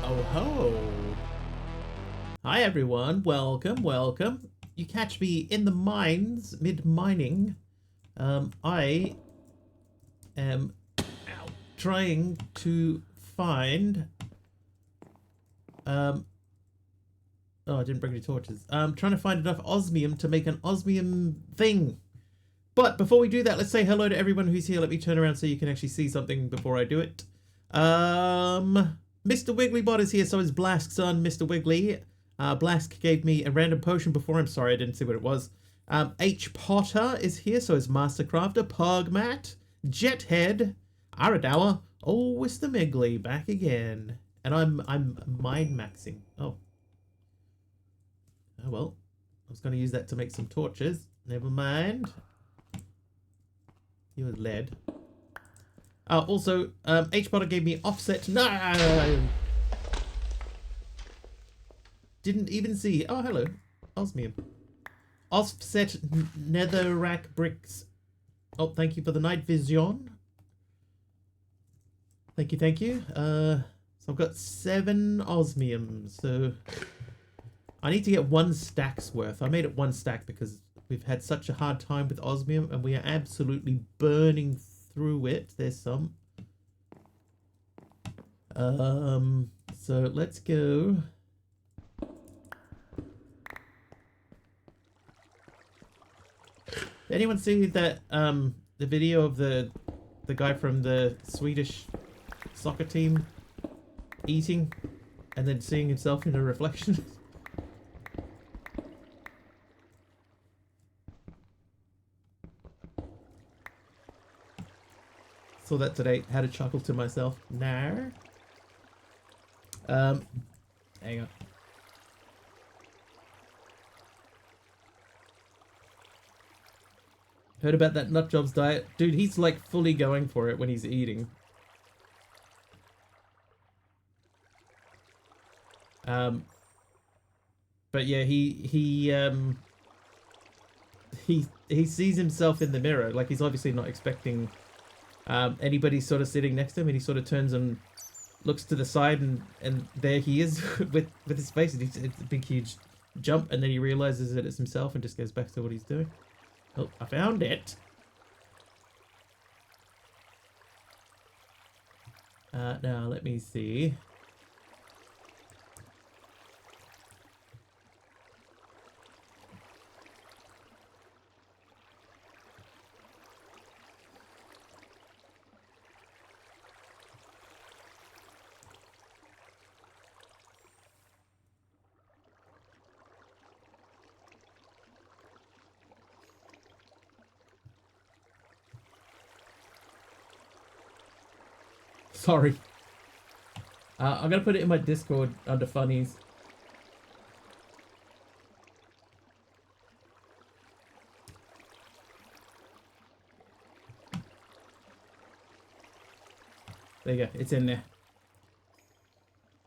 Oh ho! Hi everyone, welcome, welcome. You catch me in the mines, mid-mining. I am trying to find... oh, I didn't bring any torches. Trying to find enough osmium to make an osmium thing. But before we do that, let's say hello to everyone who's here. Let me turn around so you can actually see something before I do it. Mr. Wigglybot is here, so is Blask's son, Mr. Wiggly. Blask gave me a random potion before. I'm sorry, I didn't see what it was. H. Potter is here, so is Mastercrafter. Pugmat, Jethead, Aradower. Oh, Mr. Miggly, back again. And I'm mind maxing. Oh. Oh well. I was going to use that to make some torches. Never mind. You was lead. Also, H. Potter gave me offset. No! Didn't even see. Oh, hello. Osmium. Offset netherrack bricks. Oh, thank you for the night vision. Thank you, thank you. So I've got 7 osmium. So I need to get 1 stack's worth. I made it 1 stack because we've had such a hard time with osmium and we are absolutely burning through it. There's some. So let's go. Did anyone see that the video of the guy from the Swedish soccer team eating and then seeing himself in a reflection? Saw that today. Had a chuckle to myself. Nah. Hang on. Heard about that Nutjob's diet? Dude, he's like fully going for it when he's eating. But yeah, he sees himself in the mirror. Like he's obviously not expecting anybody sort of sitting next to him, and he sort of turns and looks to the side, and there he is with his face. And it's a big huge jump, and then he realizes that it's himself and just goes back to what he's doing. Oh, I found it. Now let me see. Sorry. I'm gonna put it in my Discord under funnies. There you go, it's in there.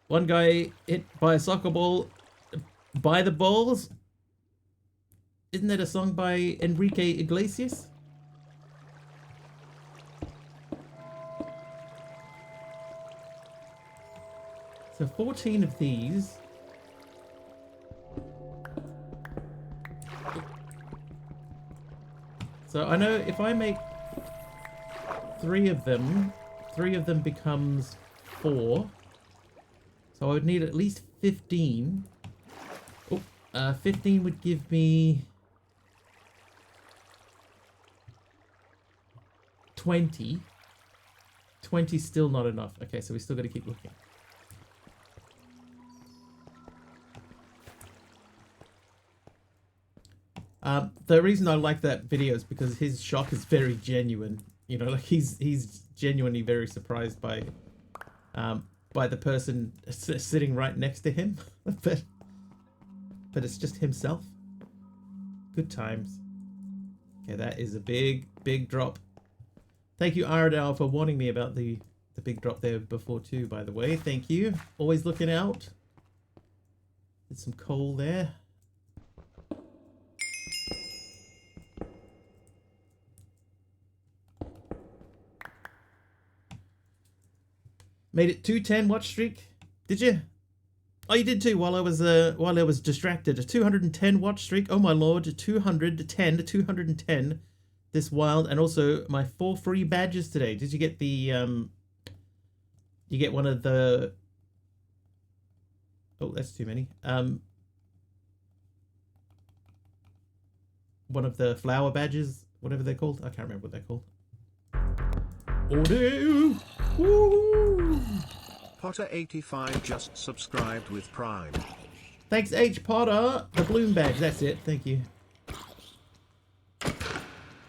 One guy hit by a soccer ball by the balls. Isn't that a song by Enrique Iglesias? So 14 of these. So I know if I make 3 of them becomes 4. So I would need at least 15. Oh, 15 would give me 20. 20 is still not enough. Okay, so we still got to keep looking. The reason I like that video is because his shock is very genuine. You know, like he's genuinely very surprised by the person sitting right next to him, but it's just himself. Good times. Okay, that is a big drop. Thank you, Aradal, for warning me about the big drop there before too. By the way, thank you. Always looking out. There's some coal there. Made it 210 watch streak. Did you? Oh, you did too. While I was distracted, a 210 watch streak. Oh my lord, 210 to 210 this wild, and also my 4 free badges today. Did you get the You get one of the. Oh, that's too many. One of the flower badges, whatever they're called. I can't remember what they're called. Oh no! Woo! Potter85 just subscribed with Prime. Thanks, H. Potter. The bloom badge. That's it. Thank you.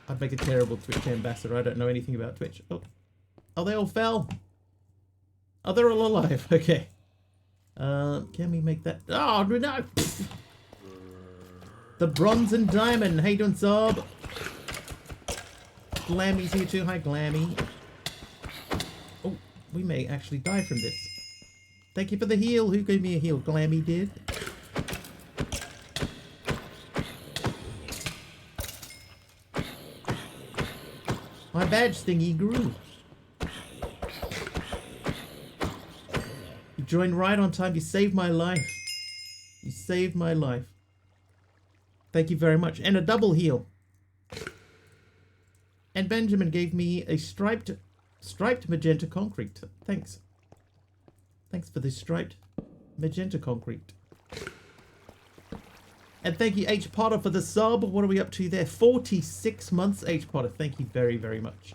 I'd make a terrible Twitch ambassador. I don't know anything about Twitch. Oh, they all fell. Oh, they're all alive. Okay. Can we make that? Oh no! The bronze and diamond. How you doing, Sob? Glammy's here too. Hi, Glammy. Oh, we may actually die from this. Thank you for the heal. Who gave me a heal? Glammy did. My badge thingy grew. You joined right on time. You saved my life. You saved my life. Thank you very much. And a double heal. And Benjamin gave me a striped magenta concrete. Thanks. Thanks for the striped magenta concrete. And thank you, H. Potter, for the sub. What are we up to there? 46 months, H. Potter. Thank you very, very much.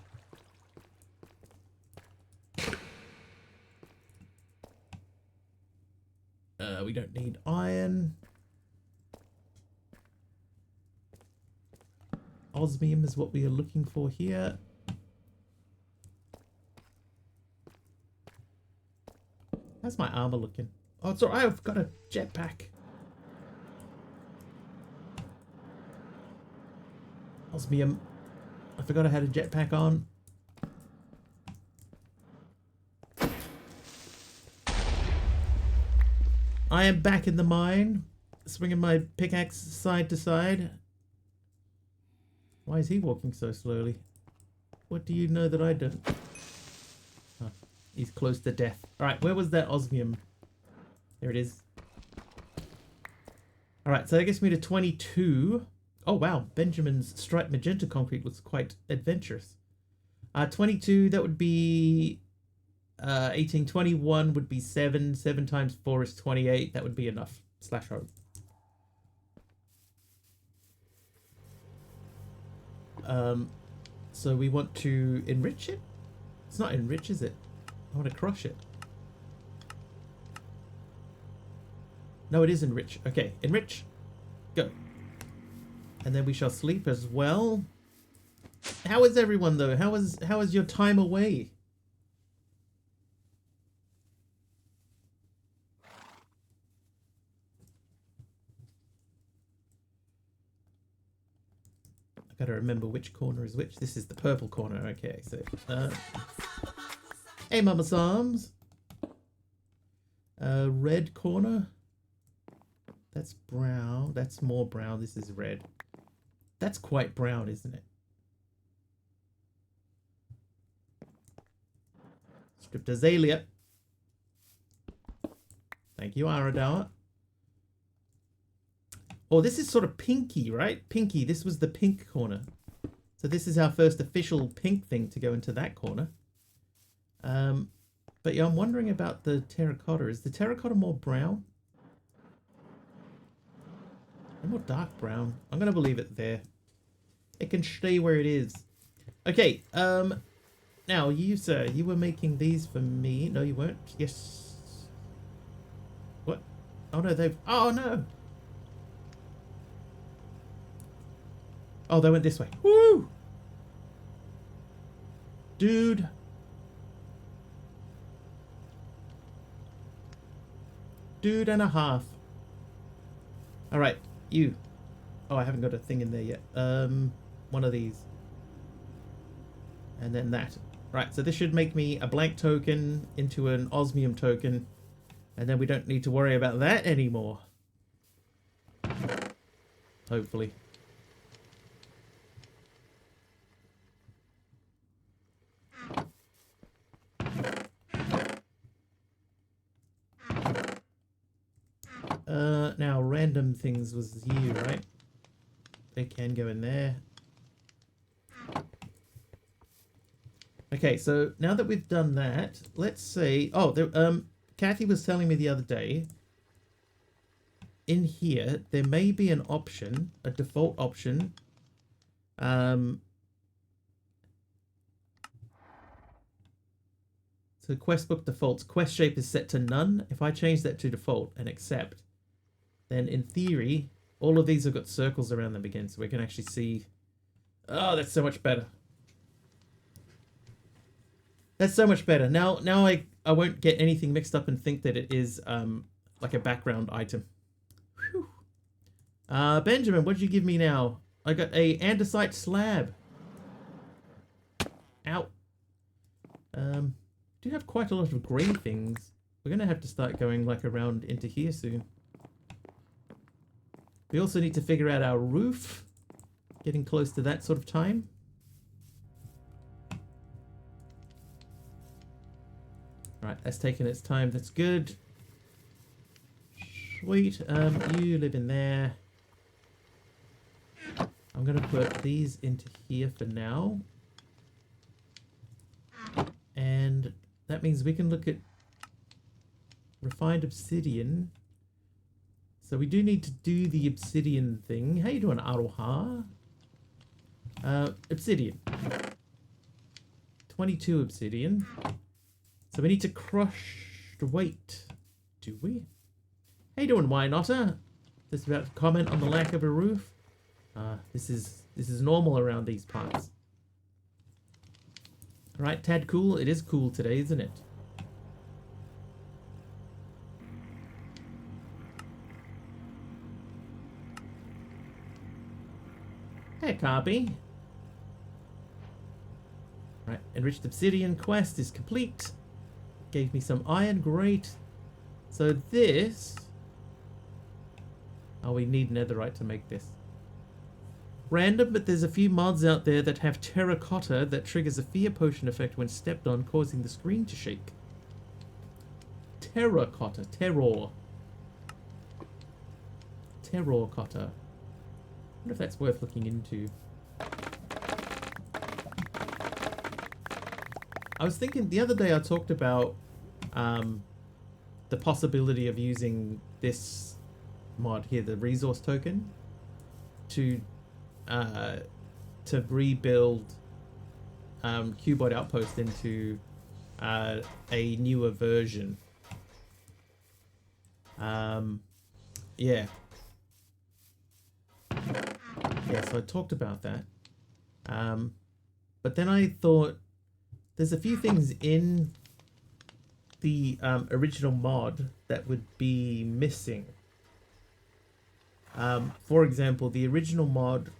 We don't need iron. Osmium is what we are looking for here. How's my armor looking? Oh, it's alright. I've got a jetpack. Osmium. I forgot I had a jetpack on. I am back in the mine, swinging my pickaxe side to side. Why is he walking so slowly? What do you know that I don't? Oh, he's close to death. Alright, where was that osmium? There it is. Alright, so that gets me to 22. Oh wow, Benjamin's striped magenta concrete looks quite adventurous. 22, that would be 18. 21 would be 7. 7 times 4 is 28. That would be enough. Slash hope. So we want to enrich it? It's not enrich, is it? I want to crush it. No, it is enrich. Okay, enrich. Go. And then we shall sleep as well. How is everyone though? How is your time away? I gotta remember which corner is which. This is the purple corner. Okay, so hey, Mama Psalms. Red corner. That's brown. That's more brown. This is red. That's quite brown, isn't it? Stripped azalea. Thank you, Aradar. Oh, this is sort of pinky, right? Pinky. This was the pink corner. So this is our first official pink thing to go into that corner. But yeah, I'm wondering about the terracotta. Is the terracotta more brown? Or more dark brown? I'm going to believe it there. It can stay where it is. Okay, now you, sir, you were making these for me. No, you weren't. Yes. What? Oh, no, they've... Oh, no! Oh, they went this way. Woo! Dude. Dude and a half. Alright, you. Oh, I haven't got a thing in there yet. One of these. And then that. Right, so this should make me a blank token into an osmium token. And then we don't need to worry about that anymore. Hopefully. Now random things was you, right? They can go in there. Okay, so now that we've done that, let's say, oh, there, Kathy was telling me the other day, in here, there may be an option, a default option, so quest book defaults, quest shape is set to none. If I change that to default and accept, then in theory, all of these have got circles around them again, so we can actually see, oh, that's so much better. That's so much better. Now I won't get anything mixed up and think that it is like a background item. Whew. Benjamin, what did you give me now? I got a andesite slab. Ow. Do have quite a lot of grey things. We're gonna have to start going like around into here soon. We also need to figure out our roof. Getting close to that sort of time. Right, that's taken its time. That's good. Sweet. You live in there. I'm going to put these into here for now. And that means we can look at refined obsidian. So we do need to do the obsidian thing. How you doing, Aroha? Obsidian. 22 obsidian. So we need to crush the weight, do we? How you doing, Wine Otter? Just about to comment on the lack of a roof. This is normal around these parts. All right, Tad Cool. It is cool today, isn't it? Hey, Carby. Right, enriched obsidian quest is complete. Gave me some iron, great. So this... Oh, we need netherite to make this. Random, but there's a few mods out there that have terracotta that triggers a fear potion effect when stepped on, causing the screen to shake. Terracotta. Terror. Terracotta. I wonder if that's worth looking into. I was thinking the other day I talked about the possibility of using this mod here, the resource token, to rebuild Cuboid Outpost into a newer version. Yeah. Yeah, so I talked about that. But then I thought there's a few things in the original mod that would be missing. For example, the original mod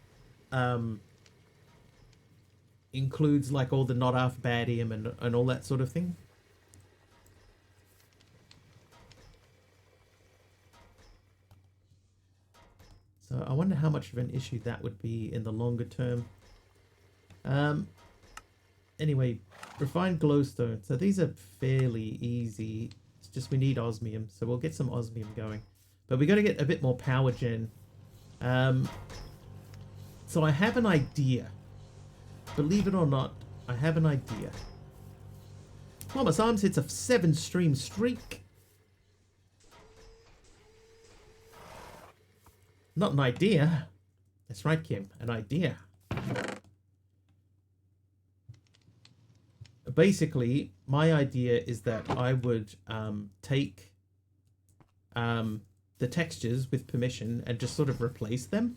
includes like all the not half badium and all that sort of thing. So I wonder how much of an issue that would be in the longer term. Anyway, refined glowstone. So these are fairly easy. It's just we need osmium, so we'll get some osmium going. But we got to get a bit more power gen. So I have an idea. Believe it or not, I have an idea. Thomas Arms hits a 7-stream streak. Not an idea. That's right, Kim. An idea. Basically, my idea is that I would take the textures with permission and just sort of replace them.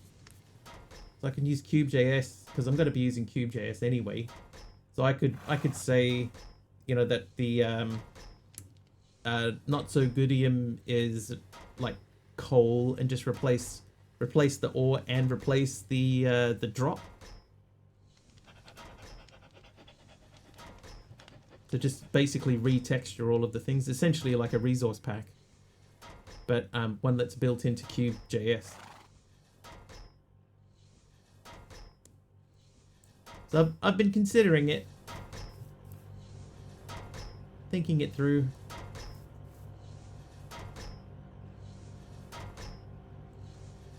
So I can use Cube.js because I'm going to be using Cube.js anyway. So I could say, you know, that the not so goodium is like coal, and just replace the ore and replace the drop. To just basically retexture all of the things, essentially like a resource pack, but one that's built into Cube.js. So I've been considering it, thinking it through.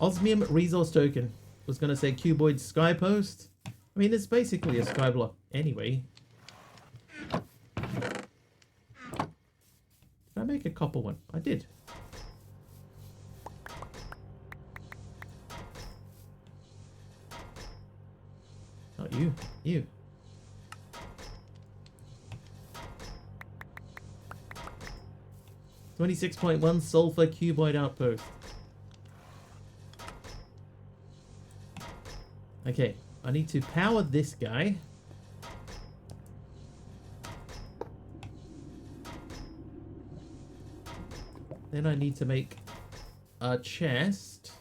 Osmium resource token. Was gonna say cuboid sky post. I mean, it's basically a sky block anyway. Did I make a copper one? I did. Not you. You. $26.1 sulfur cuboid outpost. Okay, I need to power this guy. Then I need to make a chest.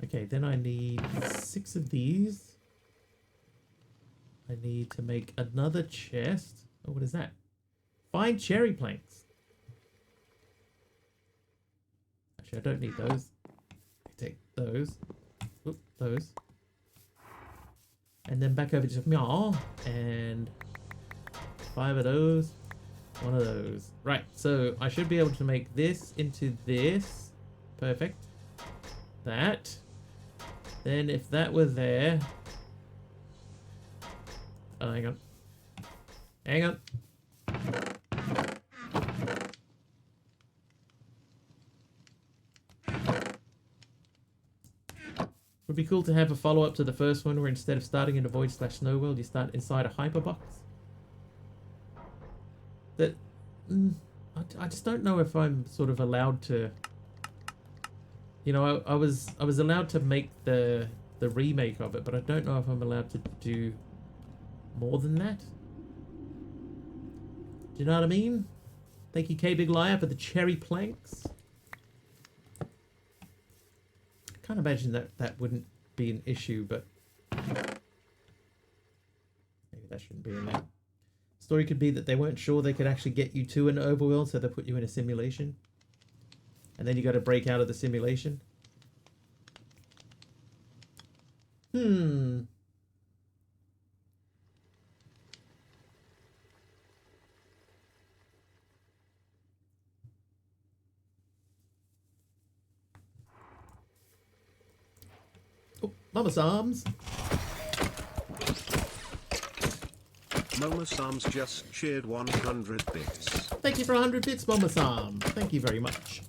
Okay, then I need 6 of these. I need to make another chest. Oh, what is that? Fine cherry planks. Actually, I don't need those. Take those. Oop, those. And then back over to meow. And 5 of those. 1 of those. Right, so I should be able to make this into this. Perfect. That. Then if that were there... Oh, hang on. Hang on. Would be cool to have a follow-up to the first one where instead of starting in a void/snow world, you start inside a hyperbox. That... I just don't know if I'm sort of allowed to... You know, I was allowed to make the remake of it, but I don't know if I'm allowed to do more than that. Do you know what I mean? Thank you, K Big Liar, for the cherry planks. I can't imagine that wouldn't be an issue, but maybe that shouldn't be in there. Story could be that they weren't sure they could actually get you to an overworld, so they put you in a simulation. And then you got to break out of the simulation. Oh, Mama Psalms. Mama Psalms just cheered 100 bits. Thank you for 100 bits, Mama Psalms. Thank you very much.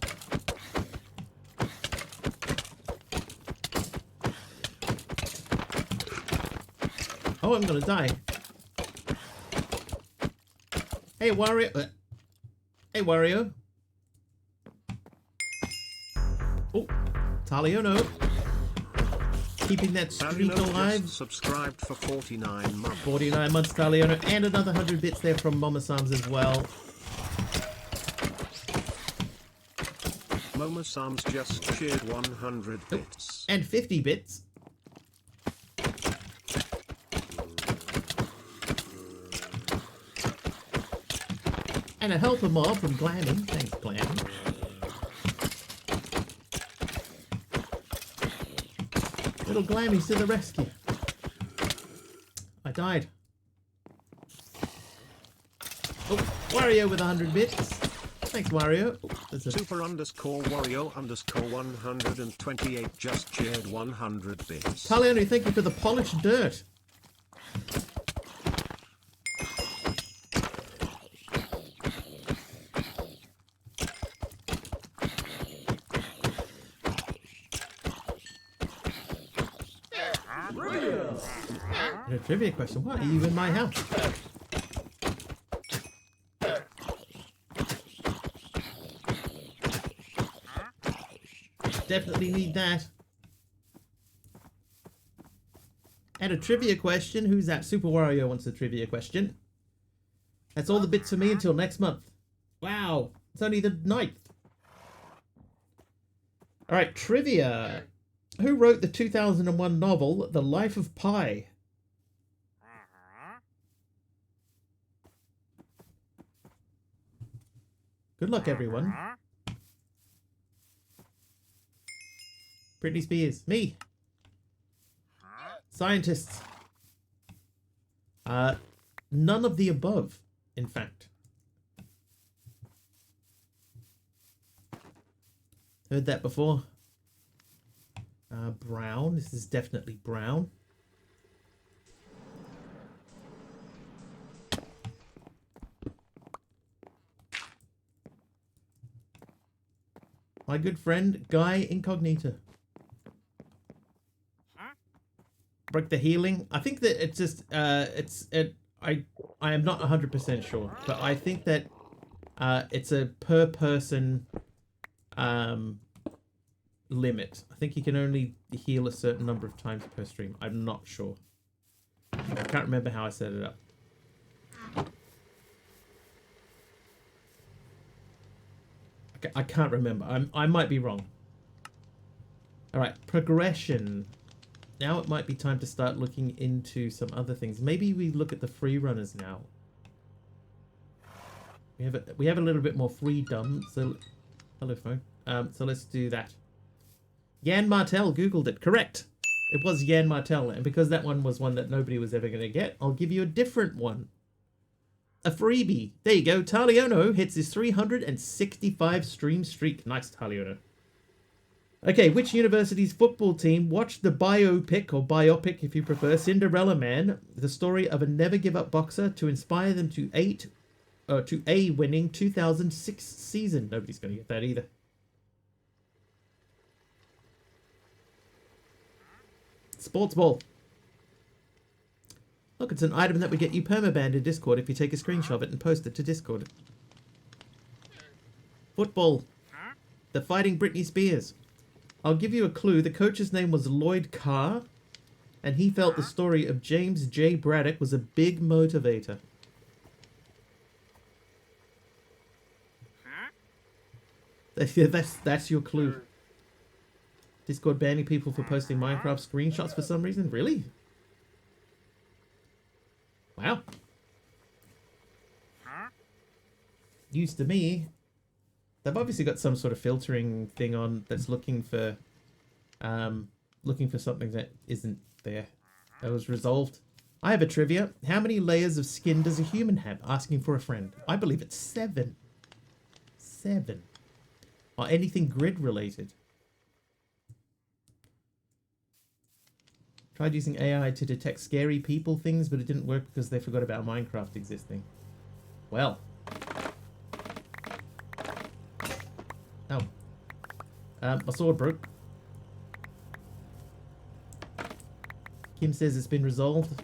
Oh, I'm gonna die. Hey, Wario. Hey, Wario. Oh, Taliono. Keeping that streak Taliono alive. just subscribed for 49 months. 49 months, Taliono. And another 100 bits there from Mama Psalms as well. Mama Psalms just cheered 100 bits. And 50 bits. And a helper mob from Glamming. Thanks, Glamming. Little Glammy's to the rescue. I died. Oh, Wario with 100 bits. Thanks, Wario. Oh, there's a... Super underscore Wario underscore 128 just cheered 100 bits. Talioni, thank you for the polished dirt. And a trivia question. Why are you in my house? Definitely need that. And a trivia question. Who's that? Super Wario wants a trivia question. That's all the bits for me until next month. Wow. It's only the 9th. Alright, trivia. Who wrote the 2001 novel, The Life of Pi? Good luck, everyone. Britney Spears. Me. Scientists. None of the above, in fact. Heard that before. Brown. This is definitely brown. My good friend, Guy Incognito. Break the healing. I think that it's just, I am not 100% sure, but I think that it's a per person limit. I think you can only heal a certain number of times per stream. I'm not sure. I can't remember how I set it up. I can't remember. I might be wrong. All right, progression. Now it might be time to start looking into some other things. Maybe we look at the free runners now. We have a little bit more freedom. So, hello phone. So let's do that. Yan Martel Googled it. Correct. It was Yan Martel, and because that one was one that nobody was ever going to get, I'll give you a different one. A freebie. There you go. Taliono hits his 365 stream streak. Nice, Taliono. Okay, which university's football team watched the biopic, or biopic if you prefer, Cinderella Man, the story of a never-give-up boxer to inspire them to a winning 2006 season? Nobody's going to get that either. Sports ball. Look, it's an item that would get you permabanned in Discord if you take a screenshot of it and post it to Discord. Football. The Fighting Britney Spears. I'll give you a clue. The coach's name was Lloyd Carr, and he felt the story of James J. Braddock was a big motivator. That's your clue. Discord banning people for posting Minecraft screenshots for some reason? Really? Wow. Used to me. They've obviously got some sort of filtering thing on that's looking for something that isn't there. That was resolved. I have a trivia. How many layers of skin does a human have? Asking for a friend. I believe it's 7. 7. Or anything grid related. Tried using AI to detect scary people things, but it didn't work because they forgot about Minecraft existing. Well. Oh. My sword broke. Kim says it's been resolved.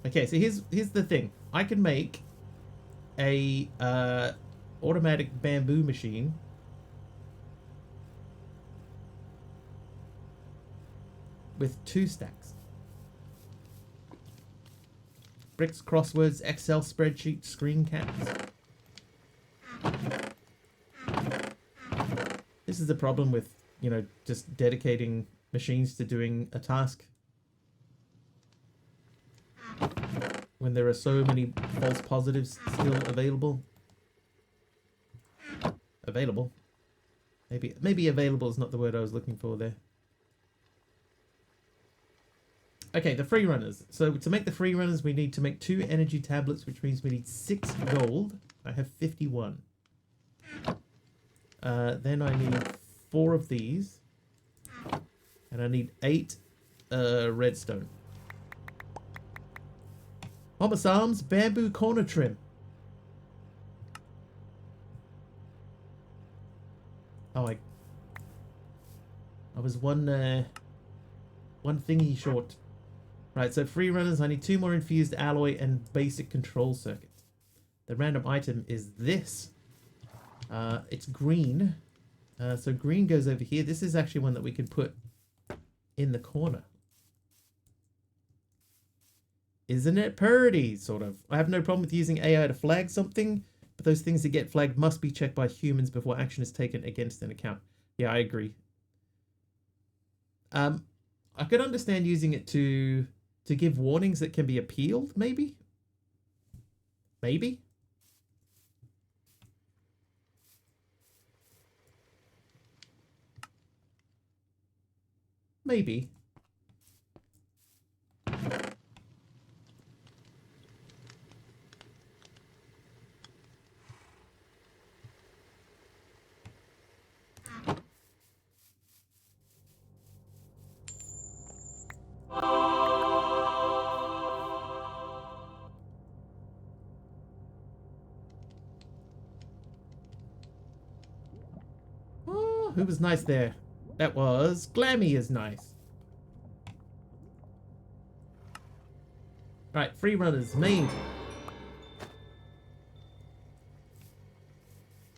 Okay, so here's the thing. I can make a automatic bamboo machine with 2 stacks. Bricks, crosswords, Excel spreadsheet, screen caps. This is the problem with, you know, just dedicating machines to doing a task. When there are so many false positives still available. Available? Maybe available is not the word I was looking for there. Okay, the free runners. So to make the free runners, we need to make 2 energy tablets, which means we need 6 gold. I have 51. Then I need 4 of these. And I need 8 redstone. Thomas Arms, bamboo corner trim. Oh, I was one thingy short. Right, so free runners, I need 2 more infused alloy and basic control circuits. The random item is this. It's green. So green goes over here. This is actually one that we could put in the corner. Isn't it pretty? Sort of. I have no problem with using AI to flag something, but those things that get flagged must be checked by humans before action is taken against an account. Yeah, I agree. I could understand using it to give warnings that can be appealed, maybe? Maybe? Maybe. Oh, who was nice there? That was Glammy is nice. Right, free runners made.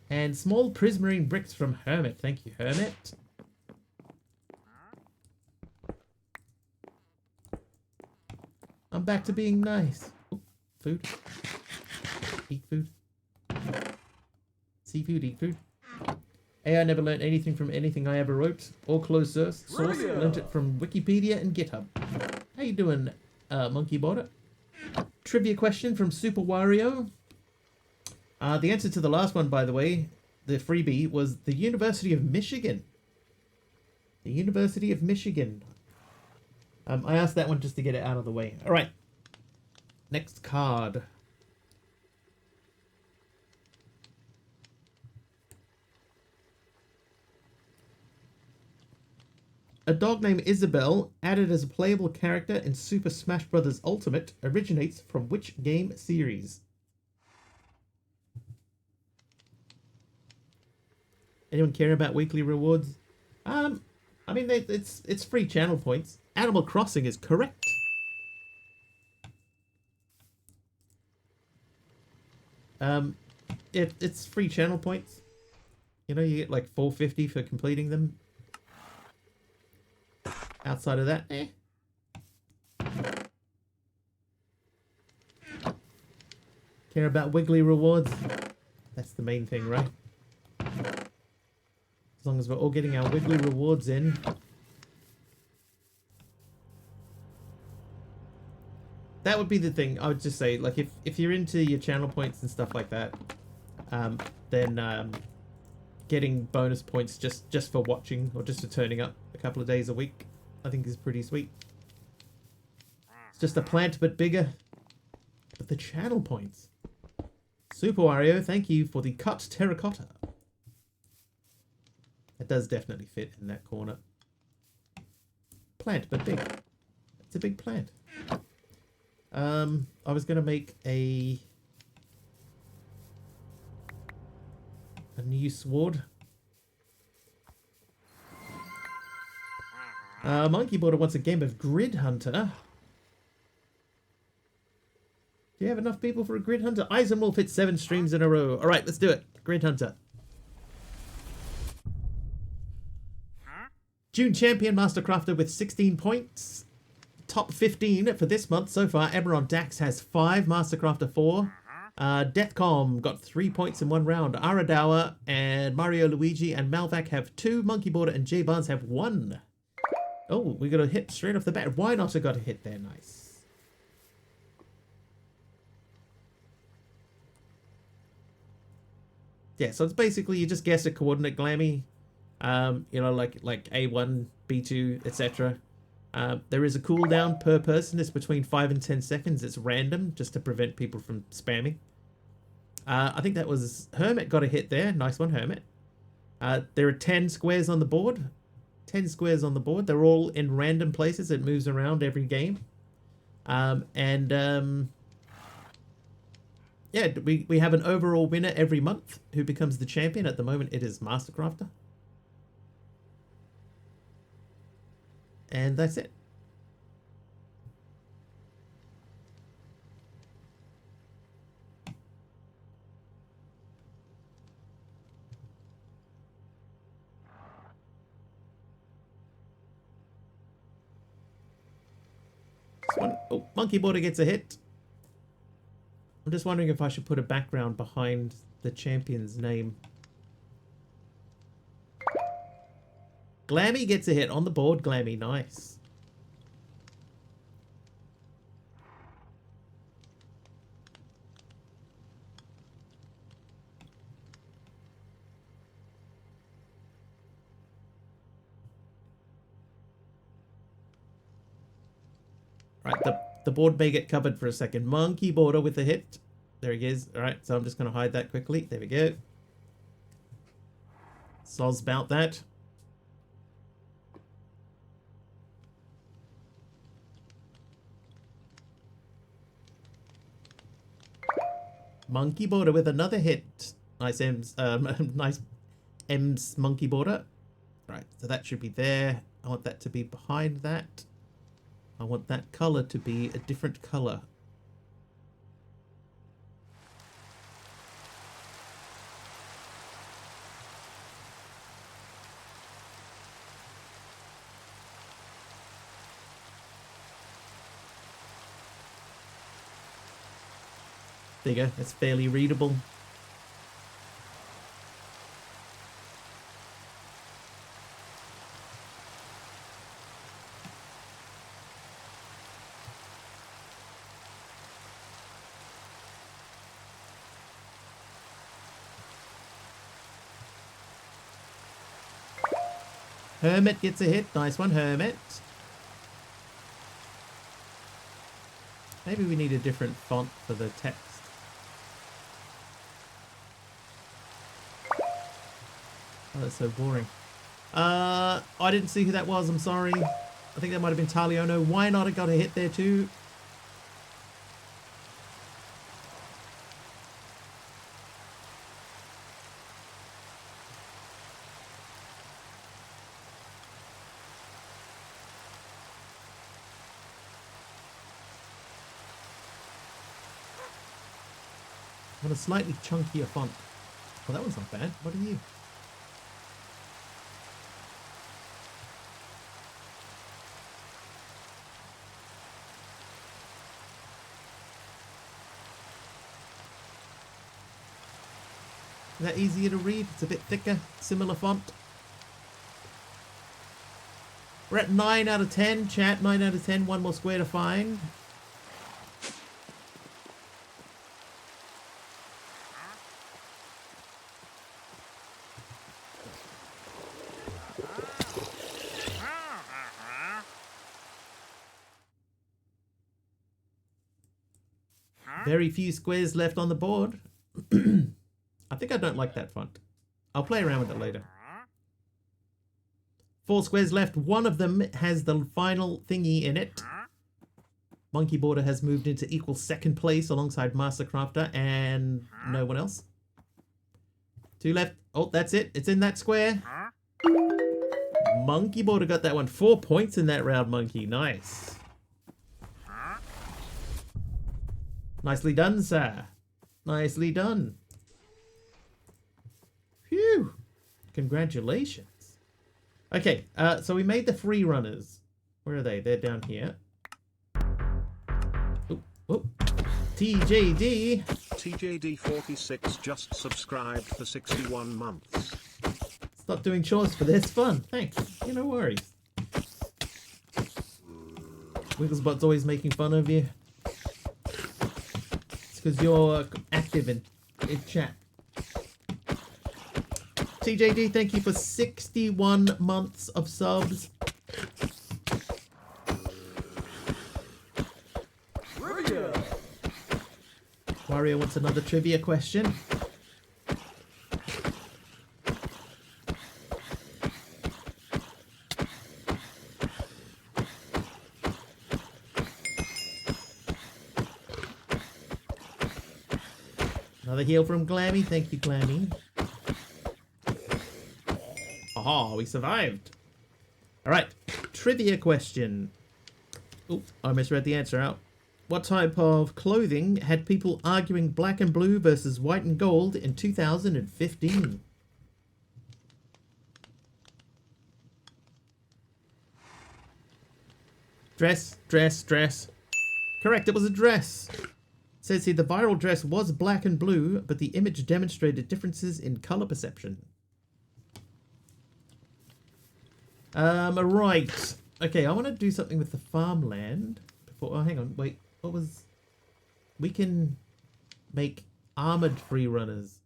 And small prismarine bricks from Hermit. Thank you, Hermit. I'm back to being nice. Ooh, food. Eat food. Seafood, eat food. AI never learned anything from anything I ever wrote. All closed source. Learned it from Wikipedia and GitHub. How you doing, Monkey Border? Trivia question from Super Wario. The answer to the last one, by the way, the freebie, was the University of Michigan. The University of Michigan. I asked that one just to get it out of the way. All right. Next card. A dog named Isabelle, added as a playable character in Super Smash Bros. Ultimate, originates from which game series? Anyone care about weekly rewards? I mean, it's free channel points. Animal Crossing is correct. It's free channel points. You know, you get like 450 for completing them. Outside of that, eh. Care about wiggly rewards? That's the main thing, right? As long as we're all getting our wiggly rewards in. That would be the thing. I would just say, like, if you're into your channel points and stuff like that, then getting bonus points just for watching or just for turning up a couple of days a week, I think is pretty sweet. It's just a plant, but bigger. But the channel points. Super Wario, thank you for the cut terracotta. It does definitely fit in that corner. Plant, but big. It's a big plant. I was going to make a new sword. Monkey Border wants a game of Grid Hunter. Do you have enough people for a Grid Hunter? Eisenwolf hit 7 streams in a row. All right, let's do it. Grid Hunter. June champion Mastercrafter with 16 points. Top 15 for this month so far. Eberron Dax has 5, Mastercrafter 4. Deathcom got 3 points in 1 round. Aradawa and Mario Luigi and Malvac have 2. Monkey Border and J Barnes have 1. Oh, we got a hit straight off the bat. Why not have got a hit there? Nice. Yeah, so it's basically you just guess a coordinate, Glammy. You know, like A1, B2, etc. There is a cooldown per person. It's between 5 and 10 seconds. It's random, just to prevent people from spamming. I think that was Hermit got a hit there. Nice one, Hermit. There are 10 squares on the board. 10 squares on the board. They're all in random places. It moves around every game. Yeah, we have an overall winner every month who becomes the champion. At the moment, it is Mastercrafter. And that's it. Oh, Monkey Border gets a hit. I'm just wondering if I should put a background behind the champion's name. Glammy gets a hit on the board. Glammy, nice. Right, the board may get covered for a second. Monkey Border with a hit. There he is. All right, so I'm just going to hide that quickly. There we go. Soz about that. Monkey border with another hit. Nice M's, nice M's monkey border. Right, so that should be there. I want that to be behind that. I want that color to be a different color. There you go, it's fairly readable. Hermit gets a hit. Nice one, Hermit. Maybe we need a different font for the text. Oh, that's so boring. I didn't see who that was. I'm sorry. I think that might have been Taliono. Why not? I got a hit there too. I want a slightly chunkier font. Oh, that one's not bad. What are you? Is that easier to read? It's a bit thicker, similar font. We're at 9 out of 10, chat. 9 out of 10. One more square to find. Very few squares left on the board. I think I don't like that font. I'll play around with it later. 4 squares left. One of them has the final thingy in it. Monkey Border has moved into equal second place alongside Master Crafter and no one else. 2 left. Oh, that's it. It's in that square. Monkey Border got that one. 4 points in that round, Monkey. Nice. Nicely done, sir. Nicely done. Phew. Congratulations. Okay, so we made the free runners. Where are they? They're down here. Oh, oh. TJD. TJD46 just subscribed for 61 months. Stop doing chores for this fun. Thanks. Yeah, no worries. Wigglesbot's always making fun of you. It's because you're active in chat. TJD, thank you for 61 months of subs. Trivia. Wario wants another trivia question. Another heal from Glammy. Thank you, Glammy. Aha, we survived. Alright, trivia question. Oops, I misread the answer out. What type of clothing had people arguing black and blue versus white and gold in 2015? Dress, dress, dress. Correct, it was a dress. It says here the viral dress was black and blue, but the image demonstrated differences in color perception. Right. Okay, I want to do something with the farmland. Before, oh, hang on, wait. What was... We can make armored free runners.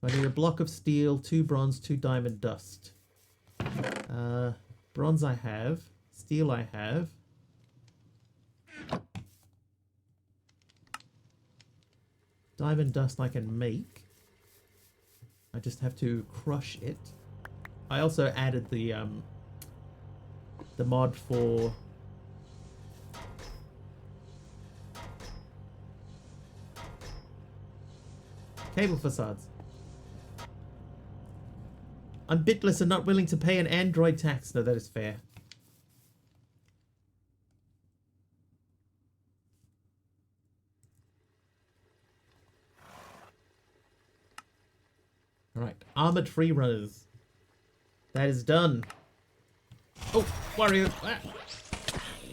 So I need a block of steel, 2 bronze, 2 diamond dust. Bronze I have. Steel I have. Diamond dust I can make. I just have to crush it. I also added the mod for Cable facades. I'm bitless and not willing to pay an Android tax. No, that is fair. Alright, armored free runners. That is done. Oh, Wario. Ah.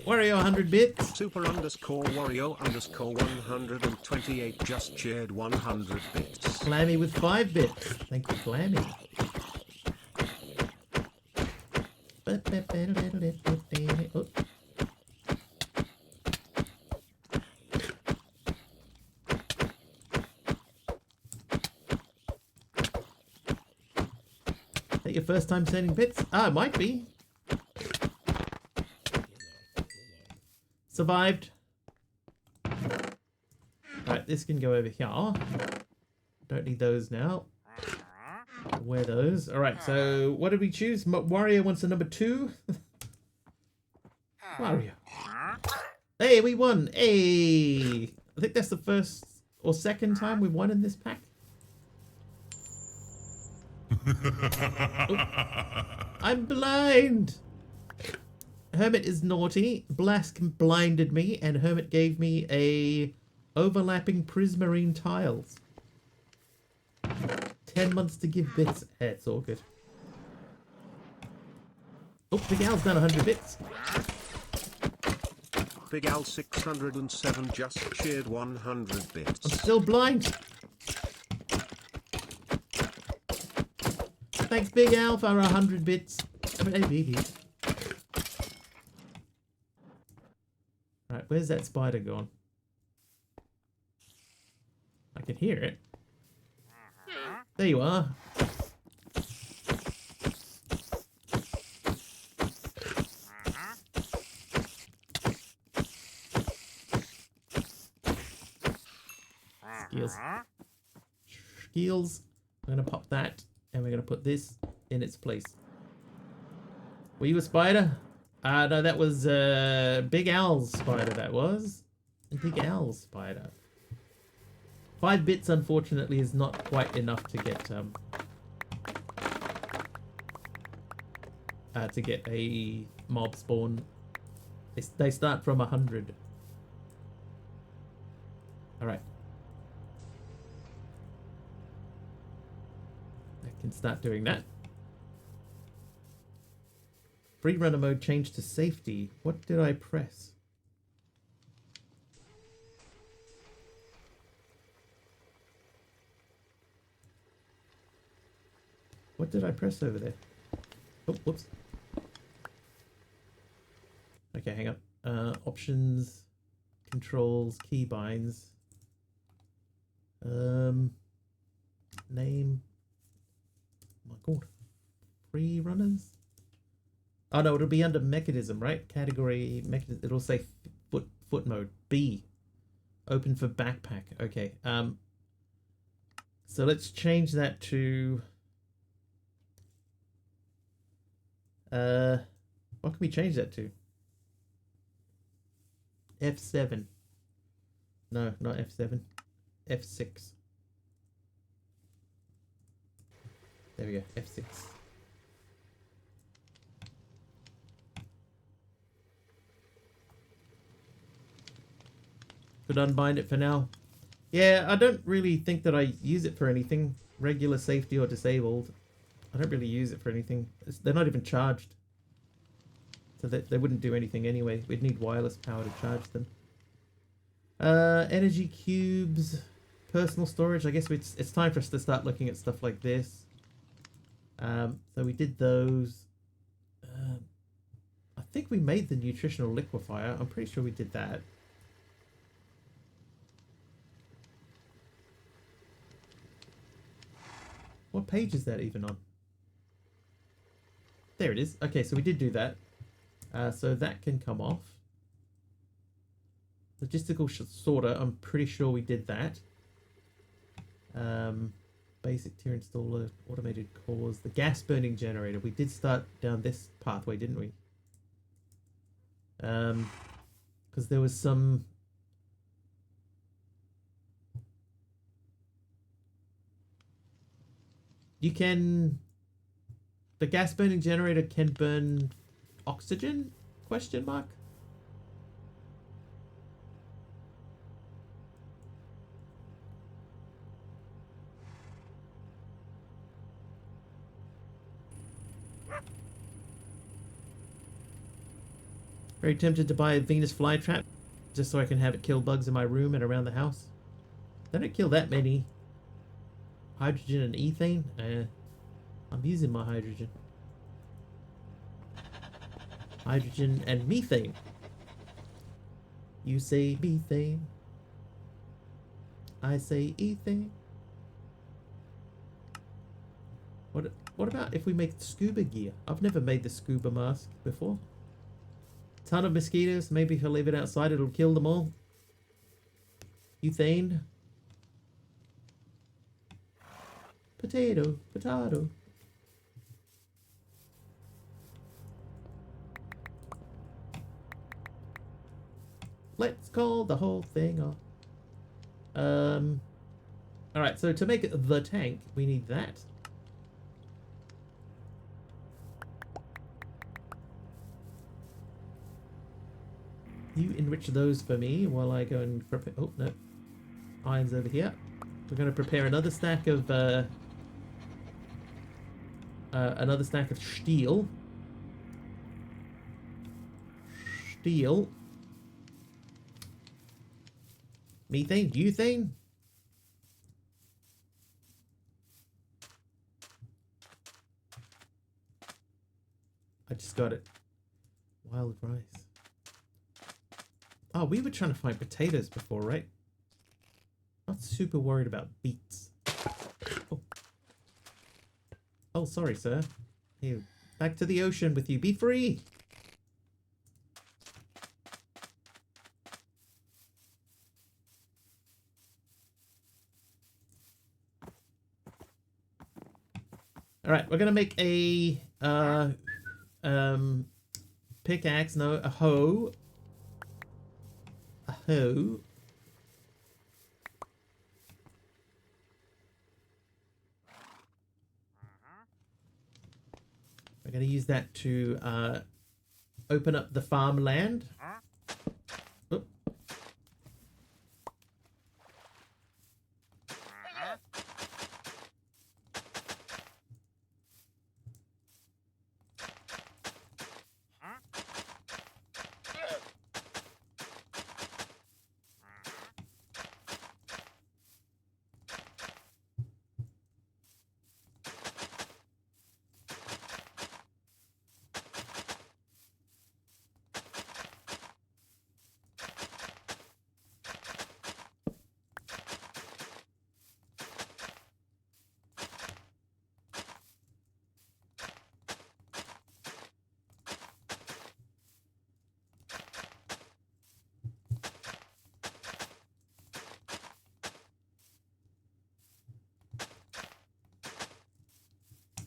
Wario 100 bits. Super underscore Wario underscore 128 just shared 100 bits. Glammy with 5 bits. Thank you, Glammy. Oh. Is that your first time sending bits? Ah, it might be. Survived. Right, this can go over here. Don't need those now. Wear those. Alright, so what did we choose? Wario wants a number 2. Wario. Hey, we won. Hey. I think that's the first or second time we won in this pack. Oh, I'm blind. Hermit is naughty. Blask blinded me, and Hermit gave me a overlapping prismarine tiles. 10 months to give bits. It's all good. Oh, Big Al's done 100 bits. Big Al 607 just shared 100 I'm bits. still blind. Thanks, Big Al, for 100 bits. Right, where's that spider gone? I can hear it. There you are. Skills. Skills. I'm going to pop that, and we're going to put this in its place. Were you a spider? No, that was Big Al's spider, that was. Big Al's spider. 5 bits, unfortunately, is not quite enough to get a mob spawn. They start from 100. Alright. I can start doing that. Free runner mode changed to safety. What did I press? What did I press over there? Oh, whoops. Okay, hang on. Options, controls, keybinds. Name. Oh my god. Free runners? Oh no, it'll be under mechanism, right? Category mechanism. It'll say foot mode. B. Open for backpack. Okay. So let's change that to what can we change that to? F7. No, not F7. F6. There we go. F6. Could unbind it for now. Yeah, I don't really think that I use it for anything. Regular safety or disabled. I don't really use it for anything. They're not even charged. So they wouldn't do anything anyway. We'd need wireless power to charge them. Energy cubes. Personal storage. I guess it's time for us to start looking at stuff like this. So we did those. I think we made the nutritional liquefier. I'm pretty sure we did that. What page is that even on? There it is. Okay, so we did do that. So that can come off. Logistical sorter, I'm pretty sure we did that. Basic tier installer, automated cores, the gas burning generator. We did start down this pathway, didn't we? Because there was some... You can... The gas burning generator can burn oxygen? Question mark? Very tempted to buy a Venus flytrap just so I can have it kill bugs in my room and around the house. They don't kill that many. Hydrogen and ethane? I'm using my hydrogen. Hydrogen and methane. You say methane. I say ethane. What about if we make scuba gear? I've never made the scuba mask before. Ton of mosquitoes. Maybe if I leave it outside, it'll kill them all. Ethane. Potato. Potato. Let's call the whole thing off. Alright, so to make the tank, we need that. You enrich those for me while I go and prepare... Oh, no. Iron's over here. We're going to prepare another stack of steel. Steel. Methane? Butane? I just got it. Wild rice. Oh, we were trying to find potatoes before, right? Not super worried about beets. Oh, oh sorry, sir. Here, back to the ocean with you. Be free! Alright, we're gonna make a pickaxe, no, a hoe. A hoe. We're gonna use that to open up the farmland. Oop.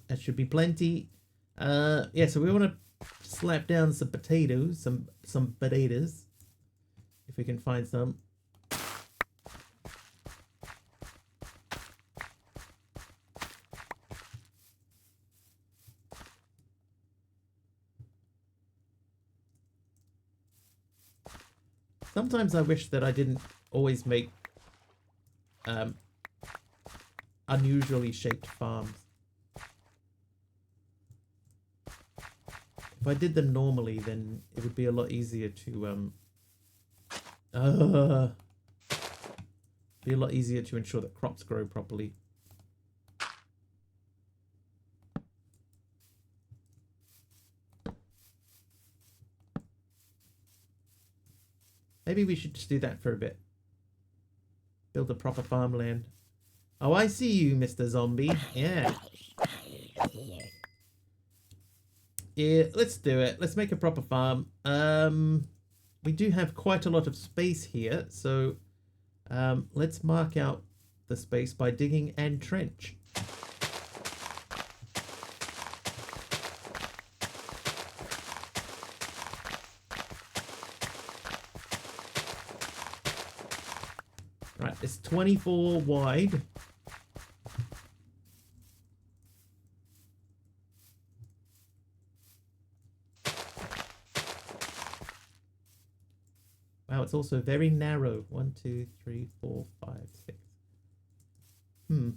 That should be plenty. Yeah, so we want to slap down some potatoes, some potatoes, if we can find some. Sometimes I wish that I didn't always make unusually shaped farms. If I did them normally, then it would be a lot easier to be a lot easier to ensure that crops grow properly. Maybe we should just do that for a bit. Build a proper farmland. Oh, I see you, Mr. Zombie. Yeah. Yeah, let's do it. Let's make a proper farm. We do have quite a lot of space here, so let's mark out the space by digging and trench. Right, it's 24 wide. Wow, it's also very narrow. 1, 2, 3, 4, 5, 6. Hmm.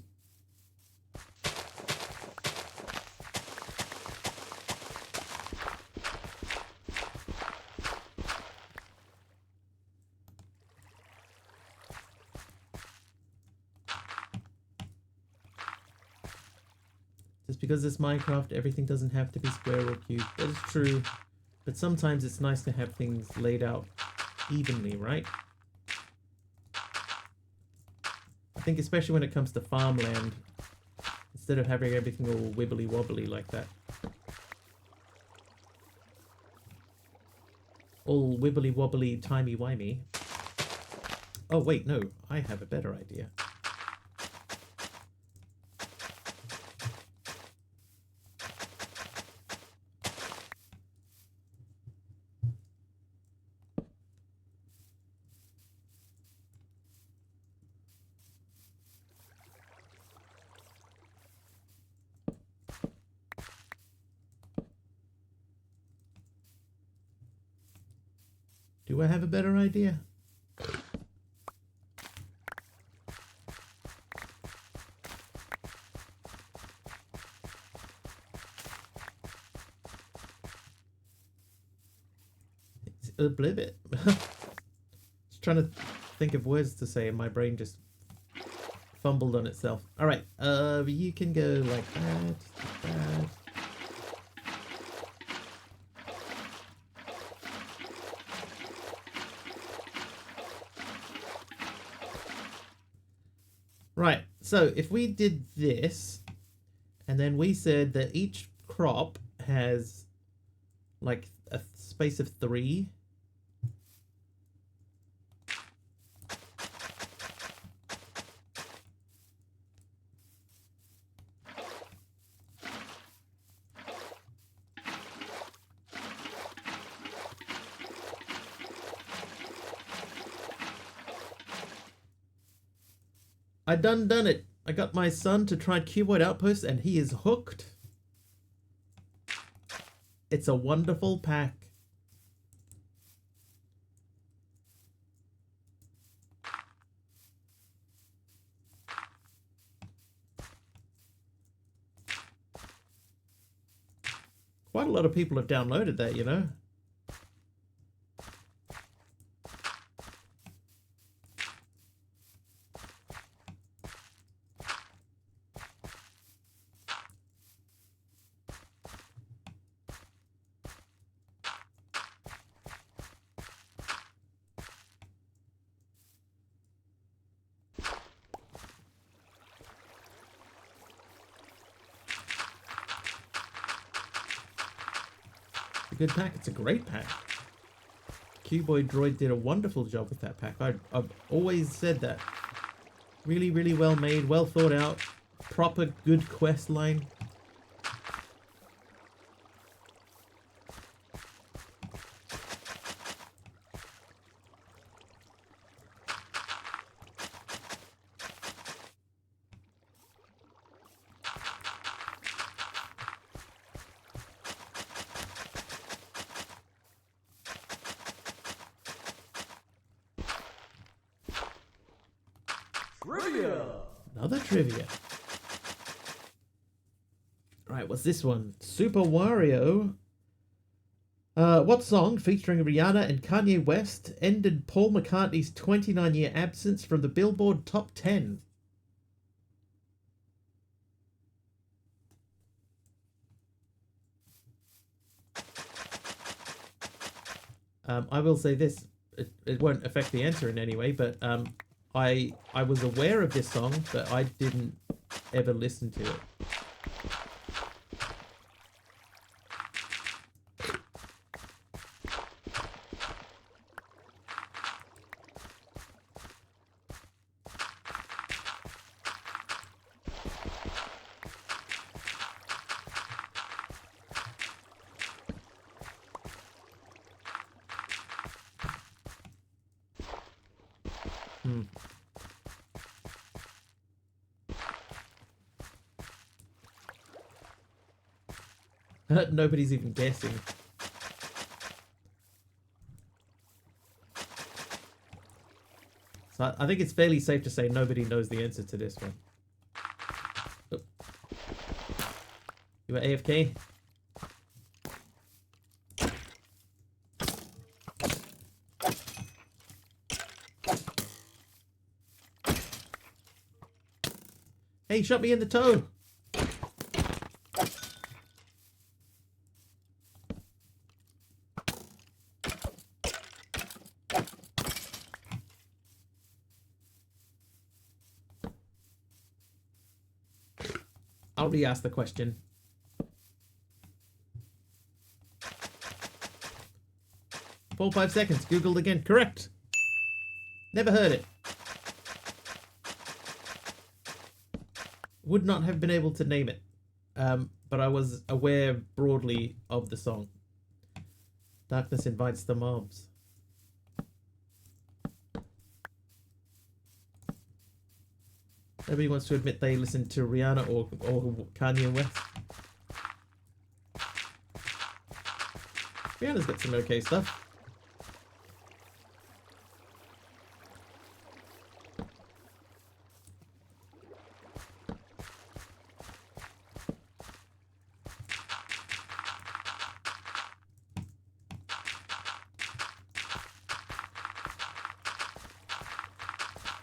Just because it's Minecraft, everything doesn't have to be square or cube. That is true. But sometimes it's nice to have things laid out evenly, right? I think especially when it comes to farmland, instead of having everything all wibbly wobbly like that. All wibbly wobbly timey wimey. Oh wait, no, I have a better idea. Do I have a better idea? It's a bit. Just trying to think of words to say and my brain just fumbled on itself. Alright, you can go like that, that. Right, so if we did this, and then we said that each crop has like a space of 3. I done it. I got my son to try Cuboid Outpost and he is hooked. It's a wonderful pack. Quite a lot of people have downloaded that, you know. It's a good pack. It's a great pack. Cuboid Droid did a wonderful job with that pack. I've always said that. Really, really well made, well thought out, proper good quest line. Trivia! Another trivia. Right, what's this one? Super Wario. What song featuring Rihanna and Kanye West ended Paul McCartney's 29-year absence from the Billboard Top 10? I will say this. It won't affect the answer in any way, but I was aware of this song, but I didn't ever listen to it. Hmm. Nobody's even guessing. So I think it's fairly safe to say nobody knows the answer to this one. Oh. You were AFK? Hey, shot me in the toe! I'll re-ask the question. Four, 5 seconds. Googled again. Correct. Never heard it. Would not have been able to name it. But I was aware broadly of the song. Darkness invites the mobs. Nobody wants to admit they listen to Rihanna or Kanye West. Rihanna's got some okay stuff.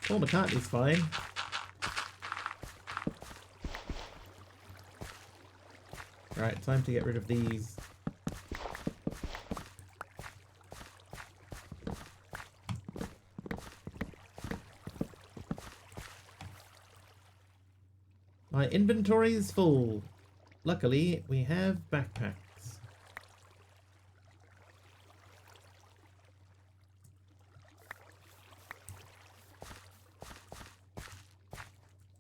Paul McCartney's fine. Alright, time to get rid of these. My inventory is full. Luckily, we have backpacks.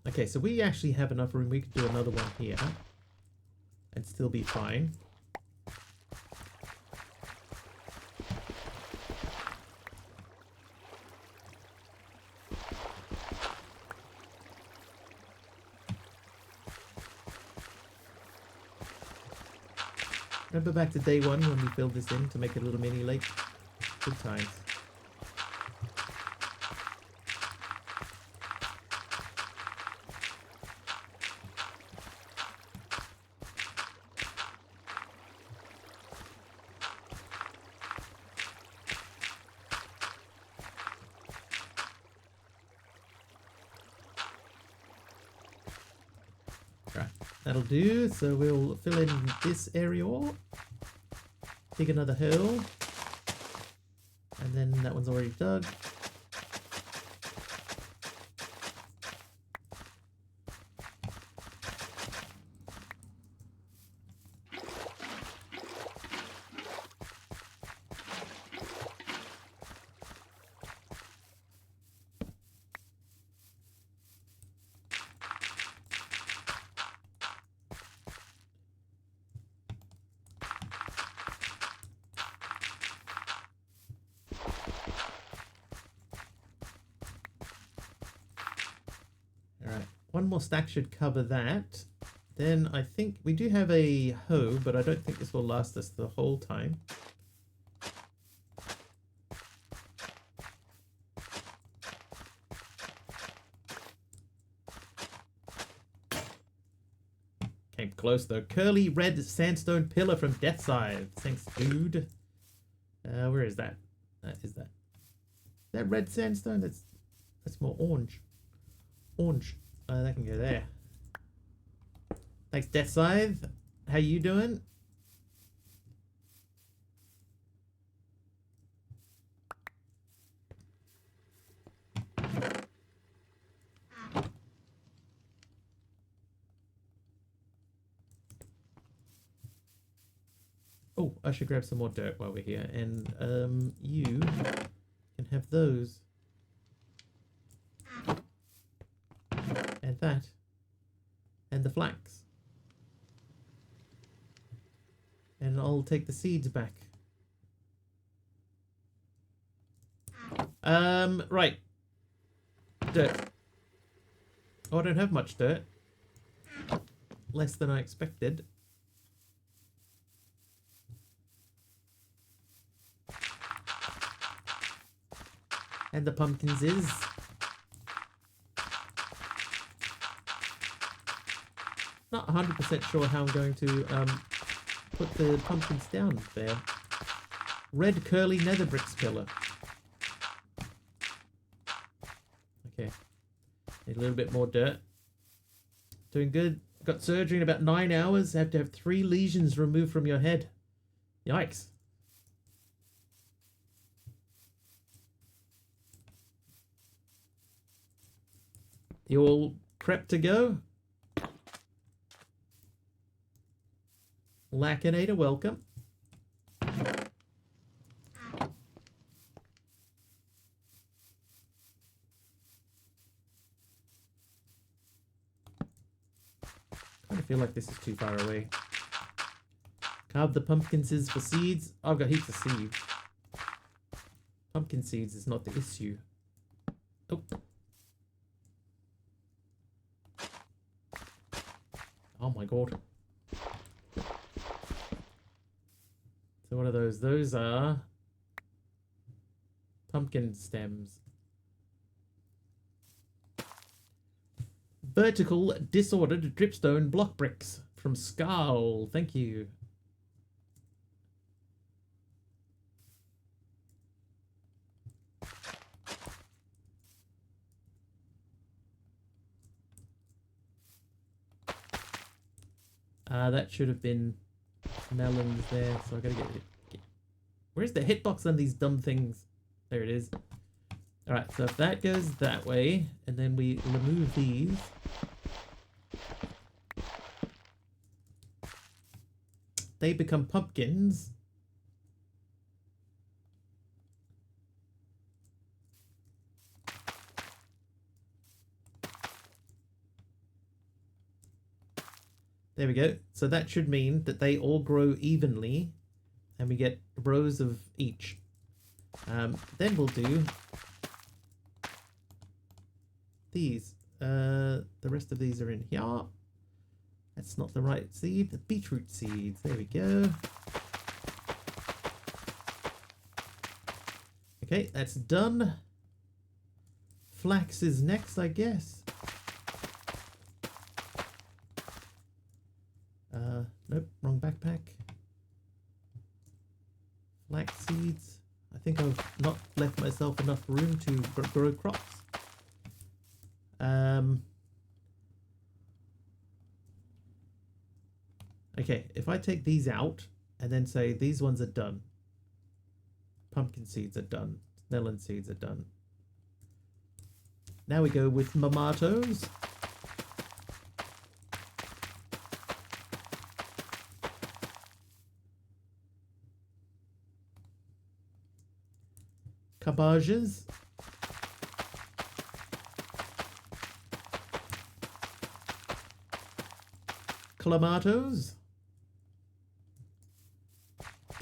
Okay, so we actually have enough room. We could do another one here and still be fine. Remember back to day one when we filled this in to make it a little mini lake? Good times. That'll do, so we'll fill in this area, dig another hole, and then that one's already dug. One more stack should cover that. Then I think we do have a hoe, but I don't think this will last us the whole time. Came close though. Curly red sandstone pillar from Deathside. Thanks, dude. Where is that? Is that red sandstone? That's more orange. Orange. That can go there. Thanks, Death Scythe. How you doing? Oh, I should grab some more dirt while we're here. And you can have those. And that. And the flax. And I'll take the seeds back. Right. Dirt. Oh, I don't have much dirt. Less than I expected. And the pumpkins is 100% sure how I'm going to put the pumpkins down there. Red curly nether bricks pillar. Okay. Need a little bit more dirt. Doing good. Got surgery in about 9 hours. Have to have 3 lesions removed from your head. Yikes. You all prepped to go? Lackinator, welcome. I feel like this is too far away. Carve the pumpkins for seeds. I've got heaps of seeds. Pumpkin seeds is not the issue. Oh. Oh my god. So what are those? Those are pumpkin stems. Vertical disordered dripstone block bricks from Skull. Thank you. That should have been melons there, so I gotta get it. Where's the hitbox on these dumb things? There it is. Alright, so if that goes that way, and then we remove these. They become pumpkins. There we go. So that should mean that they all grow evenly, and we get rows of each. Then we'll do these. The rest of these are in here. That's not the right seed. The beetroot seeds. There we go. Okay, that's done. Flax is next, I guess. Nope, wrong backpack. Flax seeds. I think I've not left myself enough room to grow crops. Okay, if I take these out and then say these ones are done. Pumpkin seeds are done. Melon seeds are done. Now we go with tomatoes. Cabbages. Clamatos.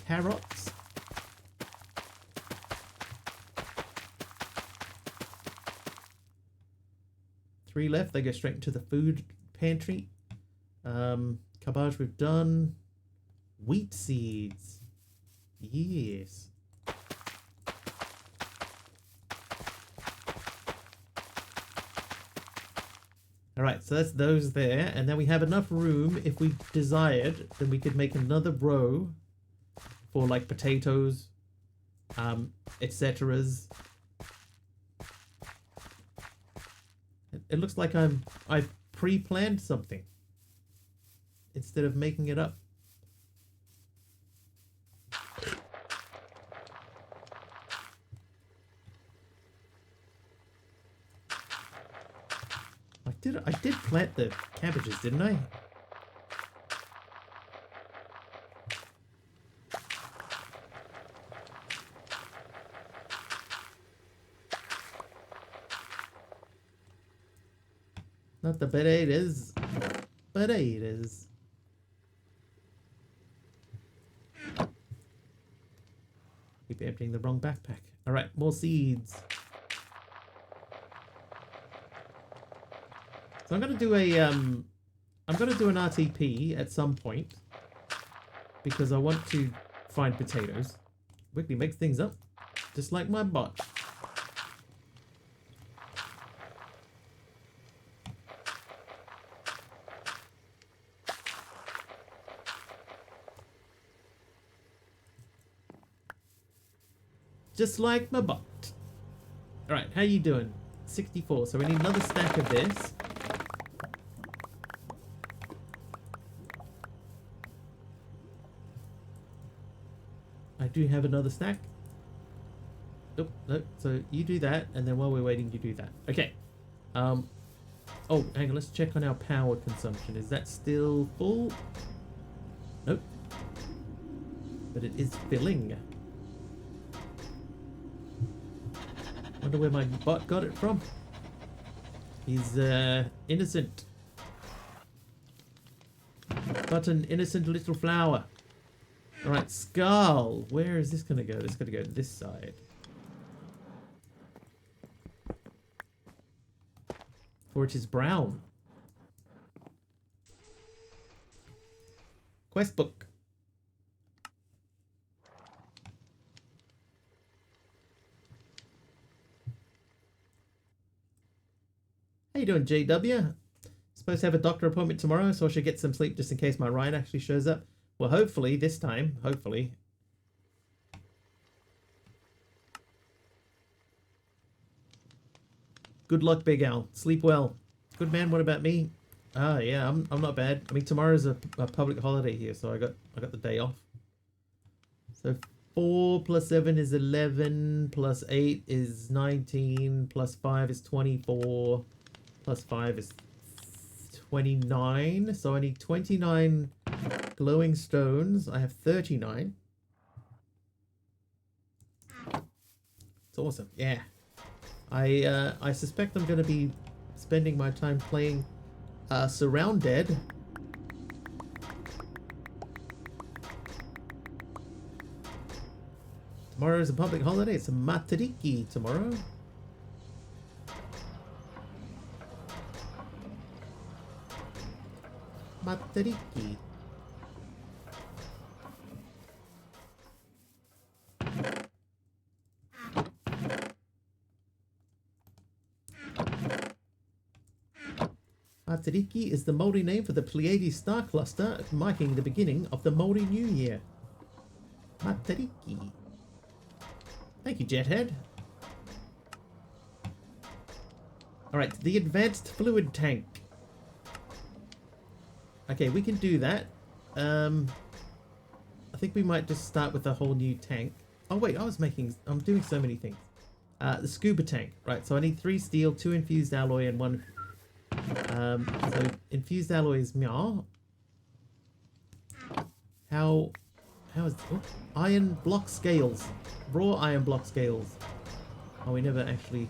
Carrots. Three left. They go straight into the food pantry. Cabbage we've done. Wheat seeds. Yes. Alright, so that's those there, and then we have enough room, if we desired, then we could make another row for like potatoes, etceteras. It looks like I've pre-planned something instead of making it up. I did plant the cabbages, didn't I? Not the potatoes. Potatoes. Keep emptying the wrong backpack. Alright, more seeds. So I'm gonna do a an RTP at some point because I want to find potatoes. Quickly makes things up, just like my bot. just like my butt. All right, how you doing? 64. So we need another stack of this. I do have another stack. Nope, nope. So you do that, and then while we're waiting, you do that. Okay. Oh, hang on. Let's check on our power consumption. Is that still full? Nope. But it is filling. Wonder where my bot got it from. He's innocent. But an innocent little flower. Alright, skull. Where is this gonna go? This is gonna go to this side. For it is brown. Quest book. How you doing, JW? Supposed to have a doctor appointment tomorrow, so I should get some sleep just in case my ride actually shows up. Well, hopefully this time. Hopefully. Good luck, Big Al. Sleep well. Good man. What about me? Ah, yeah, I'm not bad. I mean, tomorrow's a public holiday here, so I got the day off. So 4 plus 7 is 11, plus 8 is 19, plus 5 is 24, plus 5 is 29. So I need 29 glowing stones. I have 39. It's awesome. Yeah. I suspect I'm going to be spending my time playing Surrounded. Tomorrow is a public holiday. It's a Matariki tomorrow. Matariki. Matariki is the Maori name for the Pleiades star cluster, marking the beginning of the Maori New Year. Matariki. Thank you, Jethead. Alright, the advanced fluid tank. Okay, we can do that. I think we might just start with a whole new tank. Oh wait, I'm doing so many things. The scuba tank. Right, so I need 3 steel, 2 infused alloy, and 1... so infused alloy is meow. How is... Oh, iron block scales. Raw iron block scales. Oh, we never actually...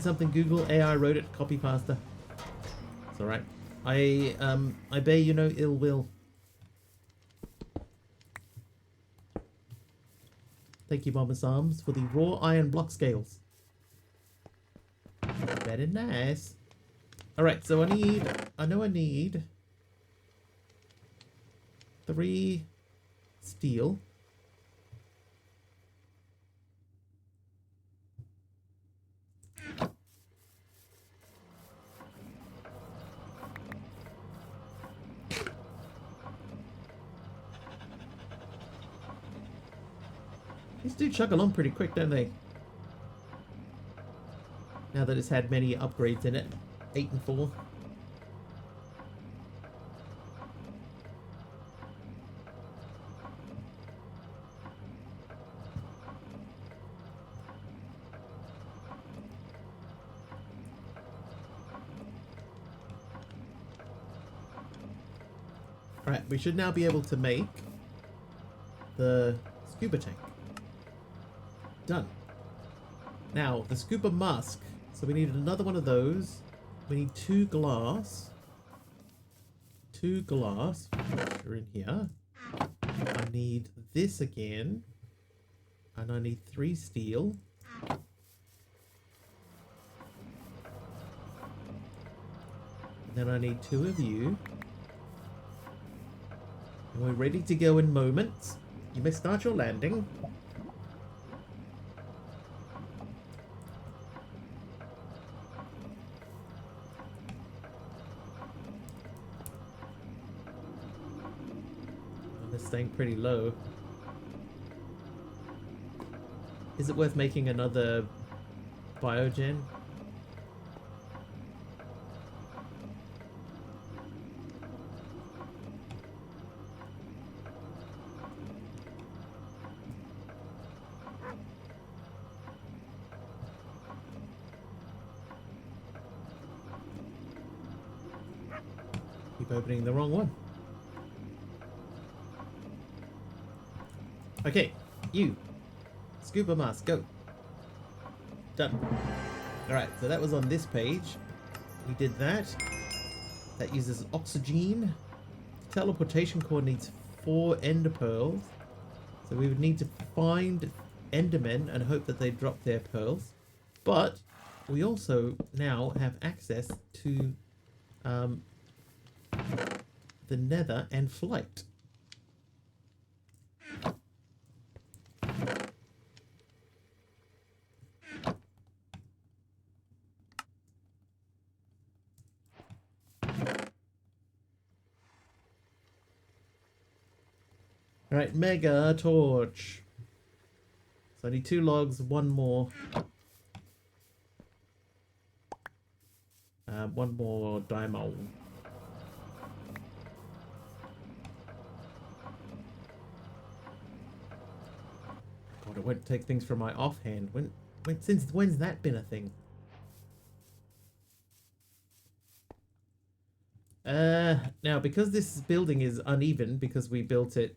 Something Google AI wrote it, copy pasta. It's alright. I bear you no ill will. Thank you, Mama Psalms, for the raw iron block scales. Very nice. Alright, so I need 3 steel. These do chug along pretty quick, don't they? Now that it's had many upgrades in it. 8 and 4. Alright, we should now be able to make the scuba tank. Done. Now, the scuba mask. So we need another one of those. We need 2 glass. 2 glass. They're in here. I need this again. And I need 3 steel. And then I need 2 of you. And we're ready to go in moments. You may start your landing. staying pretty low. Is it worth making another biogen? Keep opening the wrong one. Okay, you. Scuba mask, go. Done. Alright, so that was on this page. We did that. That uses oxygen. Teleportation core needs 4 ender pearls. So we would need to find endermen and hope that they drop their pearls. But we also now have access to the nether and flight. Alright, mega torch. So I need 2 logs, 1 more. 1 more diamond. God, it won't take things from my offhand. When's that been a thing? Now because this building is uneven because we built it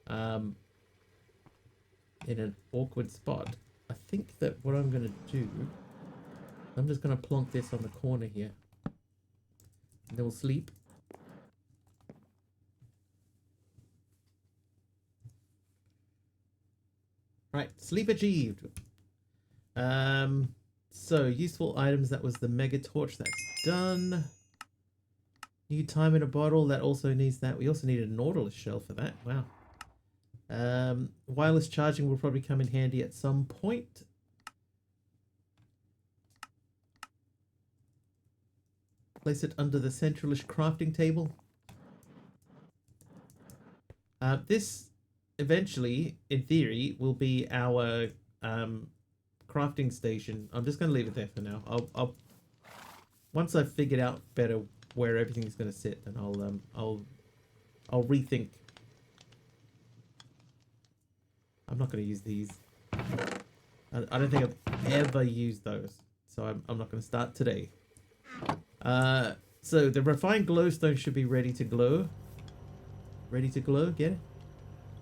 in an awkward spot, I think that what I'm gonna do, I'm just gonna plonk this on the corner here. And then we'll sleep. Right, sleep achieved. So useful items, that was the mega torch, that's done. New time in a bottle, that also needs that. We also need a Nautilus shell for that. Wow. Wireless charging will probably come in handy at some point. Place it under the centralish crafting table. This eventually, in theory, will be our crafting station. I'm just going to leave it there for now. I'll once I've figured out better where everything's going to sit, then I'll rethink. I'm not going to use these. I don't think I've ever used those, so I'm not going to start today. So the refined glowstone should be ready to glow. Ready to glow, get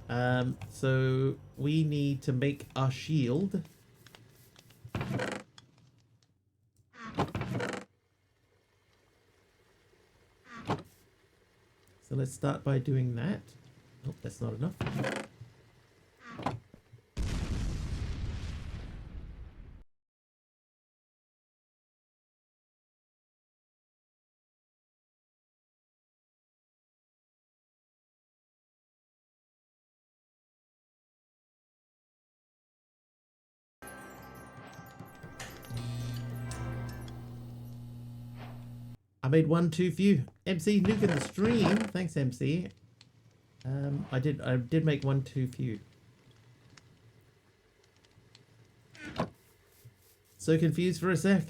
it? So we need to make our shield. So let's start by doing that. Oh, that's not enough. I made one too few. MC nuking the stream. Thanks, MC. I did make one too few. So confused for a sec.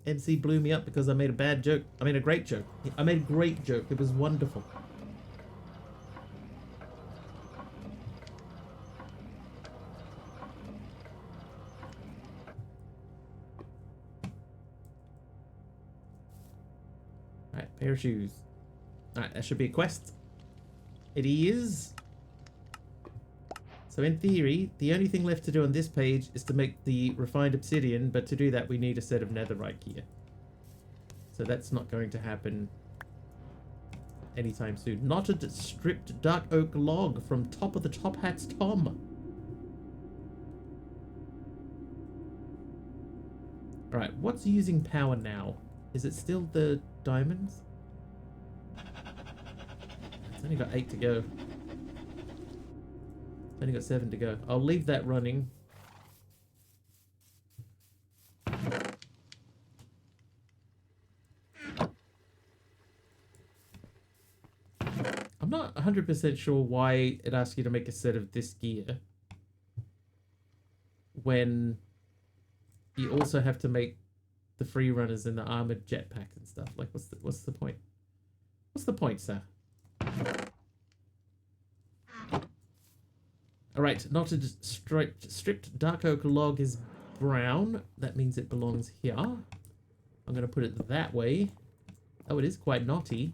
MC blew me up because I made a bad joke. I made a great joke. I made a great joke. It was wonderful. Alright, pair of shoes. Alright, that should be a quest. It is. So in theory, the only thing left to do on this page is to make the refined obsidian, but to do that we need a set of netherite gear. So that's not going to happen anytime soon. Knotted stripped dark oak log from top of the top hat's Tom. Alright, what's using power now? Is it still the diamonds? It's only got 8 to go. It's only got 7 to go. I'll leave that running. I'm not 100% sure why it asks you to make a set of this gear when you also have to make the free runners and the armored jetpack and stuff. Like, what's the point? What's the point, sir? All right, knotted stripped dark oak log is brown. That means it belongs here. I'm going to put it that way. Oh, it is quite knotty.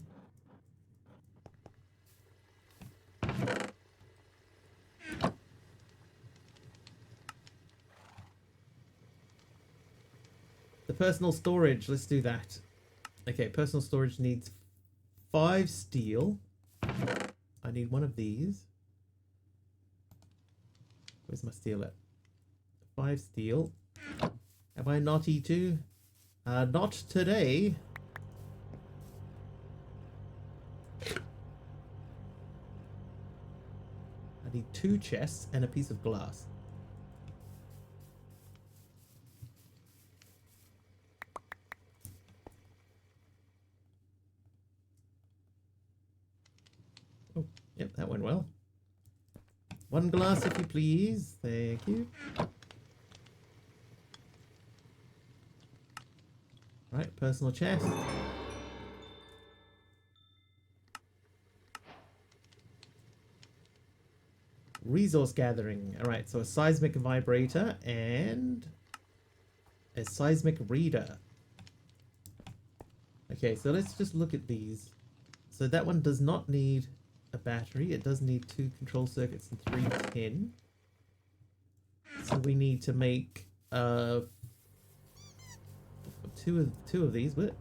The personal storage, let's do that. Okay, personal storage needs 5 steel. I need one of these. Where's my steel at? 5 steel. Am I naughty too? Not today. I need 2 chests and a piece of glass. Oh, yep, that went well. 1 glass, if you please. Thank you. Right, personal chest. Resource gathering. Alright, so a seismic vibrator and a seismic reader. Okay, so let's just look at these. So that one does not need a battery. It does need 2 control circuits and 3 tin. So we need to make two of these. But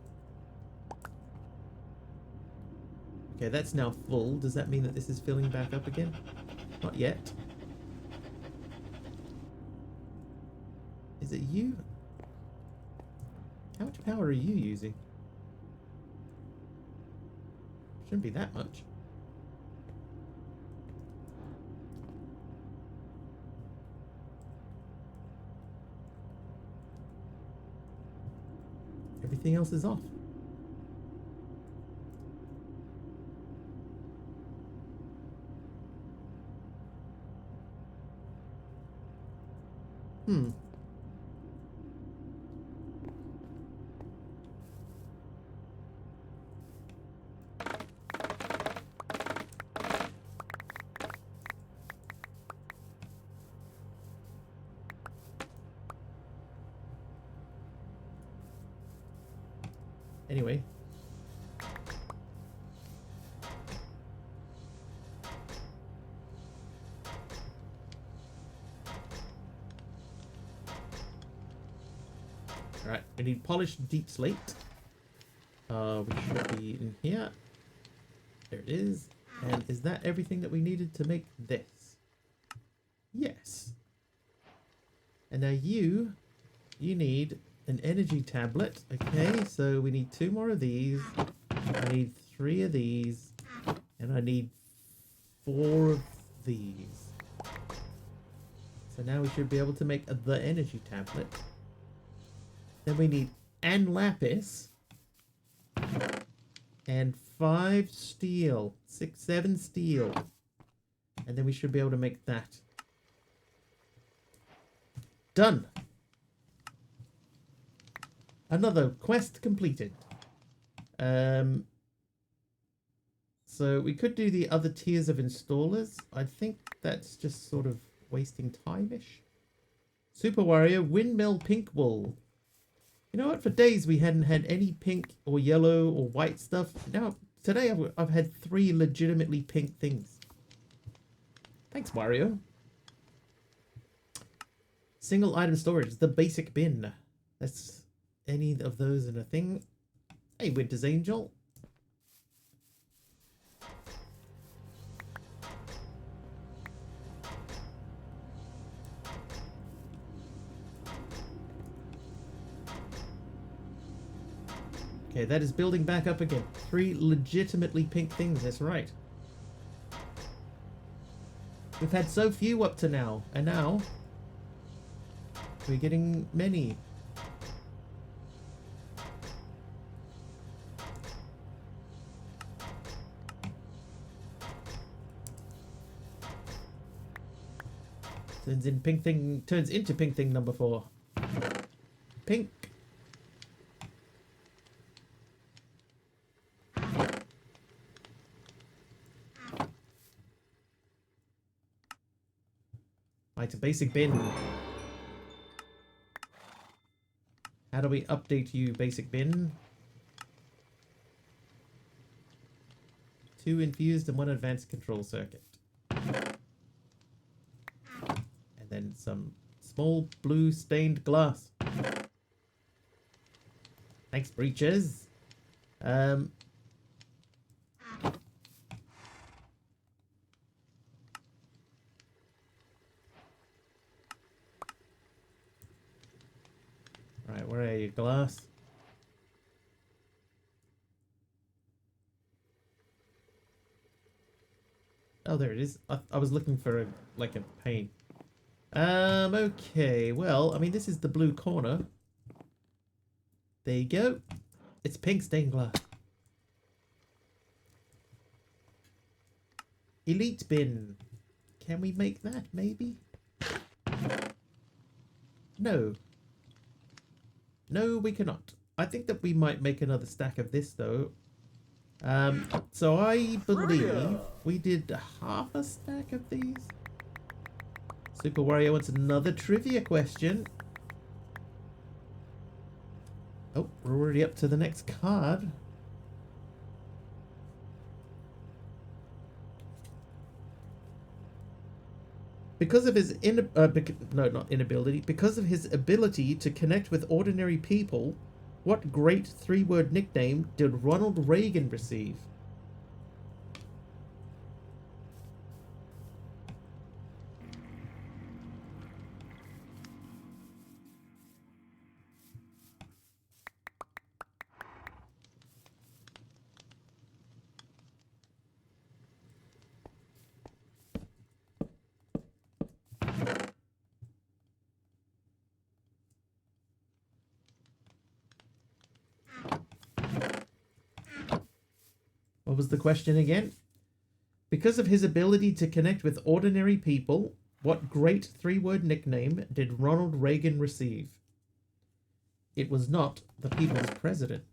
okay, that's now full. Does that mean that this is filling back up again? Not yet. Is it you? How much power are you using? Shouldn't be that much. Everything else is off. Anyway. Alright, we need polished deep slate. Which should be in here. There it is. And is that everything that we needed to make this? Yes. And now you need an energy tablet. Okay, so we need 2 more of these. I need 3 of these. And I need 4 of these. So now we should be able to make the energy tablet. Then we need an lapis. And 5 steel. 7 steel. And then we should be able to make that. Done. Another quest completed. So we could do the other tiers of installers. I think that's just sort of wasting time-ish. Super Warrior, Windmill Pink Wool. You know what? For days we hadn't had any pink or yellow or white stuff. Now, today I've had 3 legitimately pink things. Thanks, Wario. Single item storage, the basic bin. That's any of those in a thing. Hey, Winter's Angel. Okay, that is building back up again. 3 legitimately pink things, that's right. We've had so few up to now, and now we're getting many. Turns into pink thing number 4. Pink. Right, to basic bin. How do we update you, basic bin? 2 infused and 1 advanced control circuit. And then some small blue stained glass. Thanks, breaches. Right, where are you, glass? Oh, there it is. I was looking for a pane. Okay. Well, I mean, this is the blue corner. There you go. It's pink stained glass. Elite bin. Can we make that, maybe? No. No, we cannot. I think that we might make another stack of this, though. So I believe we did half a stack of these. Super Wario wants another trivia question. Oh, we're already up to the next card. Because of his because of his ability to connect with ordinary people, what great 3-word nickname did Ronald Reagan receive? What was the question again? Because of his ability to connect with ordinary people, what great 3-word nickname did Ronald Reagan receive? It was not the people's president.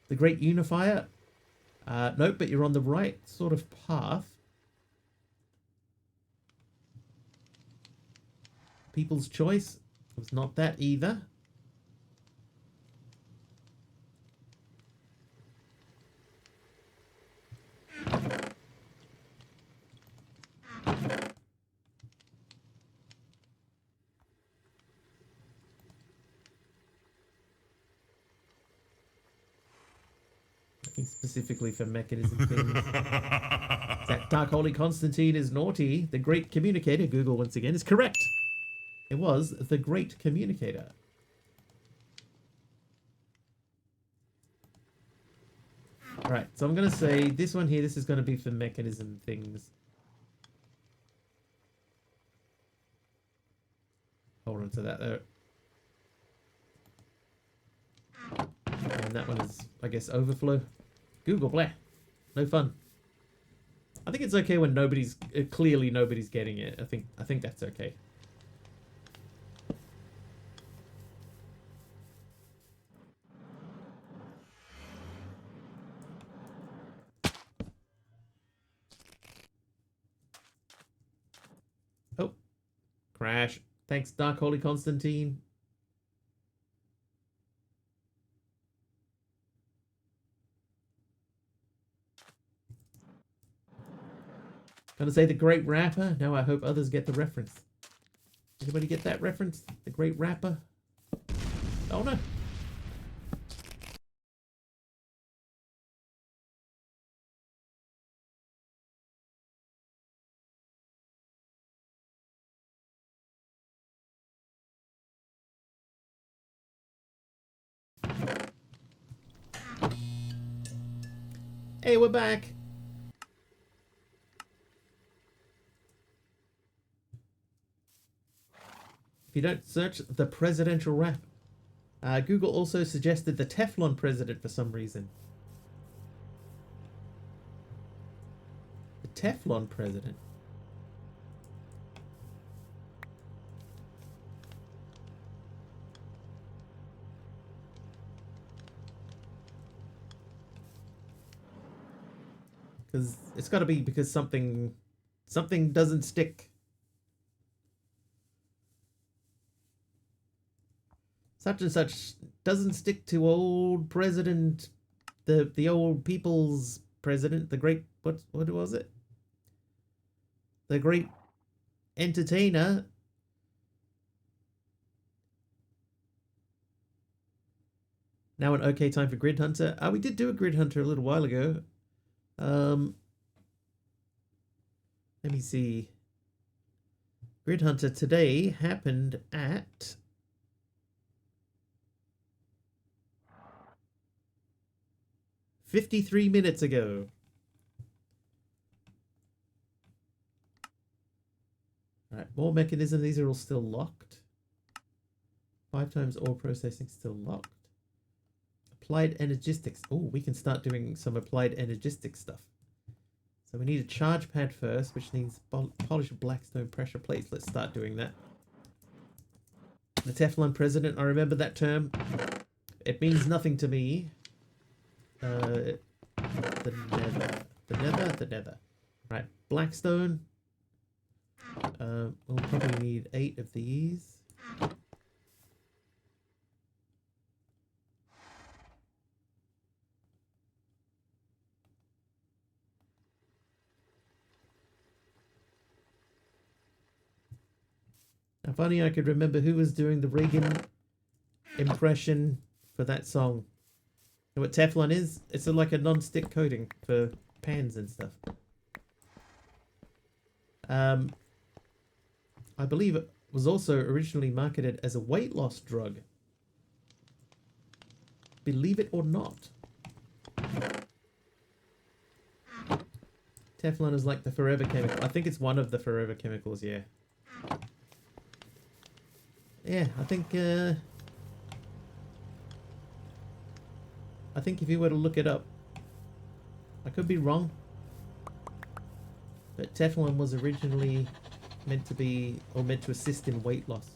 The Great Unifier? Nope, but you're on the right sort of path. People's Choice was not that either. Looking specifically for mechanism things. That Dark Holy Constantine is naughty. The Great Communicator, Google once again, is correct. It was the Great Communicator. Alright, so I'm going to say this one here, this is going to be for mechanism things. Hold on to that there. And that one is, I guess, overflow. Google, blah. No fun. I think it's okay when nobody's, clearly nobody's getting it. I think that's okay. Oh. Crash. Thanks, Dark Holy Constantine. Gonna say the Great Rapper. Now I hope others get the reference. Anybody get that reference? The Great Rapper? Oh no. Hey, we're back. If you don't search the presidential rap. Google also suggested the Teflon president for some reason. Teflon president. Because it's got to be because something doesn't stick. Such and such doesn't stick to old president, the old people's president, the great, what was it? The great entertainer. Now an okay time for Grid Hunter. We did do a Grid Hunter a little while ago. Let me see. Grid Hunter today happened at 53 minutes ago. Alright, more mechanism. These are all still locked. 5 times ore processing still locked. Applied energistics. Oh, we can start doing some applied energistics stuff. So we need a charge pad first, which needs polished blackstone pressure plates. Let's start doing that. The Teflon president, I remember that term. It means nothing to me. The nether. Right, blackstone. We'll probably need 8 of these. Now, funny, I could remember who was doing the Reagan impression for that song. You know what Teflon is? It's like a non-stick coating for pans and stuff. I believe it was also originally marketed as a weight loss drug. Believe it or not. Teflon is like the forever chemical. I think it's one of the forever chemicals, yeah. Yeah, I think if you were to look it up, I could be wrong, but Teflon was originally meant to be, or meant to assist in weight loss.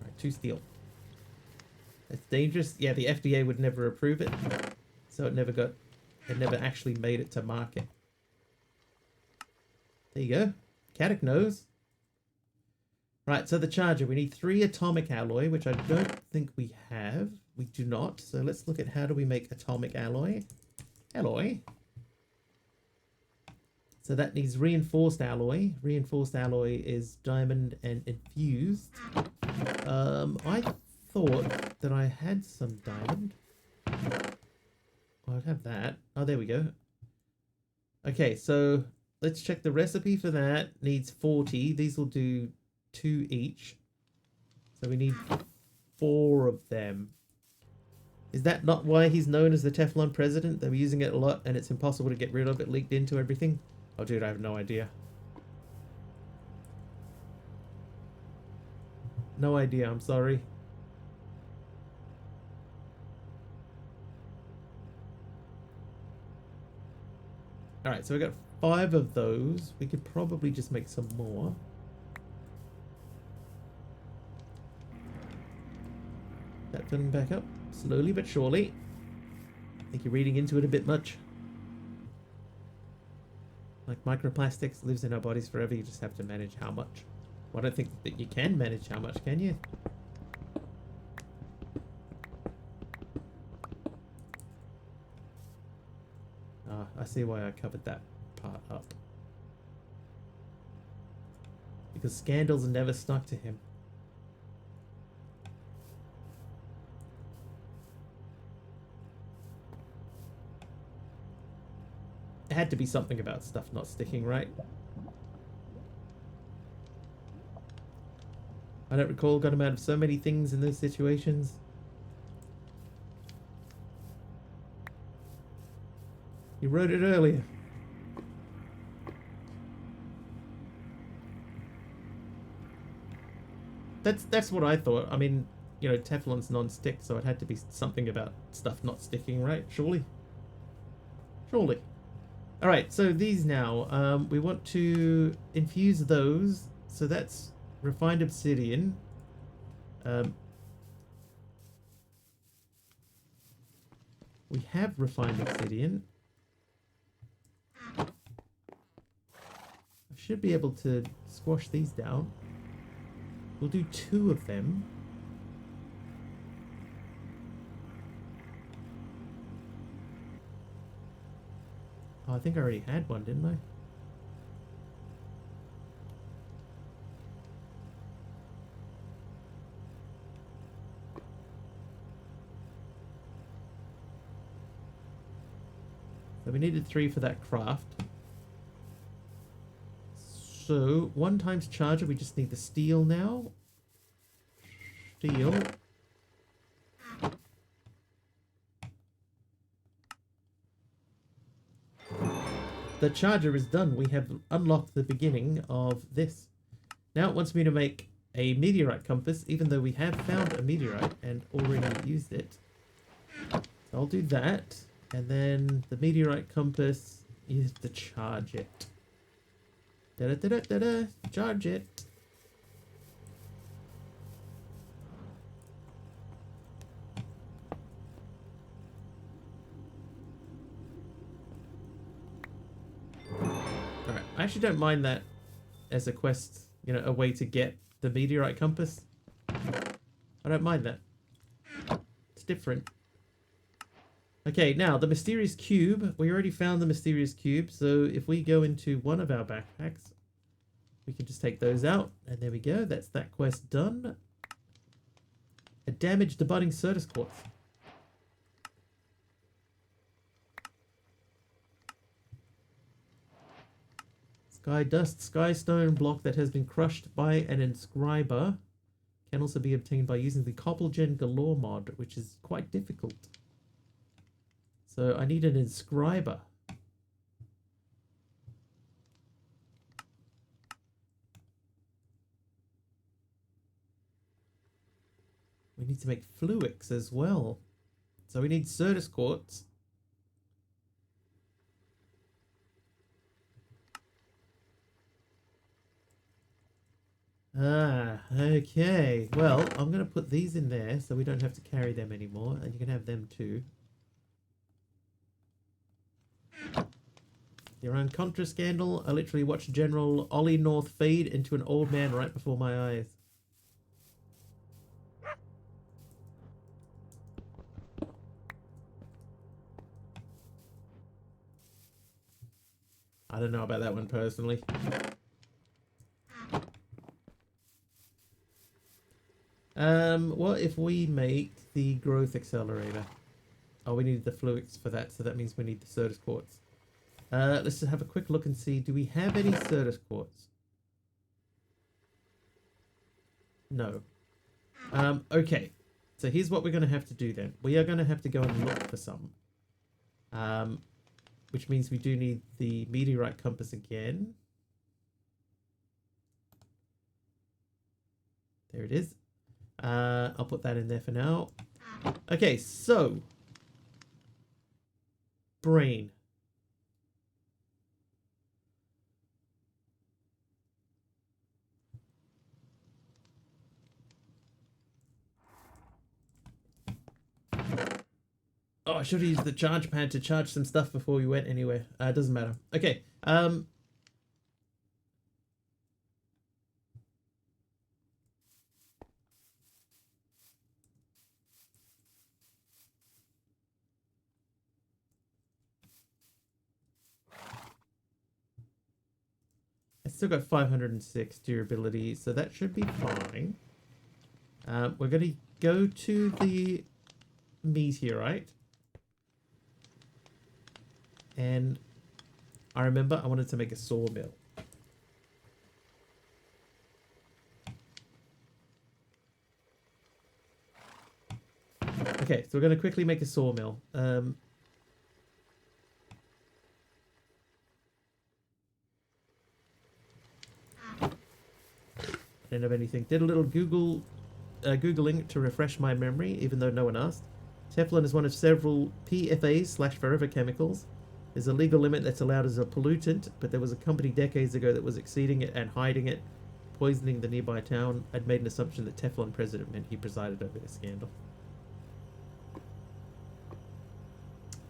Alright, 2 steel. It's dangerous. Yeah, the FDA would never approve it, so it never actually made it to market. There you go. Caddick knows. Right, so the charger, we need 3 atomic alloy, which I don't think we have. We do not. So let's look at how do we make atomic alloy. Alloy. So that needs reinforced alloy. Reinforced alloy is diamond and infused. I thought that I had some diamond. I'd have that. Oh, there we go. Okay, so let's check the recipe for that. Needs 40. These will do 2 each. So we need 4 of them. Is that not why he's known as the Teflon president? They were using it a lot and it's impossible to get rid of. It leaked into everything. Oh, dude, I have no idea. No idea, I'm sorry. Alright, so we got 5 of those. We could probably just make some more. That filling back up. Slowly but surely. I think you're reading into it a bit much. Like microplastics lives in our bodies forever, you just have to manage how much. Well, I don't think that you can manage how much, can you? Ah, I see why I covered that part up. Because scandals never stuck to him. It had to be something about stuff not sticking, right? I don't recall, got him out of so many things in those situations. You wrote it earlier. That's what I thought. I mean, you know, Teflon's non-stick, so it had to be something about stuff not sticking, right? Surely. Surely. All right, so these now, we want to infuse those. So that's refined obsidian. We have refined obsidian. I should be able to squash these down. We'll do 2 of them. Oh, I think I already had one, didn't I? So we needed 3 for that craft. So 1 times charger, we just need the steel now. Steel. The charger is done. We have unlocked the beginning of this. Now it wants me to make a meteorite compass, even though we have found a meteorite and already used it. So I'll do that. And then the meteorite compass is to charge it. Da-da-da-da-da-da. Charge it. Alright, I actually don't mind that as a quest, you know, a way to get the meteorite compass. I don't mind that. It's different. Okay, now the mysterious cube. We already found the mysterious cube, so if we go into one of our backpacks, we can just take those out, and there we go. That's that quest done. A damaged debudding Certus quartz. Sky dust, sky stone block that has been crushed by an inscriber can also be obtained by using the Cobblegen Galore mod, which is quite difficult. So I need an inscriber. We need to make fluix as well. So we need Certus quartz. Ah, okay. Well, I'm going to put these in there so we don't have to carry them anymore. And you can have them too. Your own Contra scandal. I literally watched General Ollie North fade into an old man right before my eyes. I don't know about that one personally. What if we make the growth accelerator? Oh, we need the fluix for that, so that means we need the Certus quartz. Let's just have a quick look and see. Do we have any Certus quartz? No. Okay. So here's what we're going to have to do then. We are going to have to go and look for some. Which means we do need the meteorite compass again. There it is. I'll put that in there for now. Okay, so brain. Oh, I should have used the charge pad to charge some stuff before we went anywhere. It doesn't matter. Okay. I still got 506 durability, so that should be fine. We're going to go to the meteorite. And I remember I wanted to make a sawmill. Okay, so we're going to quickly make a sawmill. I don't have anything. Did a little Googling to refresh my memory, even though no one asked. Teflon is one of several PFAs/forever chemicals There's a legal limit that's allowed as a pollutant, but there was a company decades ago that was exceeding it and hiding it, poisoning the nearby town. I'd made an assumption that Teflon president meant he presided over the scandal.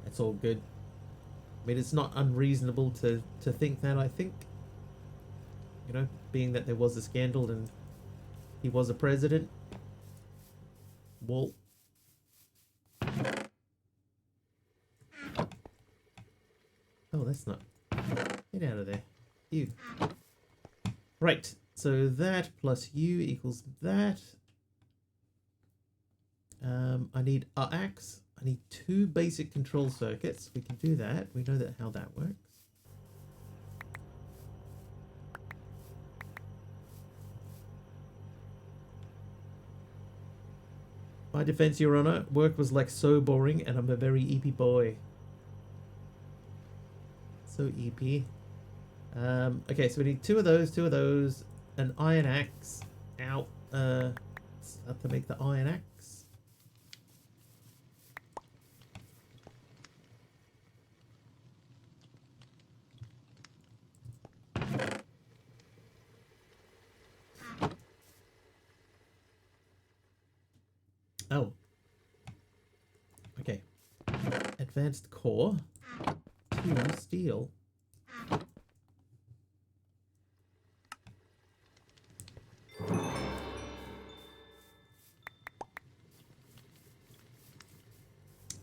That's all good. I mean, it's not unreasonable to think that, I think. You know, being that there was a scandal and he was a president. Well... Oh, that's not... Get out of there. You. Right, so that plus U equals that. I need AX. I need 2 basic control circuits. We can do that. We know that how that works. My defense, Your Honor, work was like so boring and I'm a very EP boy. So EP. Okay, so we need 2 of those, an iron axe out, to make the iron axe. Oh. Okay. Advanced core. 2 steel.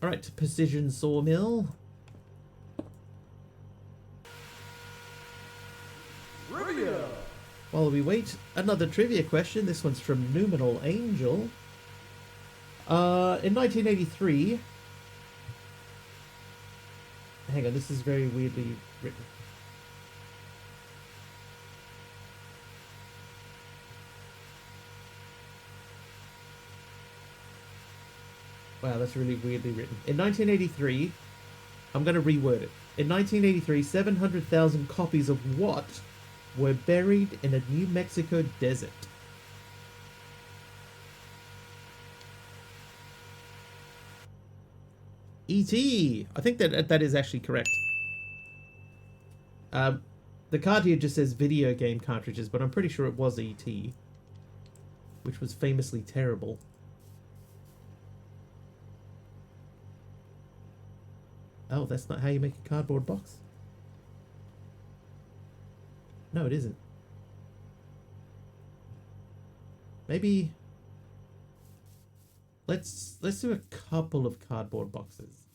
Alright, precision sawmill. Trivia! While we wait, another trivia question. This one's from Numinal Angel. In 1983... Hang on, this is very weirdly written. Wow, that's really weirdly written. In 1983, I'm going to reword it. In 1983, 700,000 copies of what were buried in a New Mexico desert? E.T. I think that is actually correct. The card here just says video game cartridges, but I'm pretty sure it was E.T., which was famously terrible. Oh, that's not how you make a cardboard box? No, it isn't. Maybe... Let's do a couple of cardboard boxes.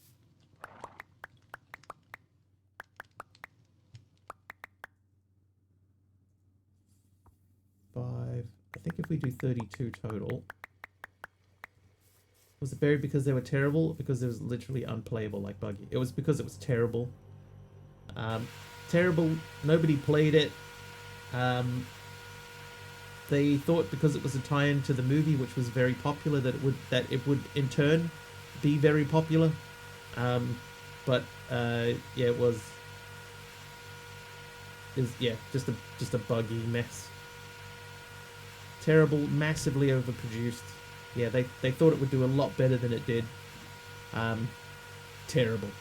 5. I think if we do 32 total. Was it buried because they were terrible? Or because it was literally unplayable like Buggy? It was because it was terrible. Terrible. Nobody played it. They thought because it was a tie-in to the movie, which was very popular, that it would in turn be very popular. But yeah, it was yeah, just a buggy mess. Terrible, massively overproduced. Yeah, they thought it would do a lot better than it did. Terrible.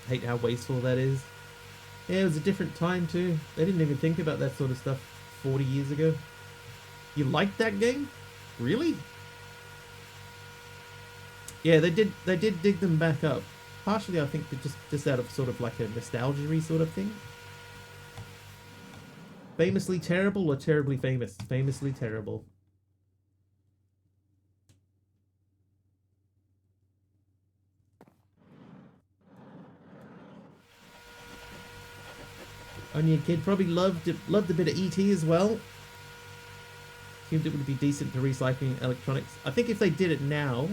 Hate how wasteful that is. Yeah, it was a different time too. They didn't even think about that sort of stuff 40 years ago. You liked that game? Really? Yeah, they did dig them back up. Partially, I think, just out of sort of like a nostalgia-y sort of thing. Famously terrible or terribly famous? Famously terrible. Only a kid probably loved a bit of ET as well. Assumed it would be decent for recycling electronics. I think if they did it now,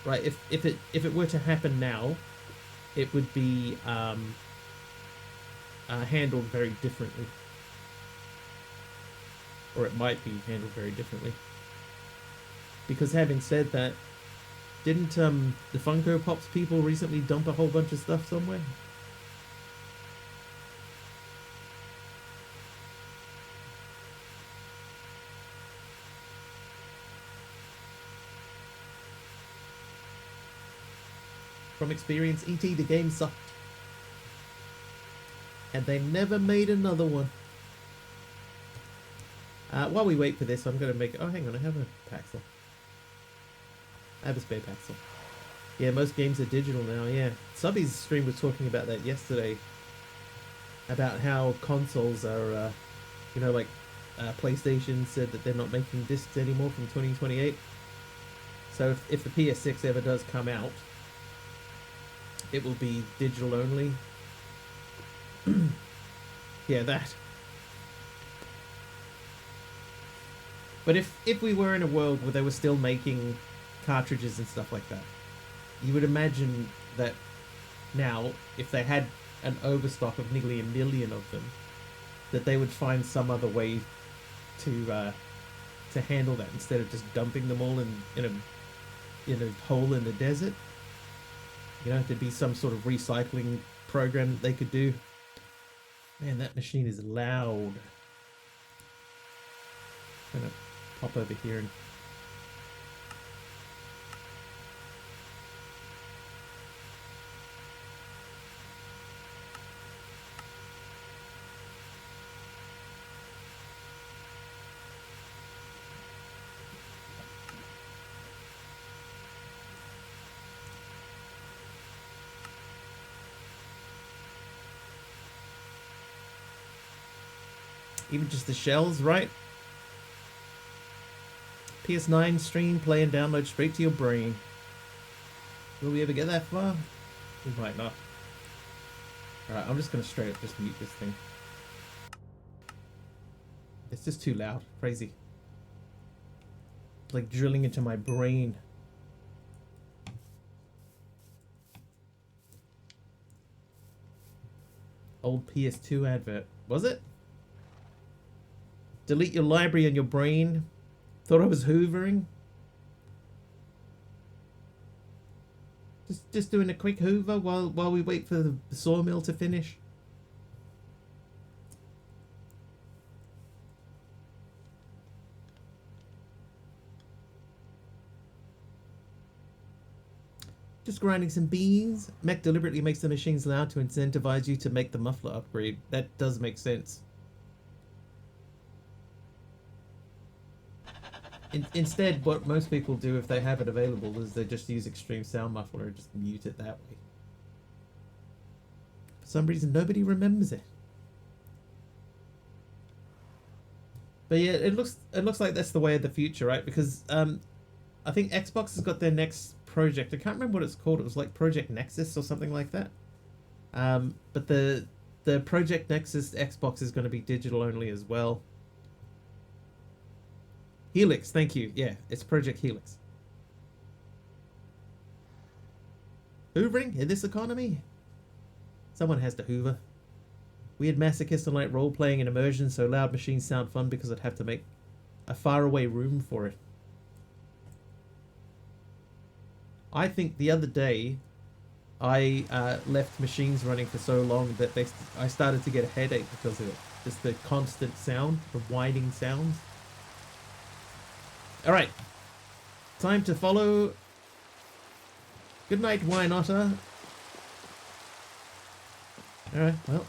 right? If it were to happen now, it would be handled very differently, or it might be handled very differently. Because having said that, didn't the Funko Pops people recently dump a whole bunch of stuff somewhere? From experience, E.T. the game sucked. And they never made another one. While we wait for this, I'm going to make... Oh, hang on, I have a Paxel. I have a spare Paxel. Yeah, most games are digital now, yeah. Subby's stream was talking about that yesterday. About how consoles are, you know, like PlayStation said that they're not making discs anymore from 2028. So if the PS6 ever does come out, it will be digital only. Yeah, that. But if we were in a world where they were still making cartridges and stuff like that, you would imagine that now, if they had an overstock of nearly 1 million of them, that they would find some other way to handle that instead of just dumping them all in a hole in the desert. You know, there'd be some sort of recycling program that they could do. Man, that machine is loud. I'm gonna pop over here and... Even just the shells, right? PS9 stream, play and download straight to your brain. Will we ever get that far? We might not. Alright, I'm just gonna straight up just mute this thing. It's just too loud. Crazy. It's like drilling into my brain. Old PS2 advert. Was it? Delete your library and your brain. Thought I was hoovering. Just doing a quick hoover while we wait for the sawmill to finish. Just grinding some beans. Mech deliberately makes the machines loud to incentivize you to make the muffler upgrade. That does make sense. Instead, what most people do if they have it available is they just use extreme sound muffler and just mute it that way. For some reason, nobody remembers it. But yeah, it looks like that's the way of the future, right? Because I think Xbox has got their next project. I can't remember what it's called. It was like Project Nexus or something like that. But the Project Nexus Xbox is going to be digital only as well. Helix, thank you. Yeah, it's Project Helix. Hoovering in this economy? Someone has to hoover. Weird masochist and like role-playing and immersion, so loud machines sound fun because I'd have to make a faraway room for it. I think the other day I left machines running for so long that I started to get a headache because of it. Just the constant sound, the whining sounds. Alright. Time to follow. Good night, Wine Otter. Alright, well.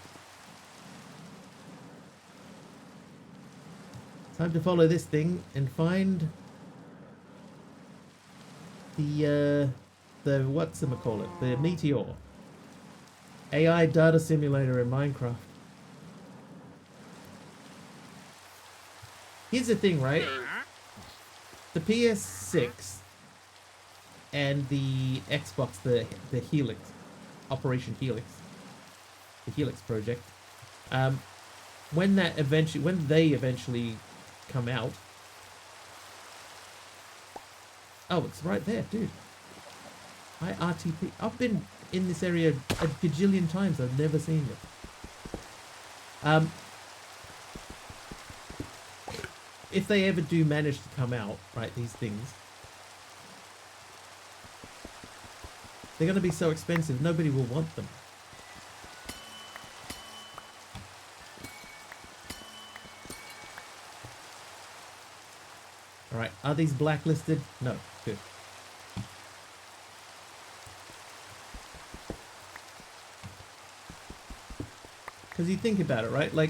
Time to follow this thing and find the whatchamacallit, the Meteor. AI data simulator in Minecraft. Here's the thing, right? The PS6 and the Xbox, the Helix, Operation Helix, the Helix project, when they eventually come out. Oh, it's right there, dude. Hi, RTP. I've been in this area a gajillion times. I've never seen it. If they ever do manage to come out, right, these things, they're going to be so expensive, nobody will want them. Alright, are these blacklisted? No, good. Because you think about it, right? Like,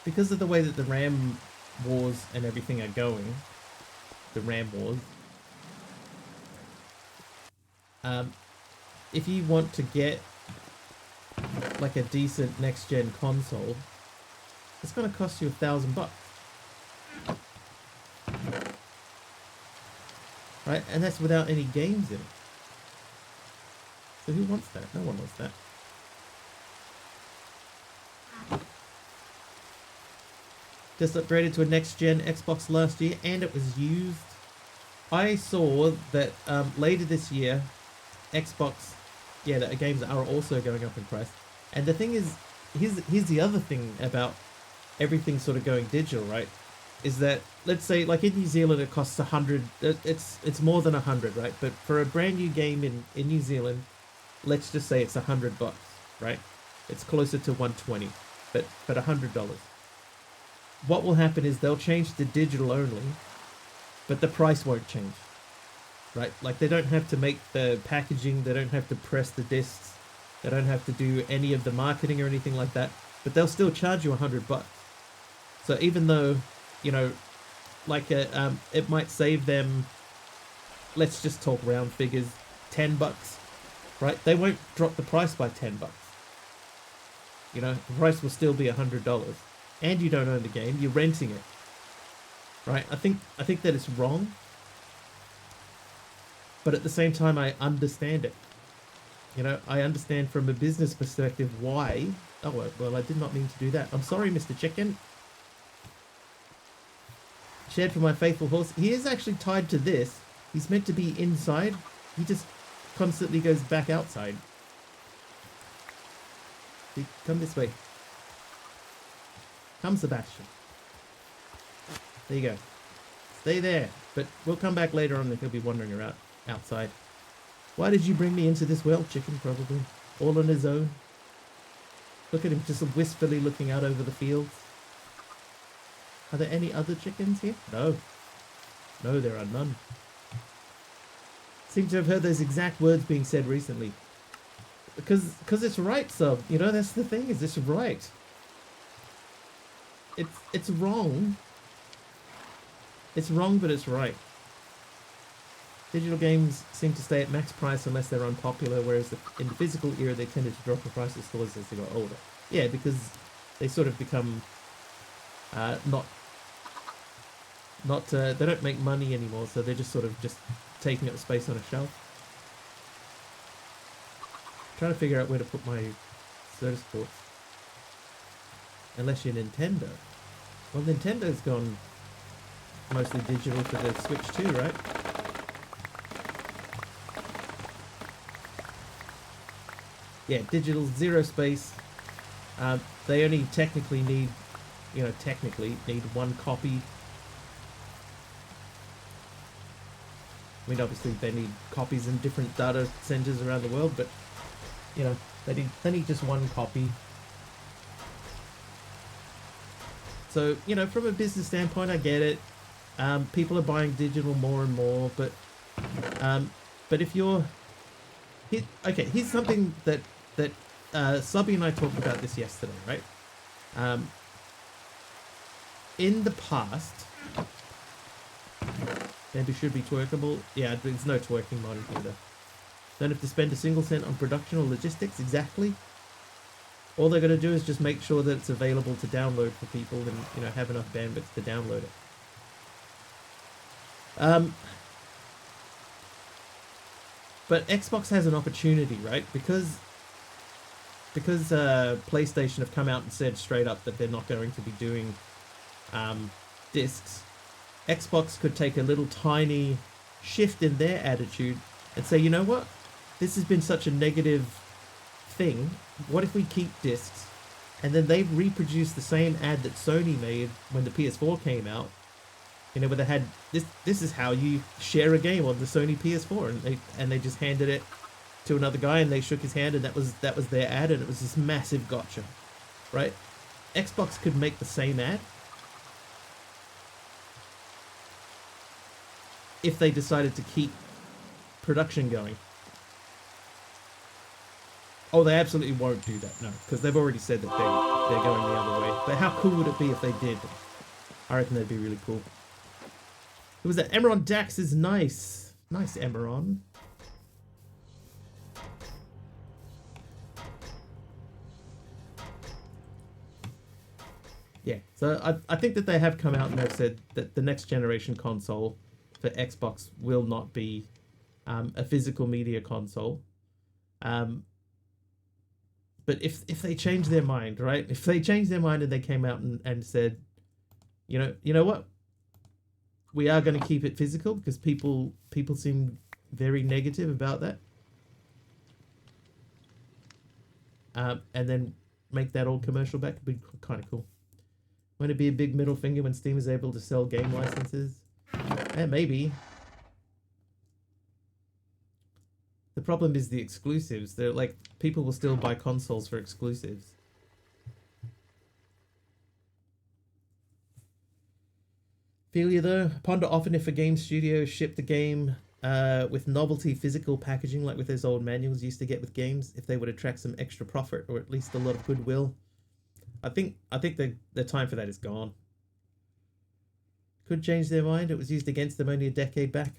because of the way that the RAM wars and everything are going, the RAM wars, if you want to get like a decent next gen console, it's going to cost you $1,000, right? And that's without any games in it. So who wants that? No one wants that. Just upgraded to a next gen Xbox last year, and it was used. I saw that later this year, Xbox, yeah, the games are also going up in price. And the thing is, here's the other thing about everything sort of going digital, right? Is that, let's say, like in New Zealand, it costs 100. It's more than 100, right? But for a brand new game in New Zealand, let's just say it's $100, right? It's closer to 120, but $100. What will happen is they'll change to digital only, but the price won't change, right? Like they don't have to make the packaging, they don't have to press the discs, they don't have to do any of the marketing or anything like that, but they'll still charge you $100. So even though, you know, like it might save them, let's just talk round figures, $10, right? They won't drop the price by $10. You know, the price will still be $100. And you don't own the game, you're renting it. Right? I think that it's wrong. But at the same time I understand it. You know, I understand from a business perspective why. Oh well, I did not mean to do that. I'm sorry, Mr. Chicken. Shared for my faithful horse. He is actually tied to this. He's meant to be inside. He just constantly goes back outside. Come this way. Come, Sebastian. There you go. Stay there. But we'll come back later on and he'll be wandering around outside. Why did you bring me into this world, Chicken, probably? All on his own. Look at him just wistfully looking out over the fields. Are there any other chickens here? No. No, there are none. Seem to have heard those exact words being said recently. Because it's right, Sub. You know, that's the thing, is it's right. It's wrong. It's wrong, but it's right. Digital games seem to stay at max price unless they're unpopular, whereas in the physical era they tended to drop the price of stores as they got older. Yeah, because they sort of become they don't make money anymore, so they're just sort of just taking up space on a shelf. Trying to figure out where to put my Soda Sports. Unless you're Nintendo. Well, Nintendo's gone mostly digital for the Switch too, right? Yeah, digital, zero space. They only technically need, one copy. I mean, obviously they need copies in different data centers around the world, but you know, they need just one copy. So, you know, from a business standpoint, I get it. People are buying digital more and more, but if you're... Okay, here's something that Subby and I talked about this yesterday, right? In the past, maybe should be twerkable. Yeah, there's no twerking mod either. Don't have to spend a single cent on production or logistics, exactly. All they're going to do is just make sure that it's available to download for people and, you know, have enough bandwidth to download it. But Xbox has an opportunity, right? Because PlayStation have come out and said straight up that they're not going to be doing discs. Xbox could take a little tiny shift in their attitude and say, you know what? This has been such a negative thing. What if we keep discs? And then they reproduce the same ad that Sony made when the PS4 came out. You know, where they had this is how you share a game on the Sony PS4, and they just handed it to another guy and they shook his hand, and that was their ad, and it was this massive gotcha, right? Xbox could make the same ad if they decided to keep production going. Oh, they absolutely won't do that, no, because they've already said that they're going the other way. But how cool would it be if they did? I reckon that'd be really cool. Who was that? Emeron Dax is nice. Nice, Emeron. Yeah, so I think that they have come out and they've said that the next generation console for Xbox will not be a physical media console. But if they change their mind, right? If they change their mind and they came out and said, you know what? We are going to keep it physical because people seem very negative about that. And then make that all commercial back would be kind of cool. Won't it be a big middle finger when Steam is able to sell game licenses? Maybe. The problem is the exclusives. They're like, people will still buy consoles for exclusives. Feel you though? Ponder often if a game studio shipped the game with novelty physical packaging like with those old manuals used to get with games, if they would attract some extra profit or at least a lot of goodwill. I think the time for that is gone. Could change their mind. It was used against them only a decade back.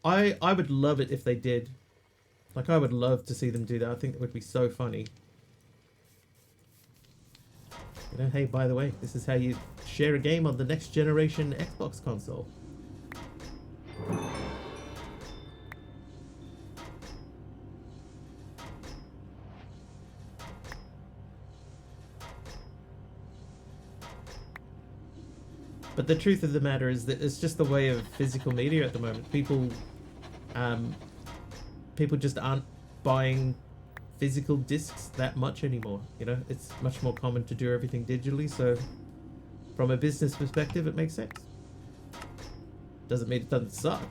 I would love it if they did. Like, I would love to see them do that. I think it would be so funny. You know, hey, by the way, this is how you share a game on the next generation Xbox console. But the truth of the matter is that it's just the way of physical media at the moment. People just aren't buying physical discs that much anymore. You know, it's much more common to do everything digitally. So from a business perspective, it makes sense. Doesn't mean it doesn't suck.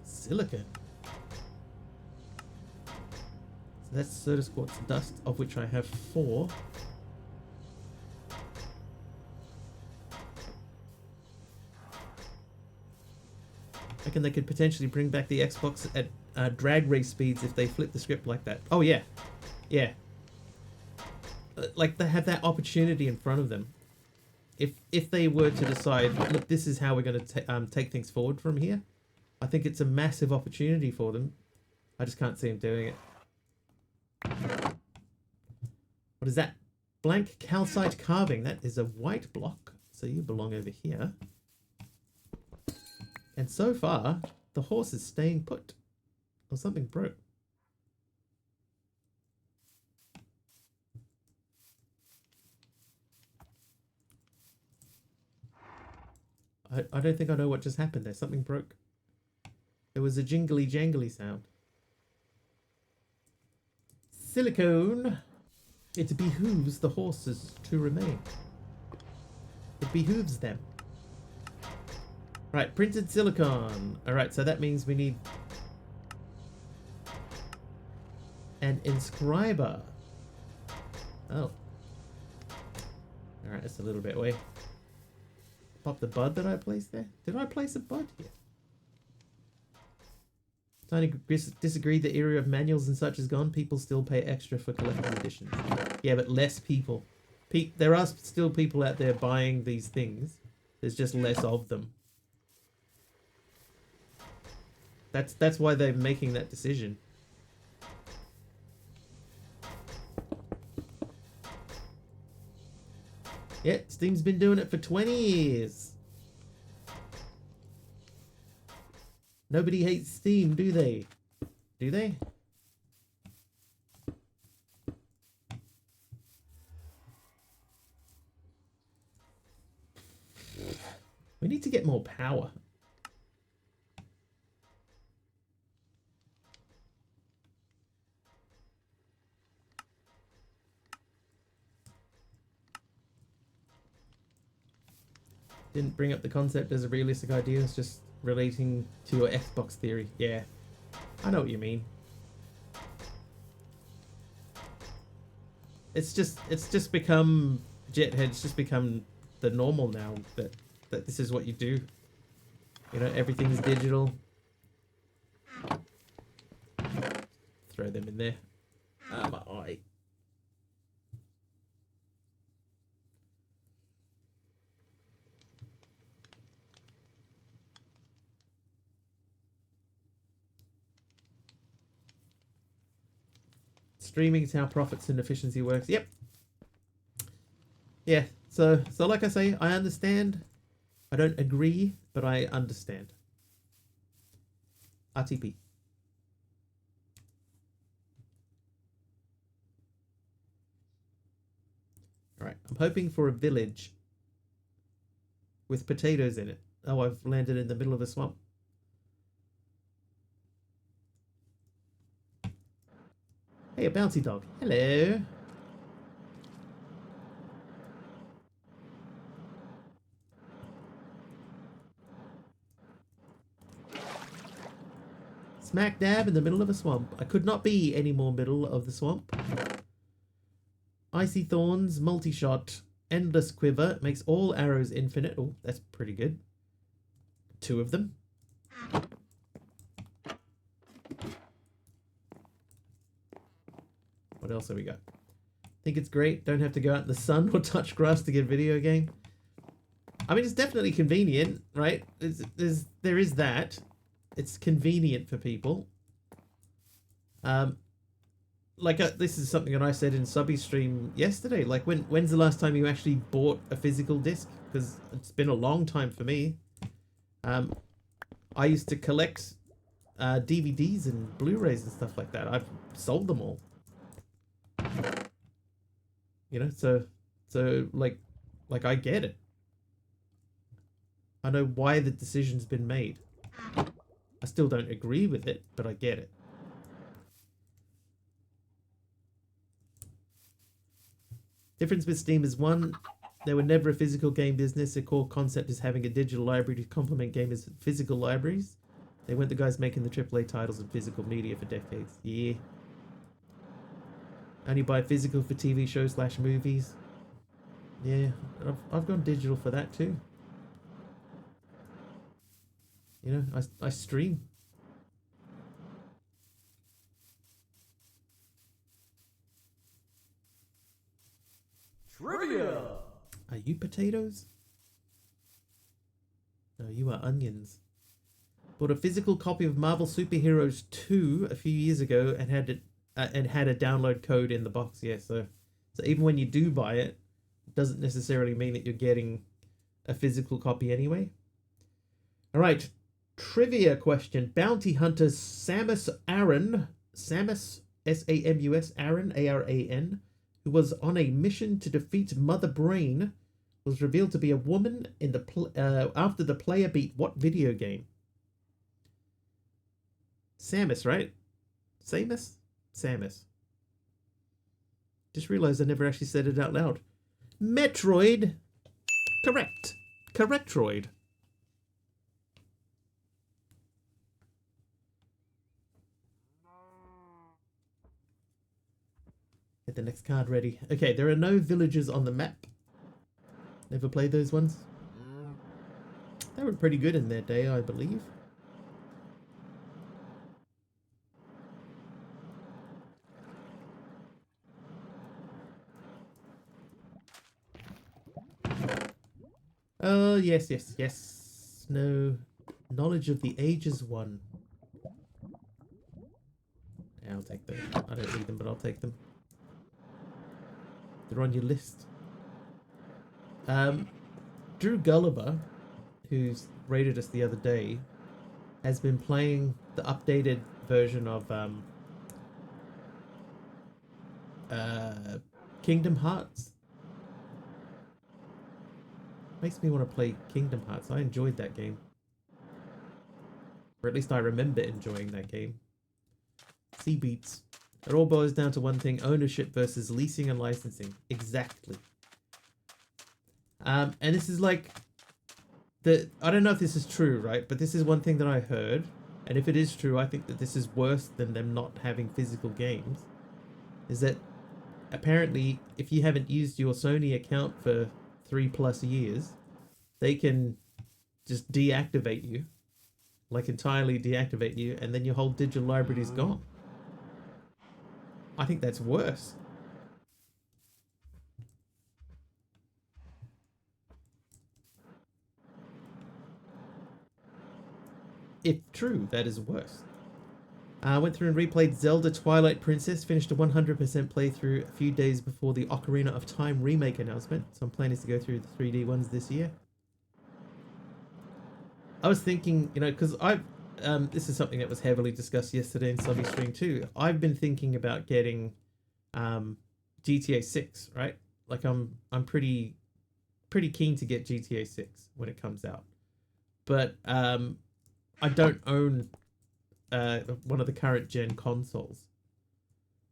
Silicon. So that's Certus Quartz dust, of which I have 4. I reckon they could potentially bring back the Xbox at drag race speeds if they flip the script like that. Oh yeah, yeah. Like they have that opportunity in front of them. If they were to decide, look, this is how we're going to take things forward from here, I think it's a massive opportunity for them. I just can't see them doing it. What is that? Blank calcite carving. That is a white block, so you belong over here. And so far, the horse is staying put. Or something broke. I don't think I know what just happened there. Something broke. There was a jingly jangly sound. Silicone. It behooves the horses to remain. It behooves them. Right, printed silicon. Alright, so that means we need an inscriber. Oh. Alright, that's a little bit away. Pop the bud that I placed there. Did I place a bud here? Tiny disagreed the era of manuals and such is gone. People still pay extra for collector's editions. Yeah, but less people. There are still people out there buying these things. There's just less of them. That's why they're making that decision. Yeah, Steam's been doing it for 20 years. Nobody hates Steam, do they? Do they? We need to get more power. Didn't bring up the concept as a realistic idea, it's just relating to your Xbox theory. Yeah, I know what you mean. It's just become Jethead. It's just become the normal now that this is what you do. You know, everything's digital. throw them in there. My eye. Streaming is how profits and efficiency works. Yep. Yeah. So like I say, I understand. I don't agree, but I understand. RTP. All right. I'm hoping for a village with potatoes in it. Oh, I've landed in the middle of a swamp. Hey, a bouncy dog. Hello. Smack dab in the middle of a swamp. I could not be any more middle of the swamp. Icy thorns, multi-shot, endless quiver, makes all arrows infinite. Oh, that's pretty good. 2 of them. What else have we got? Think it's great. Don't have to go out in the sun or touch grass to get a video game. I mean, it's definitely convenient, right? There is that. It's convenient for people. This is something that I said in Subby's stream yesterday. Like, when's the last time you actually bought a physical disc? Because it's been a long time for me. I used to collect DVDs and Blu-rays and stuff like that. I've sold them all. You know, so like I get it. I know why the decision's been made. I still don't agree with it, but I get it. Difference with Steam is one, they were never a physical game business. Their core concept is having a digital library to complement gamers' physical libraries. They weren't the guys making the AAA titles in physical media for decades. Yeah. Only buy physical for TV shows / movies. Yeah, I've gone digital for that too. You know, I stream. Trivia! Are you potatoes? No, you are onions. Bought a physical copy of Marvel Superheroes 2 a few years ago and had a download code in the box. Yeah, so even when you do buy it, it doesn't necessarily mean that you're getting a physical copy anyway. All right, trivia question. Bounty hunter Samus Aran, S-A-M-U-S, Aran, A-R-A-N, who was on a mission to defeat Mother Brain, was revealed to be a woman in the after the player beat what video game? Samus, right? Samus. Just realized I never actually said it out loud. Metroid. Correct. Correctroid. Get the next card ready. Okay, there are no villages on the map. Never played those ones. They were pretty good in their day, I believe. Oh, yes. No. Knowledge of the ages 1. Yeah, I'll take those. I don't need them, but I'll take them. They're on your list. Drew Gulliver, who's rated us the other day, has been playing the updated version of Kingdom Hearts. Makes me want to play Kingdom Hearts. I enjoyed that game. Or at least I remember enjoying that game. Sea beats. It all boils down to one thing: ownership versus leasing and licensing. Exactly. And this is like I don't know if this is true, right? But this is one thing that I heard, and if it is true, I think that this is worse than them not having physical games. Is that apparently if you haven't used your Sony account for 3+ years, they can just deactivate you, like entirely deactivate you, and then your whole digital library is gone. I think that's worse. If true, that is worse. I went through and replayed Zelda Twilight Princess, finished a 100% playthrough a few days before the Ocarina of Time remake announcement, so I'm planning to go through the 3D ones this year. I was thinking, you know, because this is something that was heavily discussed yesterday in Subby Stream too. I've been thinking about getting GTA 6, right? Like I'm pretty keen to get GTA 6 when it comes out. But I don't own one of the current gen consoles.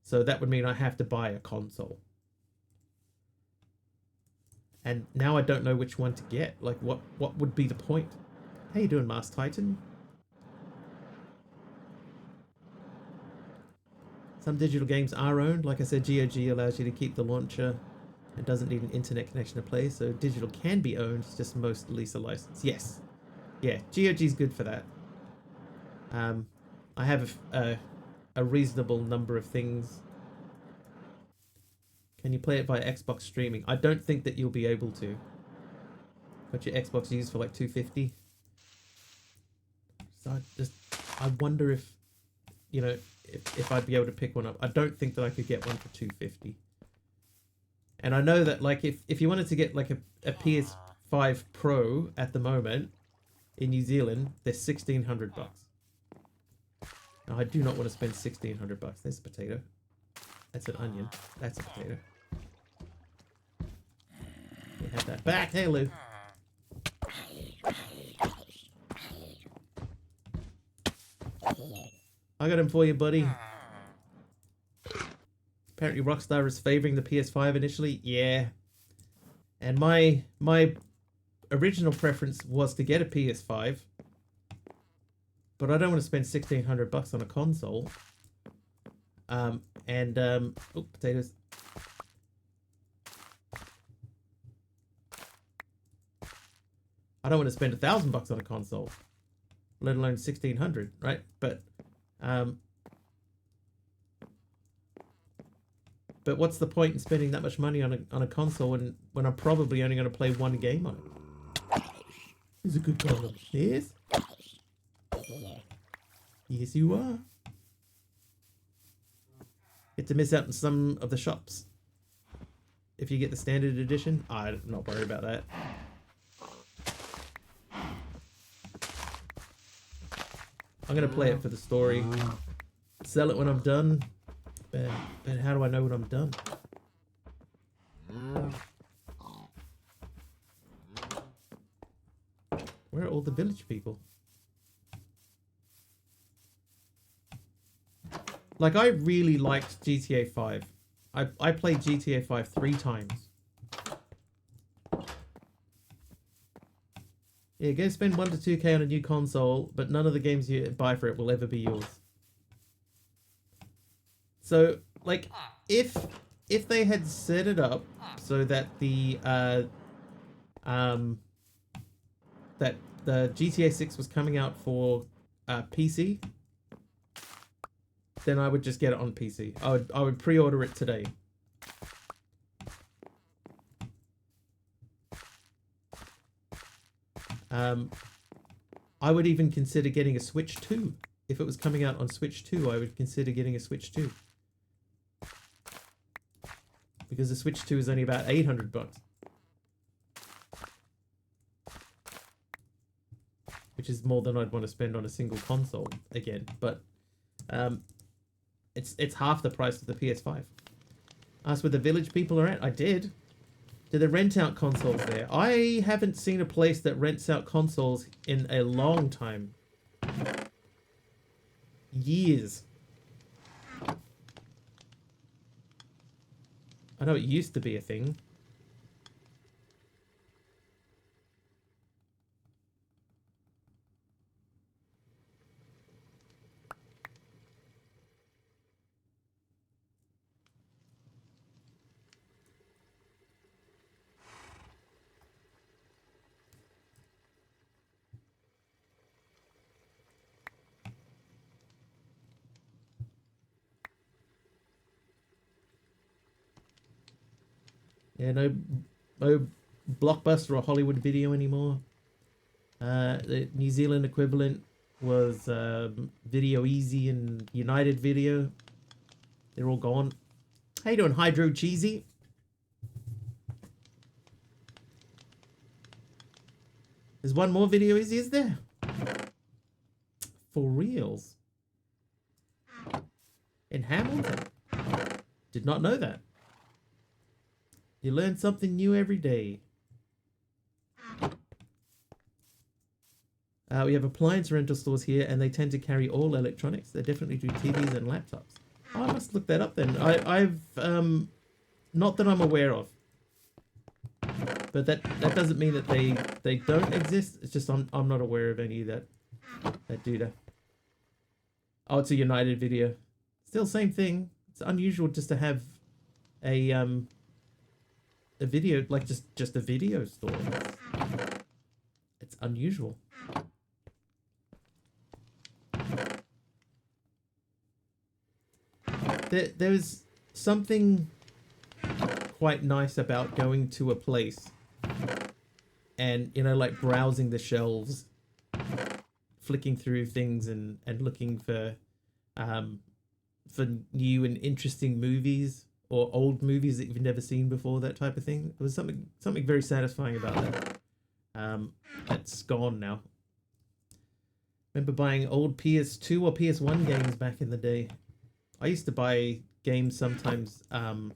So that would mean I have to buy a console. And now I don't know which one to get. Like what would be the point? How you doing, Mars Titan? Some digital games are owned. Like I said, GOG allows you to keep the launcher. It doesn't need an internet connection to play, so digital can be owned, it's just most lease a license. Yes. Yeah, GOG's good for that. I have a reasonable number of things. Can you play it via Xbox streaming? I don't think that you'll be able to. Got your Xbox used for like $250. So I wonder if, you know, if I'd be able to pick one up. I don't think that I could get one for $250. And I know that like if you wanted to get like a PS5 Pro at the moment in New Zealand, they're $1,600. Now I do not want to spend $1,600. There's a potato. That's an onion. That's a potato. We have that back. Hey, Lou. I got him for you, buddy. Apparently Rockstar is favoring the PS5 initially. Yeah. And my original preference was to get a PS5. But I don't want to spend $1,600 on a console. Oh, potatoes. I don't want to spend $1,000 on a console, let alone 1,600, right? But what's the point in spending that much money on a console when I'm probably only going to play one game on it? He's a good color. Yes. Yes, you are. Get to miss out on some of the shops if you get the standard edition. I'm not worried about that. I'm gonna play it for the story. Sell it when I'm done. But how do I know when I'm done? Where are all the village people? Like, I really liked GTA 5. I played GTA 5 3 times. Yeah, go spend 1 to 2K on a new console, but none of the games you buy for it will ever be yours. So, like, if they had set it up so that the GTA 6 was coming out for PC, then I would just get it on PC. I would pre-order it today. I would even consider getting a Switch 2. If it was coming out on Switch 2, I would consider getting a Switch 2. Because the Switch 2 is only about $800. Which is more than I'd want to spend on a single console again. But it's half the price of the PS5. Asked where the village people are at. I did. Do they rent out consoles there? I haven't seen a place that rents out consoles in a long time. Years. I know it used to be a thing. Yeah, no Blockbuster or Hollywood Video anymore. The New Zealand equivalent was Video Easy and United Video. They're all gone. How you doing, Hydro Cheesy? There's one more Video Easy, is there? For reals? In Hamilton? Did not know that. You learn something new every day. We have appliance rental stores here, and they tend to carry all electronics. They definitely do TVs and laptops. Oh, I must look that up then. I've not that I'm aware of, but that doesn't mean that they don't exist. It's just I'm not aware of any that do that. Oh, it's a United Video. Still same thing. It's unusual just to have a video, like just a video store. It's unusual. There's something quite nice about going to a place and, you know, like browsing the shelves, flicking through things and looking for new and interesting movies or old movies that you've never seen before, that type of thing. There was something very satisfying about that. That's gone now. Remember buying old PS2 or PS1 games back in the day. I used to buy games sometimes, you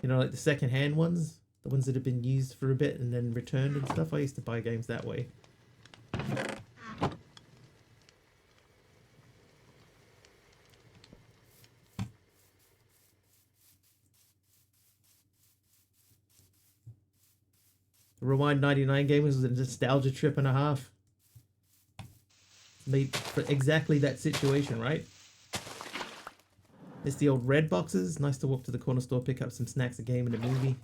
know, like the second-hand ones, the ones that have been used for a bit and then returned and stuff. I used to buy games that way. Rewind 99 Gamers was a nostalgia trip and a half. Made for exactly that situation, right? It's the old red boxes. Nice to walk to the corner store, pick up some snacks, a game, and a movie.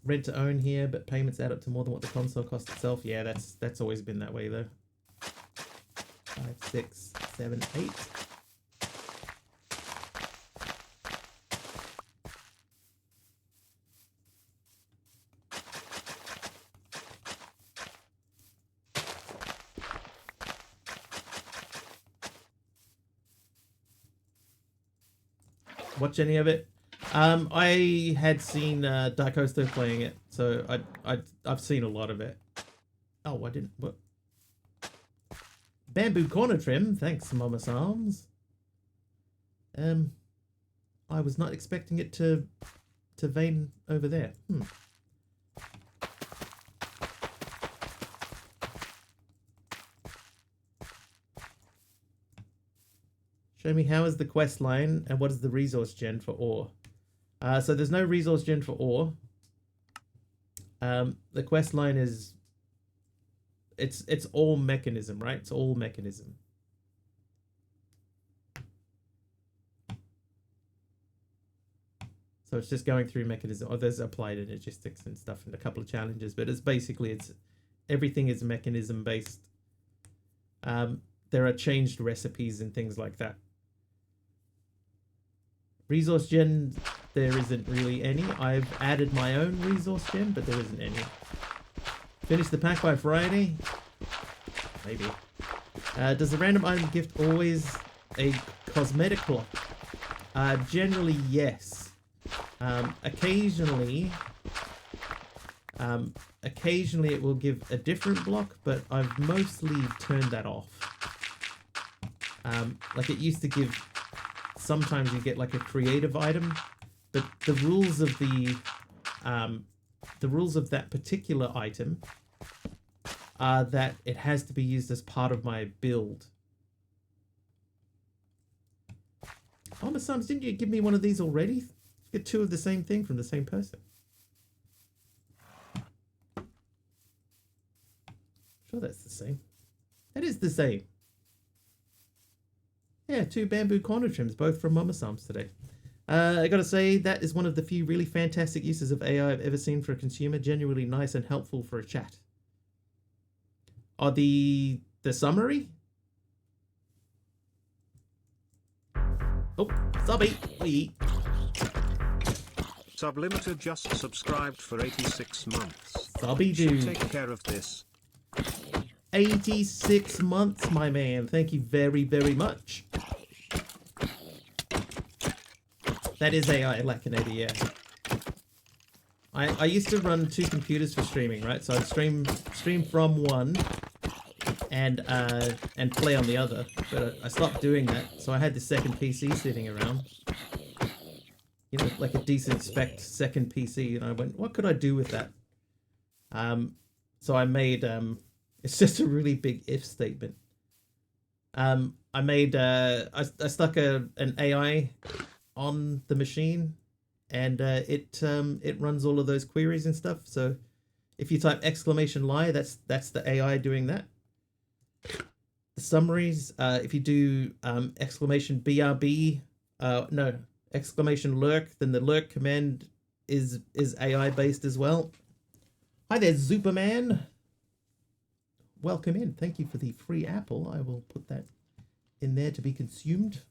Rent to own here, but payments add up to more than what the console costs itself. Yeah, that's always been that way though. 5, 6, 7, 8. Watch any of it? I had seen Daikosto playing it, so I've seen a lot of it. Oh, I didn't. What? Bamboo corner trim. Thanks, Mama Psalms. I was not expecting it to vein over there. Show me how is the quest line and what is the resource gen for ore. So there's no resource gen for ore. The quest line is it's all mechanism, right? It's all mechanism. So it's just going through mechanism. Oh, there's applied energistics and stuff and a couple of challenges, but it's basically everything is mechanism based. There are changed recipes and things like that. Resource gen, there isn't really any. I've added my own resource gen, but there isn't any. Finish the pack by Friday? Maybe. Does the random item gift always a cosmetic block? Generally, yes. Occasionally it will give a different block, but I've mostly turned that off. Like it used to give, sometimes you get like a creative item, but the rules of that particular item are that it has to be used as part of my build. Oh, my sons, didn't you give me one of these already? You get two of the same thing from the same person. Sure, that's the same. That is the same. Yeah, 2 bamboo corner trims, both from Mama Psalms today. I gotta say, that is one of the few really fantastic uses of AI I've ever seen for a consumer. Genuinely nice and helpful for a chat. Oh, the summary? Oh, subby. Wait. Sublimited just subscribed for 86 months. Subby Should dude. take care of this. 86 months, my man. Thank you very, very much. That is AI, Lackinator, yeah. I used to run 2 computers for streaming, right? So I'd stream from one and play on the other. But I stopped doing that, so I had the second PC sitting around. You know, like a decent spec second PC, and I went, what could I do with that? So I made it's just a really big if statement. I made I stuck an AI on the machine, and it runs all of those queries and stuff. So if you type !lie, that's the AI doing that. The summaries, if you do !brb, no, !lurk, then the lurk command is AI based as well. Hi there, Superman. Welcome in. Thank you for the free apple. I will put that in there to be consumed.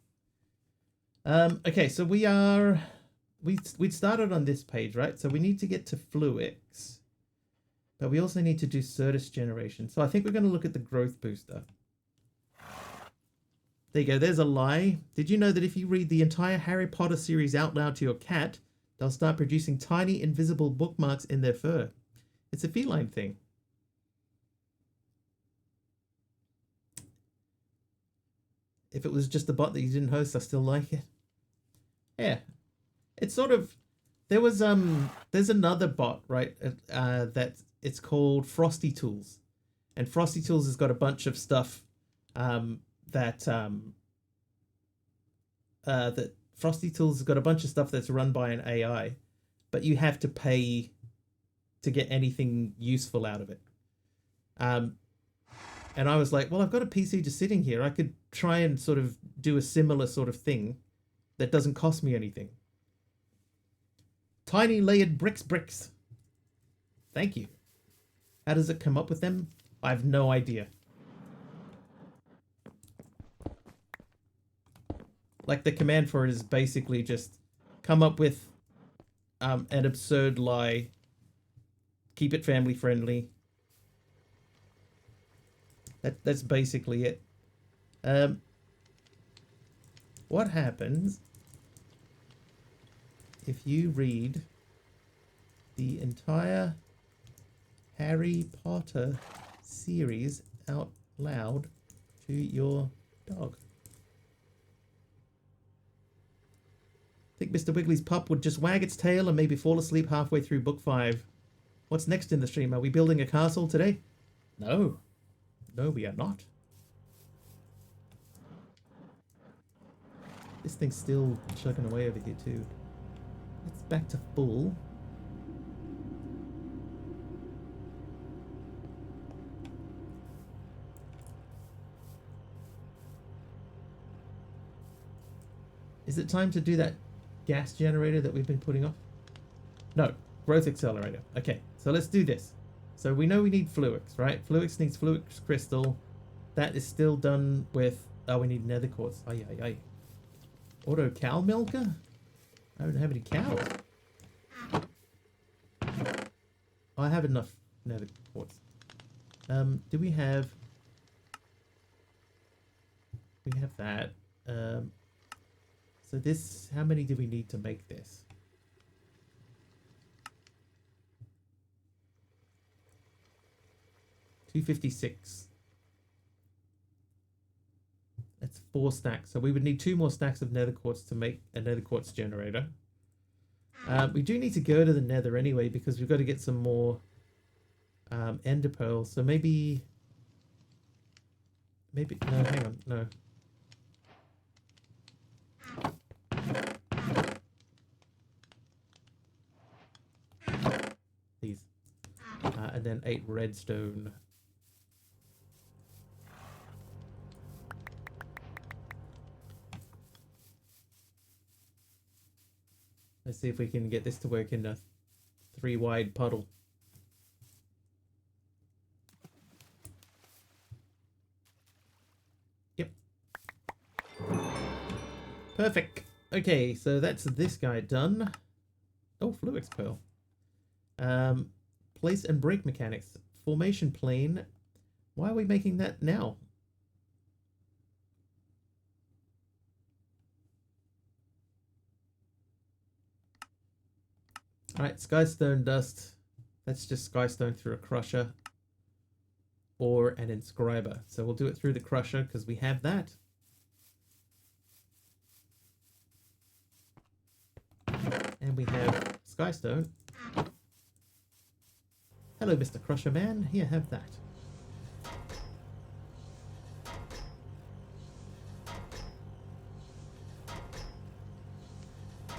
Okay, so we'd started on this page, right? So we need to get to Fluix, but we also need to do Certus generation. So I think we're going to look at the growth booster. There you go. There's a lie. Did you know that if you read the entire Harry Potter series out loud to your cat, they'll start producing tiny invisible bookmarks in their fur? It's a feline thing. If it was just a bot that you didn't host, I still like it. Yeah. It's sort of, there's another bot, right? That it's called Frosty Tools. And Frosty Tools has got a bunch of stuff that Frosty Tools has got a bunch of stuff that's run by an AI, but you have to pay to get anything useful out of it. And I was like, well, I've got a PC just sitting here. I could try and sort of do a similar sort of thing that doesn't cost me anything. Tiny layered bricks. Thank you. How does it come up with them? I have no idea. Like, the command for it is basically just come up with an absurd lie, keep it family friendly. That's basically it. What happens if you read the entire Harry Potter series out loud to your dog? I think Mr. Wiggly's pup would just wag its tail and maybe fall asleep halfway through book 5. What's next in the stream? Are we building a castle today? No. No, we are not. This thing's still chugging away over here too. It's back to full. Is it time to do that gas generator that we've been putting off? No, growth accelerator. Okay, so let's do this. So we know we need Fluix, right? Fluix needs Fluix crystal. That is still done with... Oh, we need nether quartz. Ay, ay, ay. Auto cow milker? I don't have any cows. Oh, I have enough nether quartz. Do we have... We have that. So this... How many do we need to make this? 256. That's 4 stacks. So we would need 2 more stacks of nether quartz to make a nether quartz generator. We do need to go to the nether anyway because we've got to get some more ender pearls. So maybe... No, hang on. No. These. And then 8 redstone. Let's see if we can get this to work in a 3 wide puddle. Yep. Perfect. Okay, so that's this guy done. Oh, Fluix Pearl. Place and break mechanics. Formation plane. Why are we making that now? Alright, Skystone Dust. That's just Skystone through a Crusher or an Inscriber. So we'll do it through the Crusher because we have that. And we have Skystone. Hello, Mr. Crusher Man. Here, have that.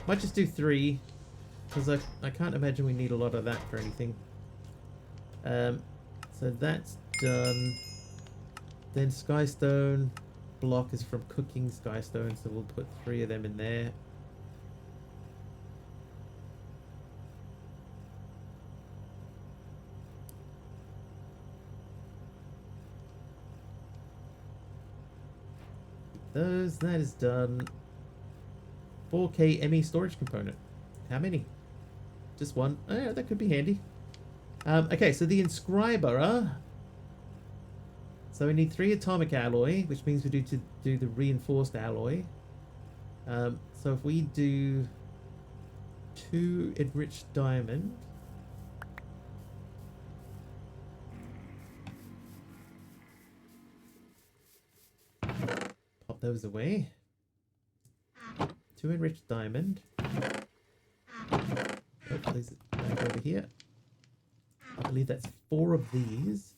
Might just do 3, because I can't imagine we need a lot of that for anything. So that's done. Then Skystone block is from cooking Skystone, so we'll put 3 of them in there. That is done. 4K ME storage component. How many? Just one. Oh, yeah, that could be handy. Okay, so the Inscriber. So we need 3 atomic alloy, which means we do the reinforced alloy. So if we do 2 enriched diamond. Pop those away. 2 enriched diamond. Oh, there's it back over here. I believe that's 4 of these.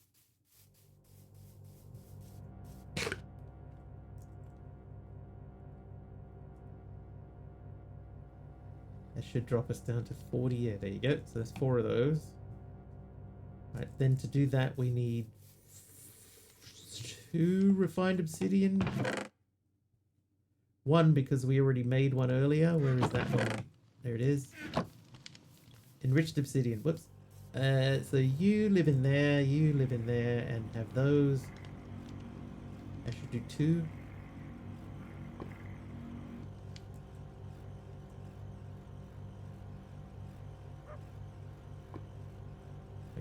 That should drop us down to 40. Yeah, there you go. So there's 4 of those. Right, then to do that we need 2 refined obsidian. 1 because we already made one earlier. Where is that one? There it is. Enriched obsidian. Whoops. So you live in there, you live in there, and have those. I should do 2.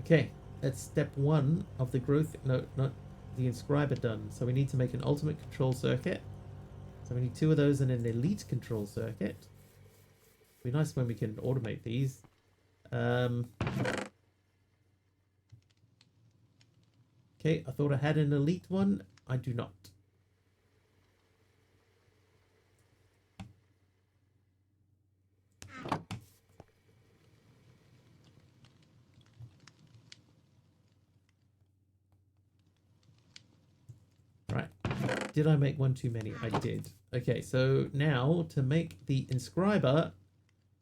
Okay, that's step 1 of the growth. No, not the inscriber done. So we need to make an ultimate control circuit. So we need 2 of those and an elite control circuit. It'd be nice when we can automate these. Okay, I thought I had an elite one. I do not. Right. Did I make one too many? I did. Okay, so now to make the inscriber,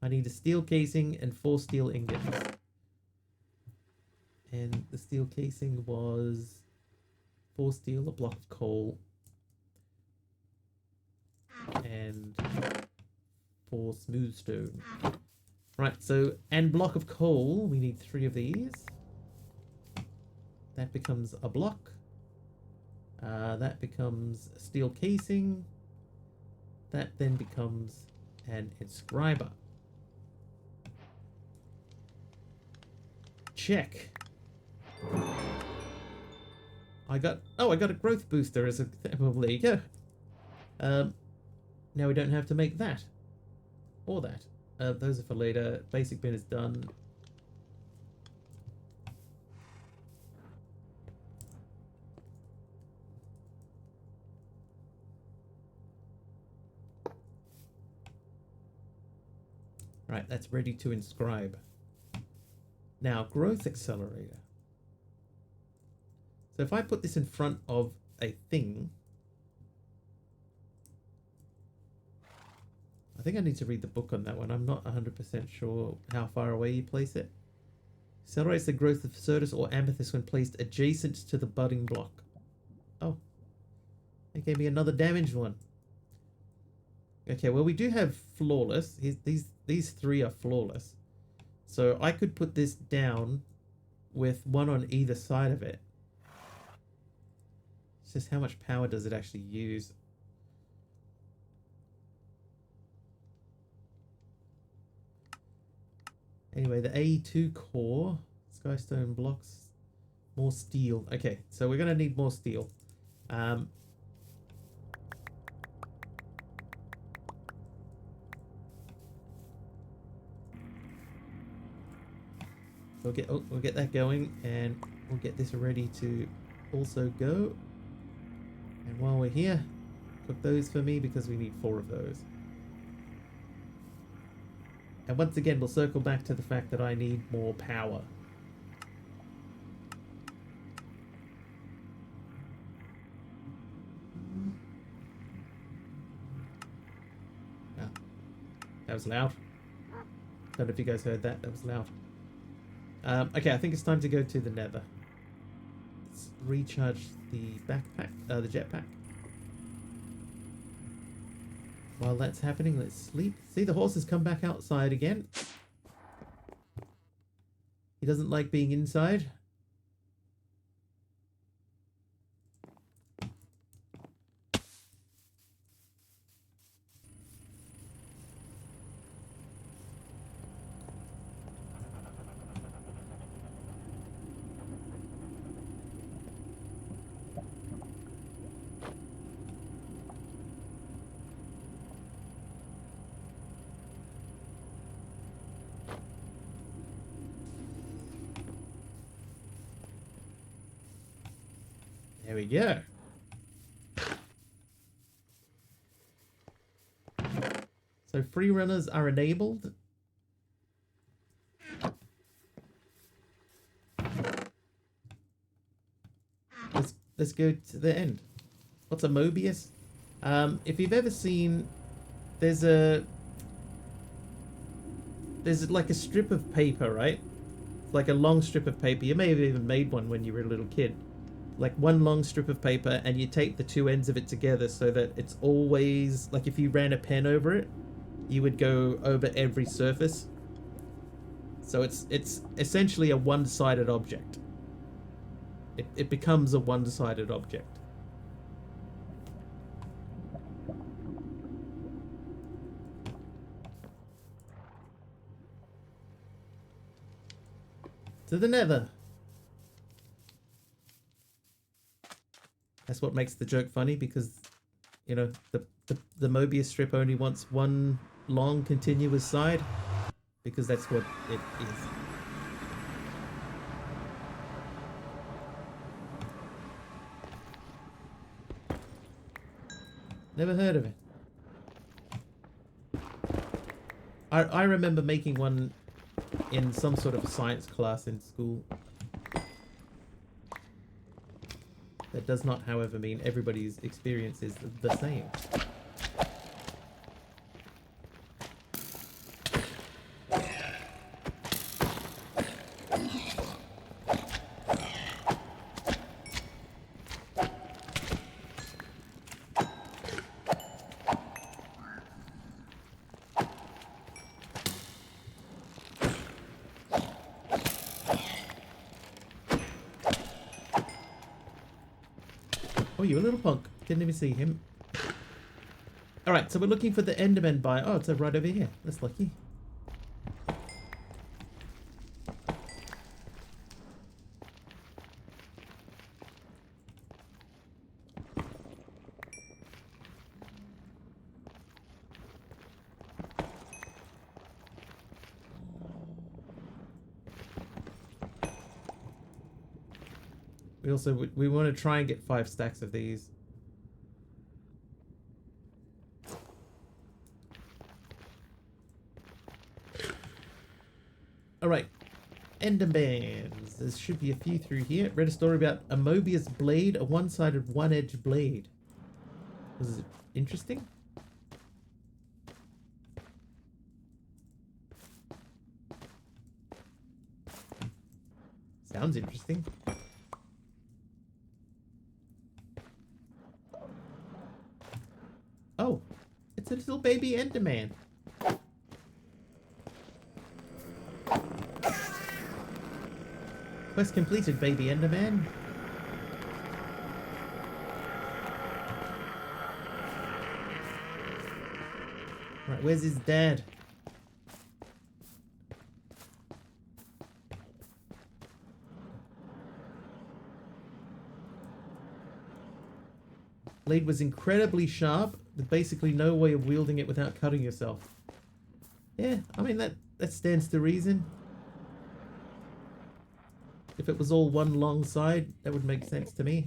I need a steel casing and 4 steel ingots. And the steel casing was 4 steel, a block of coal, and 4 smooth stone. Right, so, and block of coal, we need 3 of these. That becomes a block. That becomes a steel casing. That then becomes an inscriber. Check. I got a growth booster as a well, there you go. Now we don't have to make that or that. Those are for later. Basic bin is done. Right, that's ready to inscribe. Now, growth accelerator. So if I put this in front of a thing, I think I need to read the book on that one. I'm not 100% sure how far away you place it. Accelerates the growth of Certus or Amethyst when placed adjacent to the budding block. Oh, it gave me another damaged one. Okay, well we do have flawless. These 3 are flawless. So I could put this down with 1 on either side of it. It's just how much power does it actually use? Anyway, the A2 core, skystone blocks, more steel. Okay, so we're gonna need more steel. We'll get that going, and we'll get this ready to also go. And while we're here, cook those for me because we need 4 of those. And once again, we'll circle back to the fact that I need more power. Ah, that was loud. Don't know if you guys heard that. That was loud. Okay, I think it's time to go to the nether. Let's recharge the backpack, the jetpack. While that's happening, let's sleep. See, the horse has come back outside again. He doesn't like being inside. There we go. So free runners are enabled. Let's go to the end. What's a Mobius? If you've ever seen, there's like a strip of paper, right? Like a long strip of paper. You may have even made one when you were a little kid. Like one long strip of paper, and you tape the 2 ends of it together so that it's always like if you ran a pen over it, you would go over every surface. So it's essentially a one-sided object. It becomes a one-sided object. To the nether. That's what makes the joke funny, because, you know, the Mobius strip only wants one long continuous side, because that's what it is. Never heard of it. I remember making one in some sort of science class in school. That does not, however, mean everybody's experience is the same. Oh, you a little punk. Didn't even see him. Alright, so we're looking for the Enderman by... Oh, it's right over here. That's lucky. We want to try and get 5 stacks of these. Alright. Endermans. There should be a few through here. Read a story about a Mobius blade, a one-sided one-edged blade. Was it interesting? Sounds interesting. Oh, it's a little baby Enderman. Quest completed, baby Enderman. Right, where's his dad? Blade was incredibly sharp, with basically no way of wielding it without cutting yourself. Yeah, I mean, that stands to reason. If it was all one long side, that would make sense to me.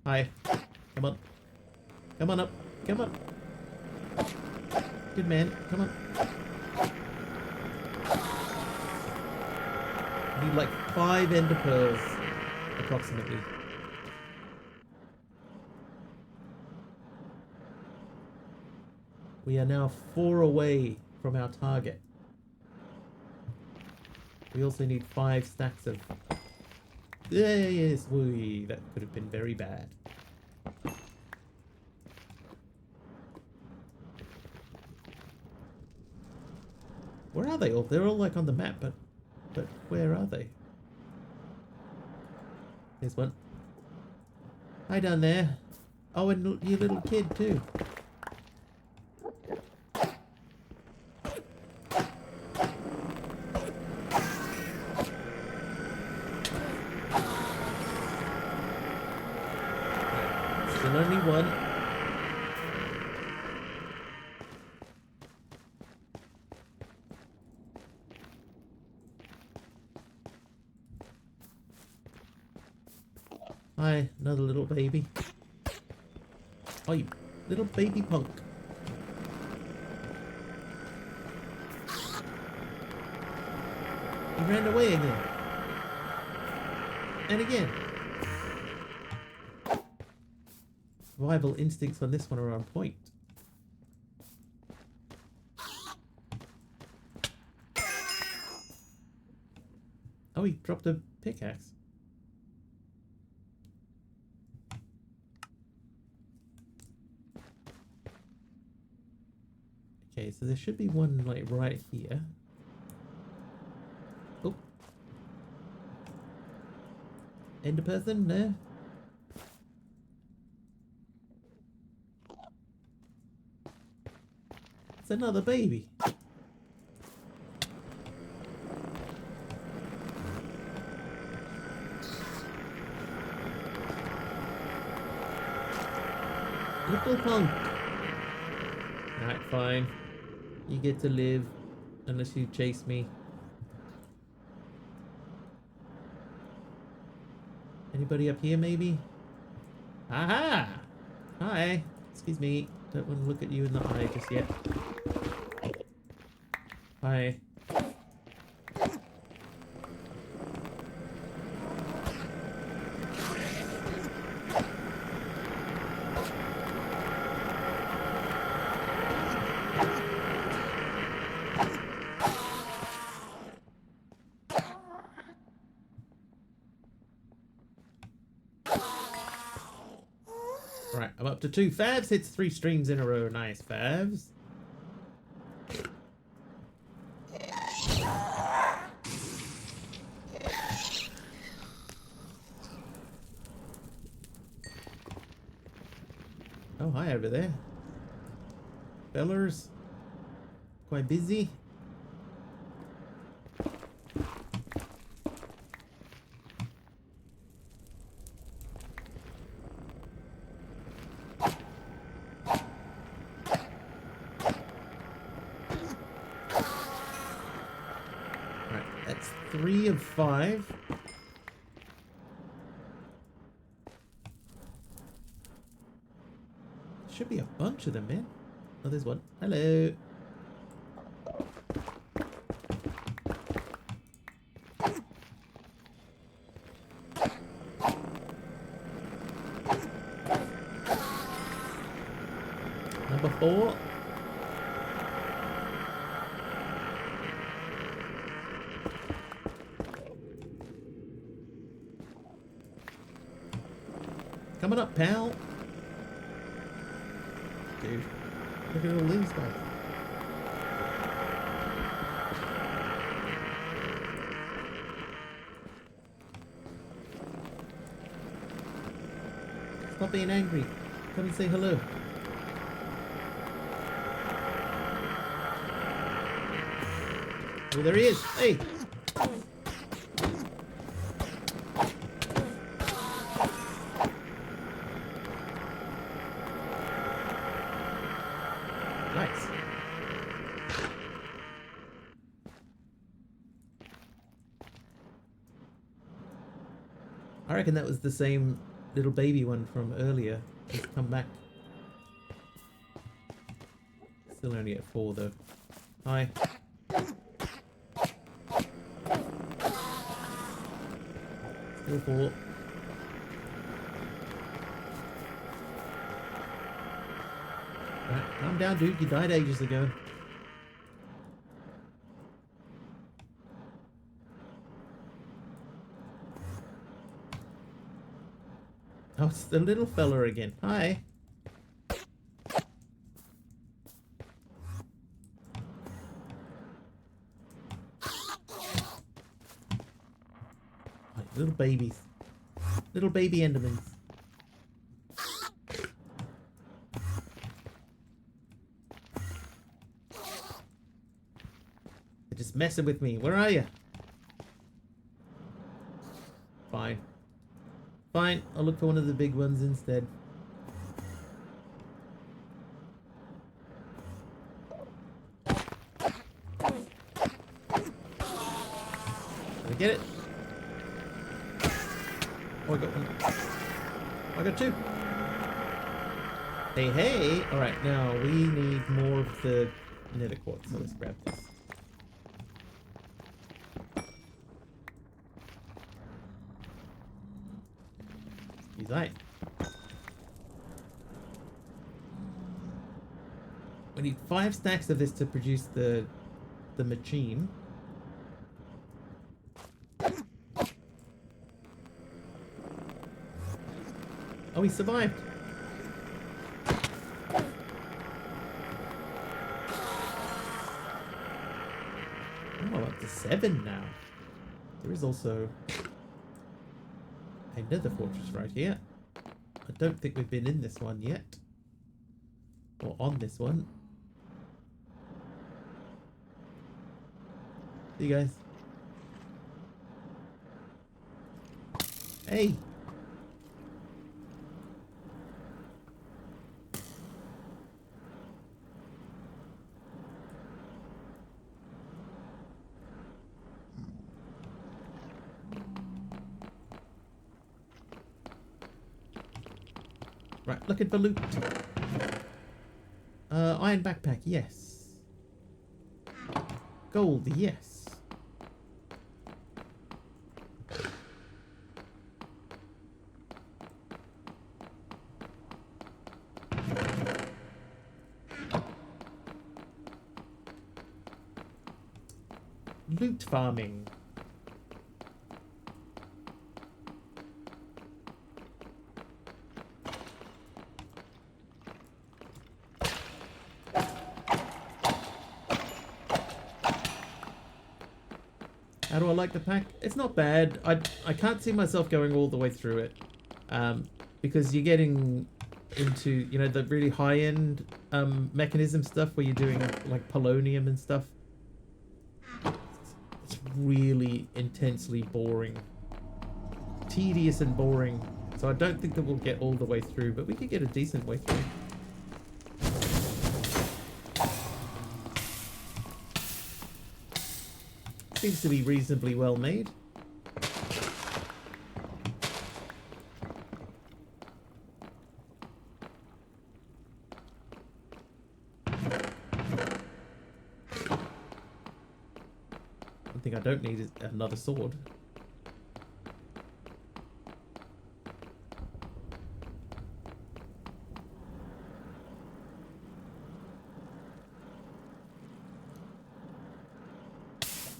Hi. Come on. Come on up. Come on. Good man. Come on. I need like 5 ender pearls, approximately. We are now 4 away from our target. We also need 5 stacks of... Yes, that could have been very bad. Where are they all? They're all like on the map, but where are they? There's one. Hi down there. Oh, and your little kid too. Still only one. Hi, another little baby. Oh, you little baby punk. He ran away again. And again. Survival instincts on this one are on point. Oh, he dropped a pickaxe. Okay, so there should be one like right here. Oh. Ender person? No. It's another baby. Little punk. Alright, fine. You get to live, unless you chase me. Anybody up here, maybe? Aha! Hi. Excuse me. Don't want to look at you in the eye just yet. Hi. Right, I'm up to 2. Favs hits 3 streams in a row. Nice, Favs. Oh, hi over there. Fellers. Quite busy. That's 3 of 5. Should be a bunch of them, man. Oh, there's one. Hello. Number 4. Coming up, pal. Dude, look at all these guys. Stop being angry. Come and say hello. Oh, there he is. Hey. I reckon that was the same little baby one from earlier. It's come back. Still only at 4 though. Hi. Still 4. Right, calm down, dude. You died ages ago. Oh, it's the little fella again. Hi. Right, little babies. Little baby Endermans. They're just messing with me. Where are you? Fine. Fine, I'll look for one of the big ones instead. Did I get it? Oh, I got one. Oh, I got 2. Hey, hey! Alright, now we need more of the nether quartz, so let's grab this. He's right. We need 5 stacks of this to produce the machine. Oh, he survived. Oh, up to 7 now. There is also another fortress right here. I don't think we've been in this one yet. Or on this one. See you guys. Hey! Right, looking for loot. Iron backpack, yes. Gold, yes. Loot farming. How do I like the pack? It's not bad. I can't see myself going all the way through it. Because you're getting into, you know, the really high-end mechanism stuff where you're doing like polonium and stuff. It's really intensely boring. Tedious and boring. So I don't think that we'll get all the way through, but we could get a decent way through. Seems to be reasonably well made. One thing I don't need is another sword.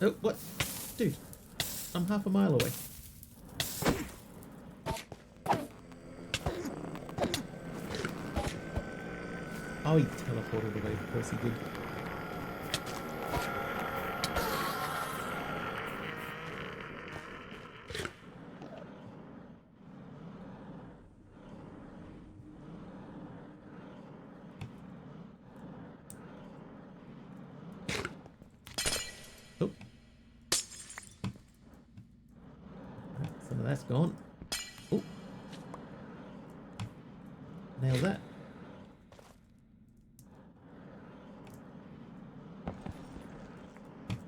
Oh, what? Dude, I'm half a mile away. Oh, he teleported away. Of course he did. Oh. Some of that's gone. Oh. Nail that.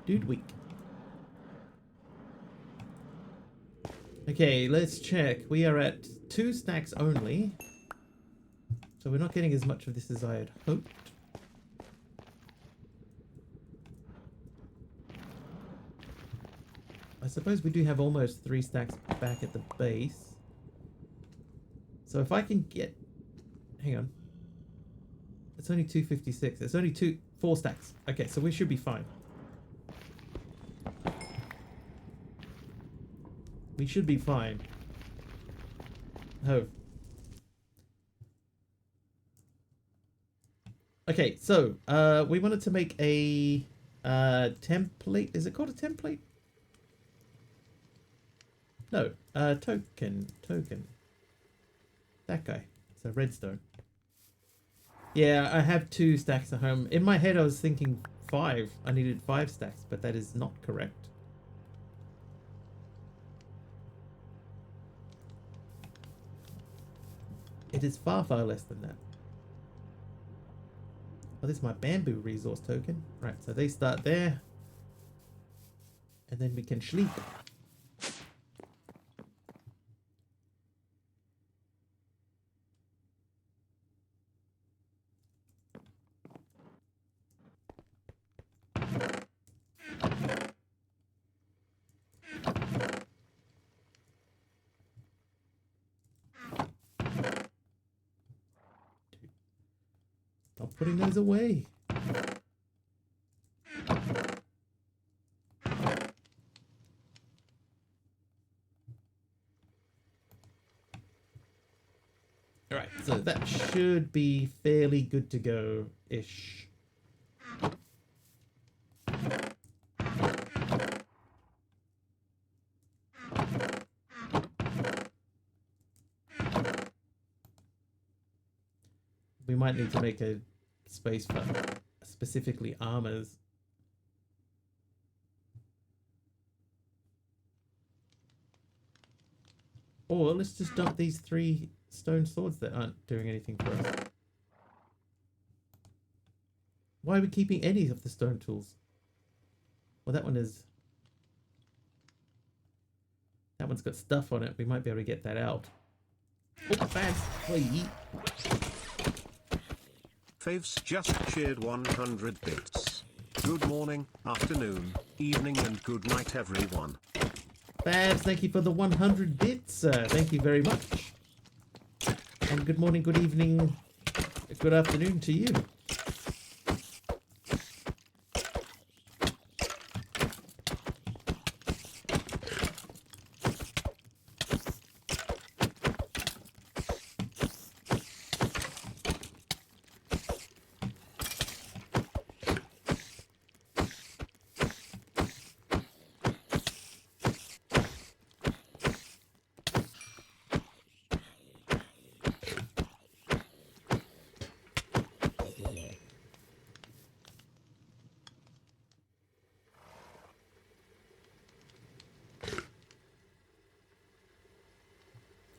Dude weak. Okay, let's check. We are at 2 stacks only. So we're not getting as much of this as I had hoped. I suppose we do have almost 3 stacks back at the base. So if I can get... Hang on. It's only 256. It's only 4 stacks. Okay, so we should be fine. We should be fine. Oh. Okay, so we wanted to make a template. Is it called a template? No, token. That guy. It's a redstone. Yeah, I have 2 stacks at home. In my head, I was thinking 5. I needed 5 stacks, but that is not correct. It is far, far less than that. Oh, this is my bamboo resource token. Right, so they start there. And then we can sleep. Stop putting those away. Alright, so that should be fairly good to go-ish. We might need to make a space for specifically armors. Or let's just dump these 3 stone swords that aren't doing anything for us. Why are we keeping any of the stone tools? Well, that one is... That one's got stuff on it. We might be able to get that out. Oh, bad. Wait. Faves just cheered 100 bits. Good morning, afternoon, evening and good night everyone. Babs, thank you for the 100 bits. Thank you very much. And good morning, good evening, good afternoon to you.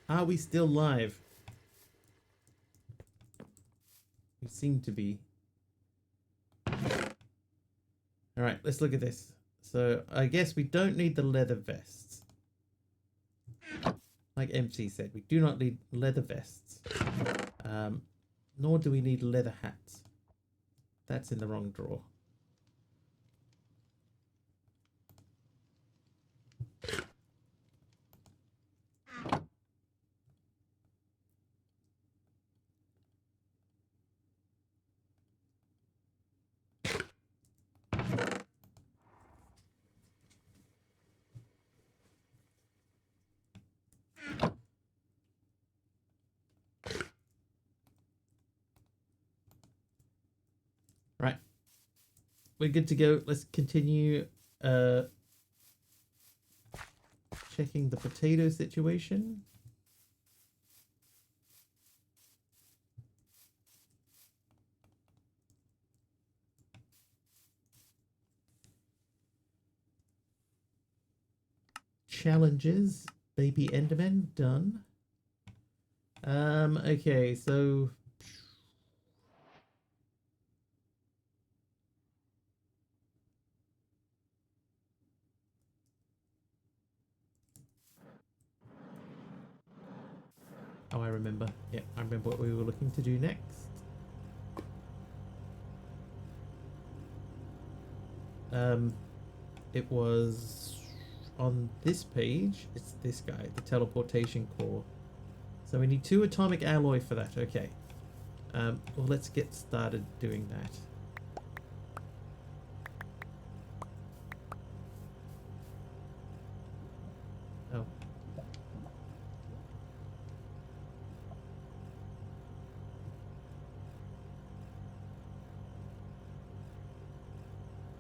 Are we still live? We seem to be. Alright, let's look at this. So, I guess we don't need the leather vests. Like MC said, we do not need leather vests. Nor do we need leather hats. That's in the wrong drawer. Right. We're good to go. Let's continue checking the potato situation. Challenges. Baby Enderman, done. Okay, so... Oh, I remember. Yeah, I remember what we were looking to do next. It was on this page. It's this guy, the teleportation core. So we need 2 atomic alloy for that. Okay. Well, let's get started doing that. Oh.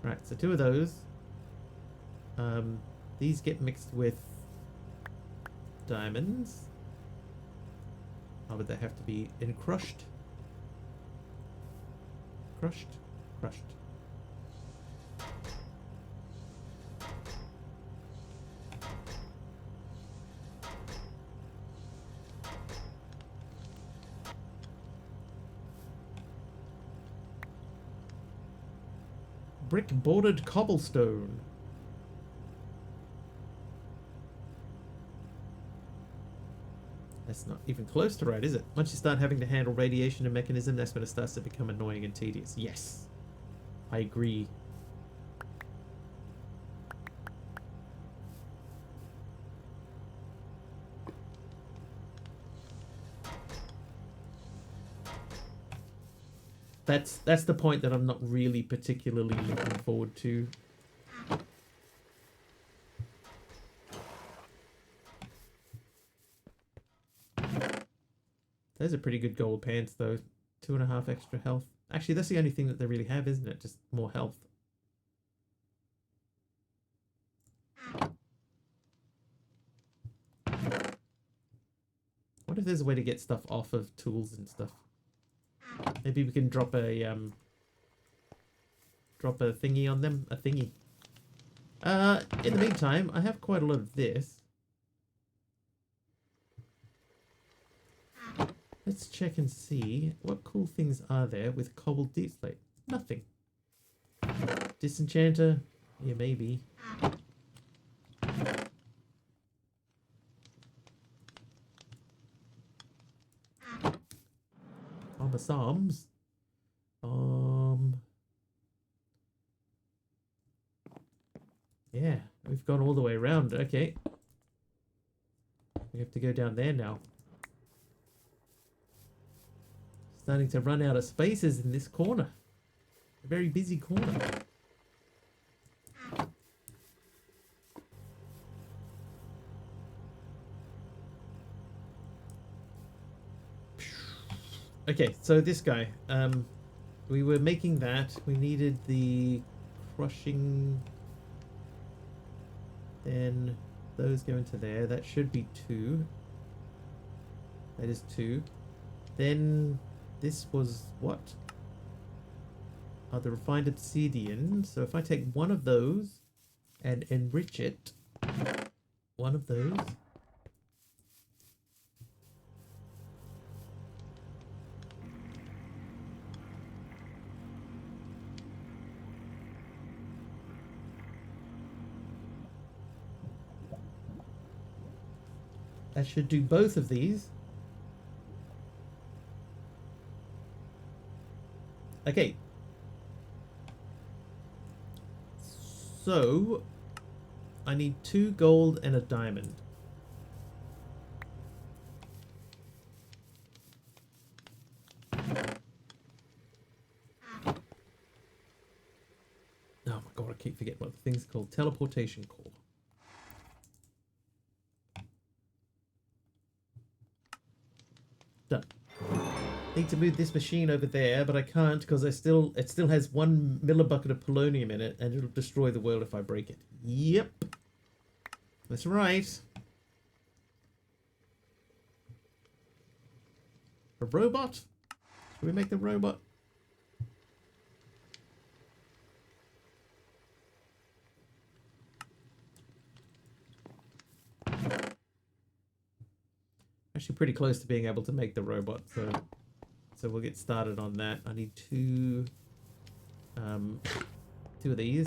Right, so 2 of those. These get mixed with diamonds. How would they have to be crushed? Crushed? Crushed. Brick bordered cobblestone. That's not even close to right, is it? Once you start having to handle radiation and mechanism, that's when it starts to become annoying and tedious. Yes. I agree. That's the point that I'm not really particularly looking forward to. Those are pretty good gold pants, though. 2.5 extra health. Actually, that's the only thing that they really have, isn't it? Just more health. What if there's a way to get stuff off of tools and stuff? Maybe we can drop a thingy on them. A thingy. In the meantime, I have quite a lot of this. Let's check and see what cool things are there with cobbled deep slate. Nothing. Disenchanter? Yeah, maybe. Armor Psalms. Yeah, we've gone all the way around. Okay. We have to go down there now. Starting to run out of spaces in this corner. A very busy corner. Okay, so this guy. We were making that. We needed the crushing. Then those go into there. That should be 2. That is 2. Then this was what? Oh, the refined obsidian. So if I take one of those and enrich it, one of those. That should do both of these. Okay. So, I need 2 gold and a diamond. Oh my god, I keep forgetting what the thing's called. Teleportation core. Done. Need to move this machine over there, but I can't because it still has 1 millibucket of polonium in it, and it'll destroy the world if I break it. Yep, that's right. A robot? Should we make the robot? Actually, pretty close to being able to make the robot, so we'll get started on that. I need 2 of these.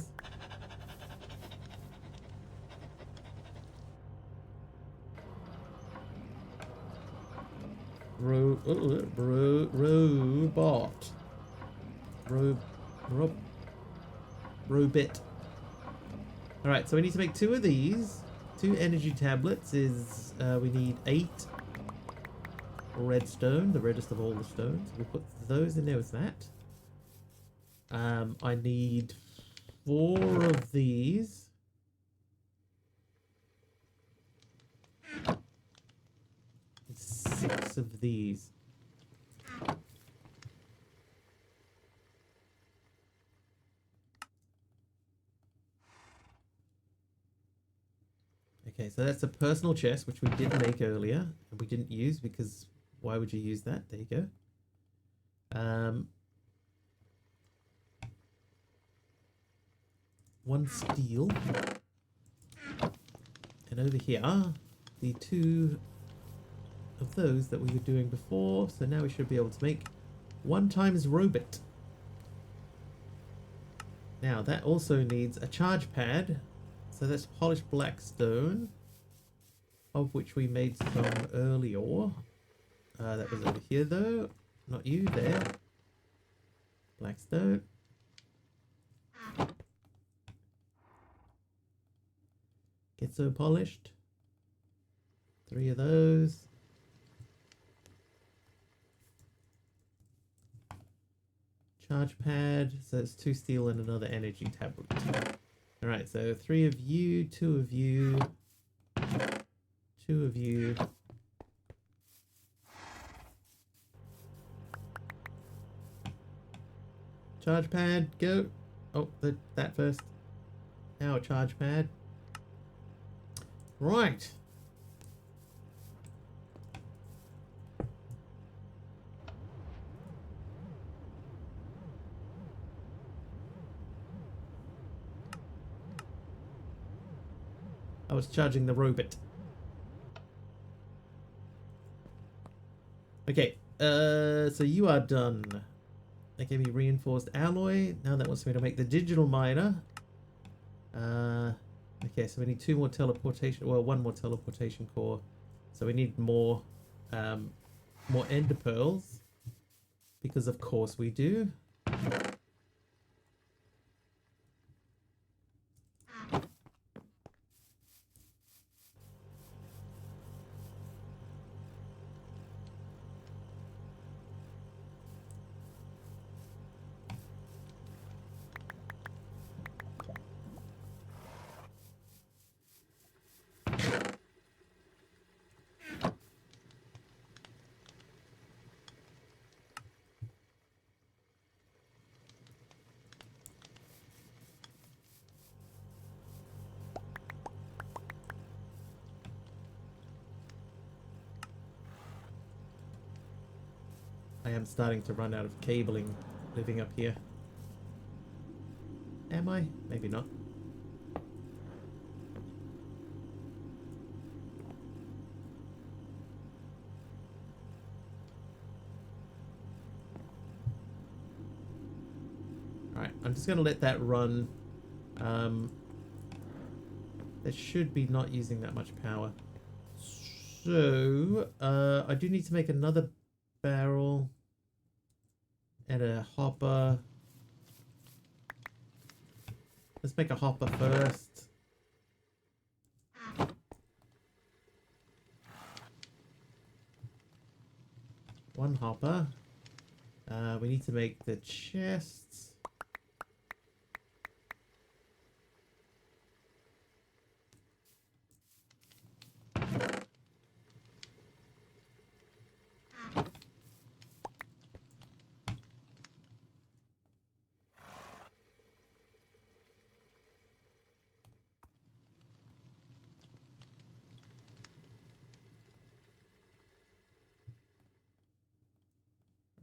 Robot. Robit. Alright, so we need to make 2 of these. 2 energy tablets is, we need 8 redstone, the reddest of all the stones. We'll put those in there with that. I need 4 of these. And 6 of these. Okay, so that's a personal chest, which we did make earlier, and we didn't use because why would you use that? There you go. One steel. And over here, the 2 of those that we were doing before. So now we should be able to make 1 times robot. Now that also needs a charge pad. So that's polished black stone, of which we made some earlier. That was over here though, not you, there. Black stone. Get so polished. 3 of those. Charge pad, so it's 2 steel and another energy tablet. Alright, so 3 of you, 2 of you, 2 of you. Charge pad, go. Oh, that first. Now a charge pad. Right. I was charging the robot. Okay, so you are done. That gave me reinforced alloy. Now that wants me to make the digital miner. Okay, so we need 2 more teleportation, well, 1 more teleportation core. So we need more ender pearls, because of course we do. I am starting to run out of cabling living up here. Am I? Maybe not. Alright, I'm just going to let that run. That should be not using that much power. So, I do need to make another barrel and a hopper. Let's make a hopper first. One hopper. We need to make the chests.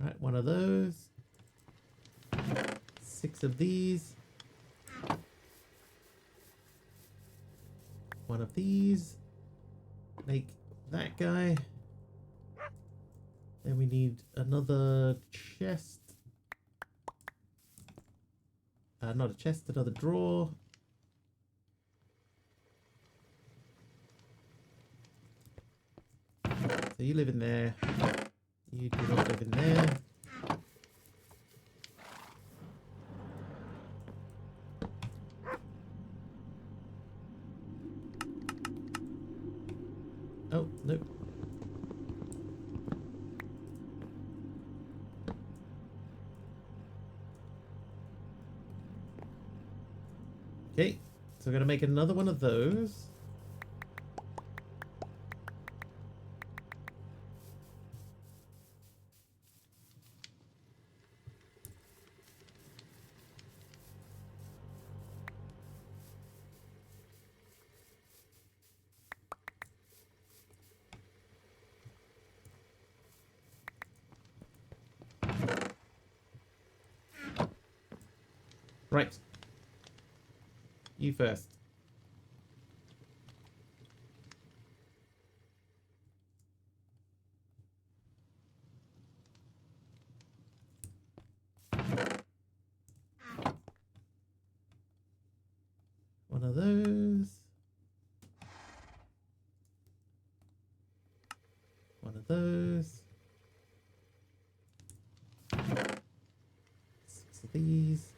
Right, 1 of those. 6 of these. 1 of these. Make that guy. Then we need another chest. Not a chest, another drawer. So you live in there. You do not live in there. Oh, nope. Okay, so we're going to make another one of those. Right. You first. One of those. One of those. 6 of these.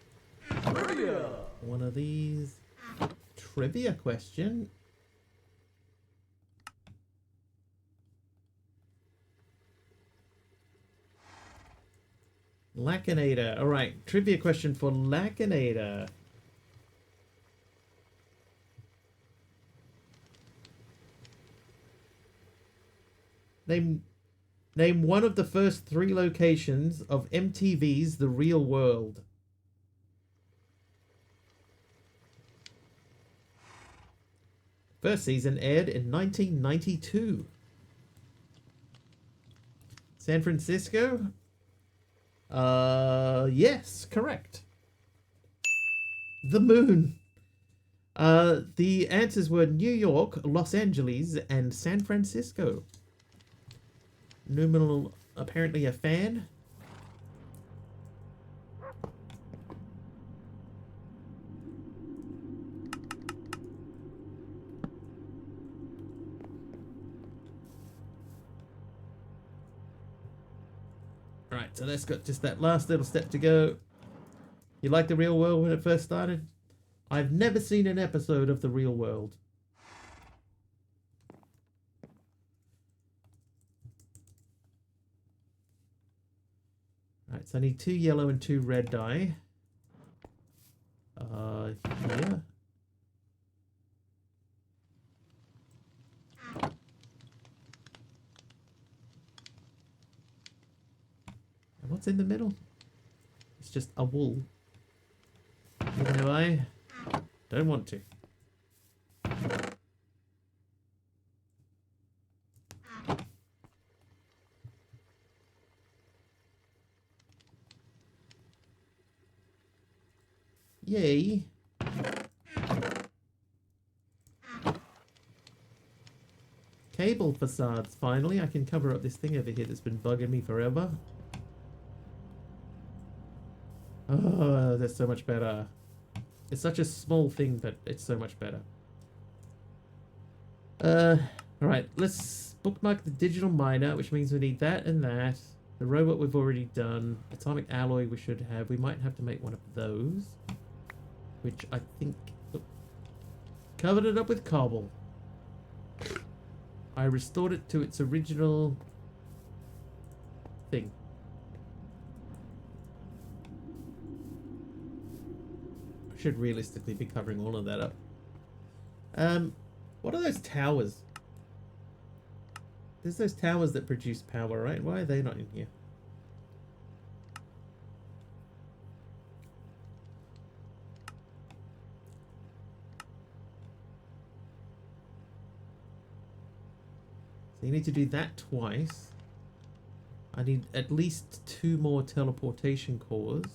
Trivia. One of these. Trivia question. Lacinator. Alright, trivia question for Lacinator. Name one of the first 3 locations of MTV's The Real World. First season aired in 1992. San Francisco? Yes, correct. The moon. The answers were New York, Los Angeles, and San Francisco. Numeral, apparently a fan. Right, so that's got just that last little step to go. You like The Real World when it first started? I've never seen an episode of The Real World. Right, so I need 2 yellow and 2 red dye. Yeah. And what's in the middle? It's just a wool. Even though I don't want to. Yay. Cable facades, finally. I can cover up this thing over here that's been bugging me forever. Oh, that's so much better. It's such a small thing, but it's so much better. Alright, let's bookmark the digital miner, which means we need that and that. The robot we've already done. Atomic alloy we should have. We might have to make one of those. Which I think... Oh, covered it up with cobble. I restored it to its original thing. I should realistically be covering all of that up. What are those towers? There's those towers that produce power, right? Why are they not in here? So you need to do that twice. I need at least 2 more teleportation cores.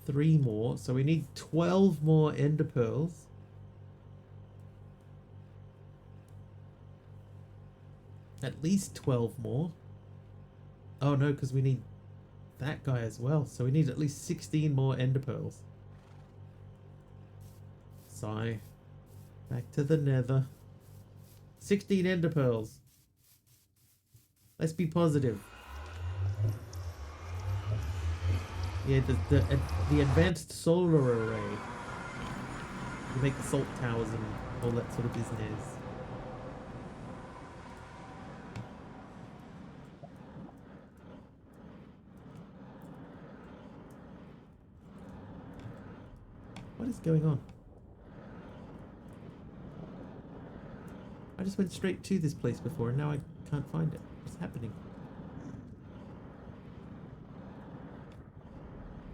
3 more. So we need 12 more ender pearls. At least 12 more. Oh no, because we need that guy as well. So we need at least 16 more ender pearls. Sigh. Back to the nether. 16 ender pearls. Let's be positive. Yeah, the advanced solar array. You make the salt towers and all that sort of business. What is going on? I just went straight to this place before and now I can't find it. What's happening?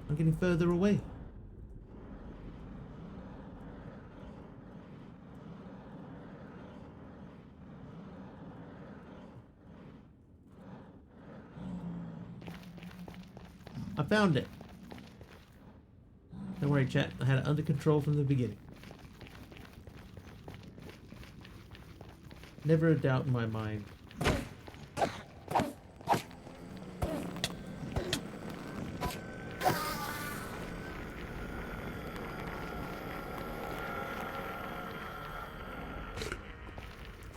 I'm getting further away. I found it. Don't worry, chat. I had it under control from the beginning. Never a doubt in my mind.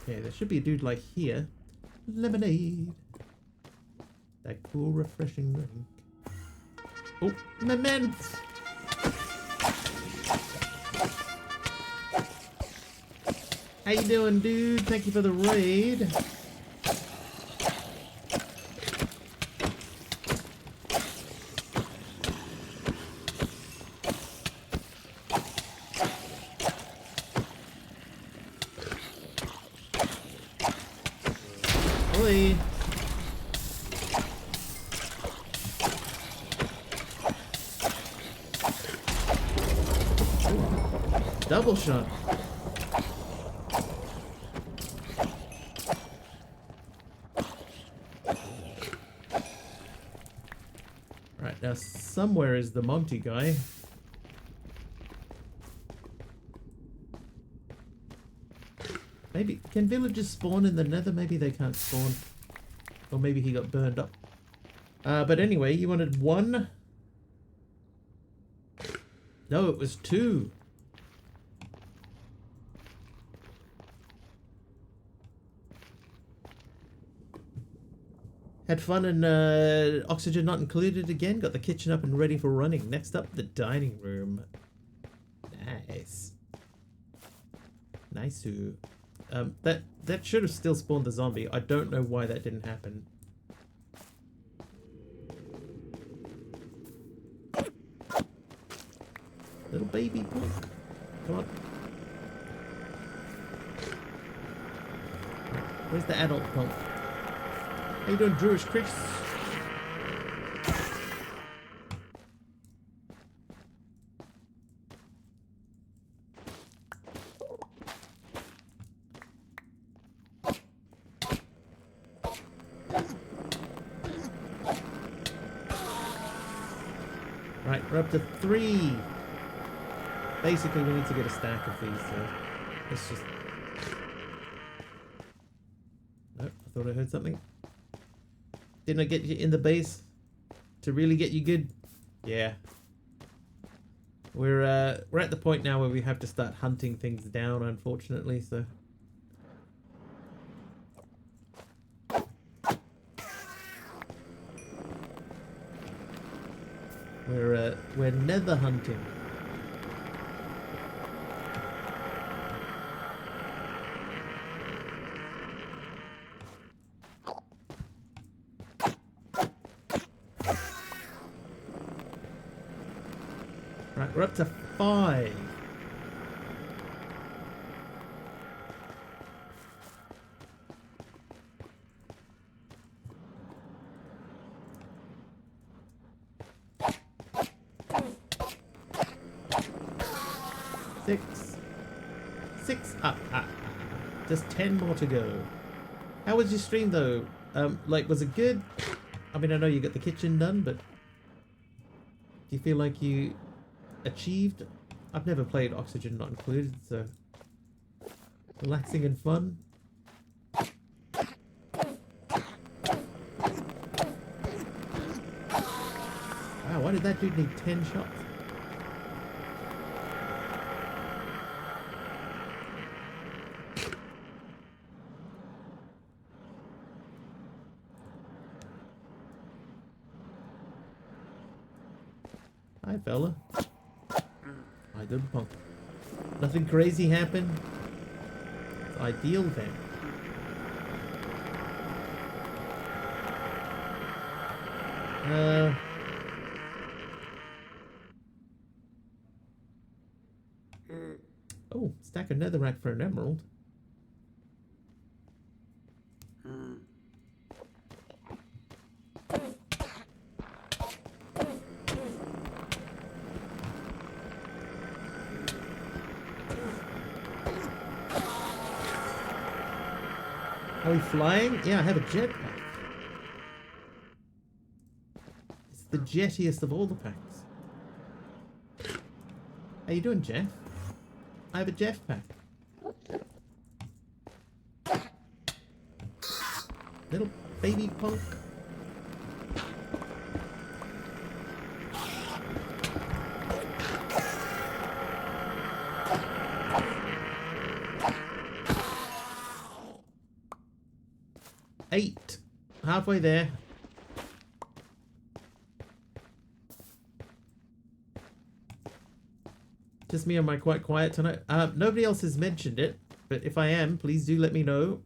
Okay, there should be a dude like here. Lemonade. That cool, refreshing drink. Oh, moment! How you doing, dude? Thank you for the raid. Oi. Double shot. Right, now somewhere is the Monty guy. Maybe, can villagers spawn in the nether? Maybe they can't spawn. Or maybe he got burned up. But anyway, you wanted 1? No, it was 2. Had fun and oxygen not included again. Got the kitchen up and ready for running. Next up, the dining room. Nice. Nice. That should have still spawned the zombie. I don't know why that didn't happen. Little baby punk. Come on. Where's the adult punk? How you doing, Jewish Chris? Right, we're up to 3. Basically, we need to get a stack of these, so let's just... Nope, I thought I heard something. Didn't I get you in the base to really get you good? Yeah. We're at the point now where we have to start hunting things down, unfortunately, so... We're nether hunting. Right, we're up to 5. Six. Just 10 more to go. How was your stream though? Like, was it good? I mean, I know you got the kitchen done, but do you feel like you achieved? I've never played Oxygen Not Included, so relaxing and fun. Wow, why did that dude need 10 shots? Hi, fella. Hi, good punk. Nothing crazy happened? It's ideal then. Oh, stack of netherrack for an emerald. Are we flying? Yeah, I have a jetpack. It's the jettiest of all the packs. How you doing, Jeff? I have a Jeff pack. Little baby punk. Eight. Halfway there. Just me, am I quite quiet tonight? Nobody else has mentioned it, but if I am, please do let me know.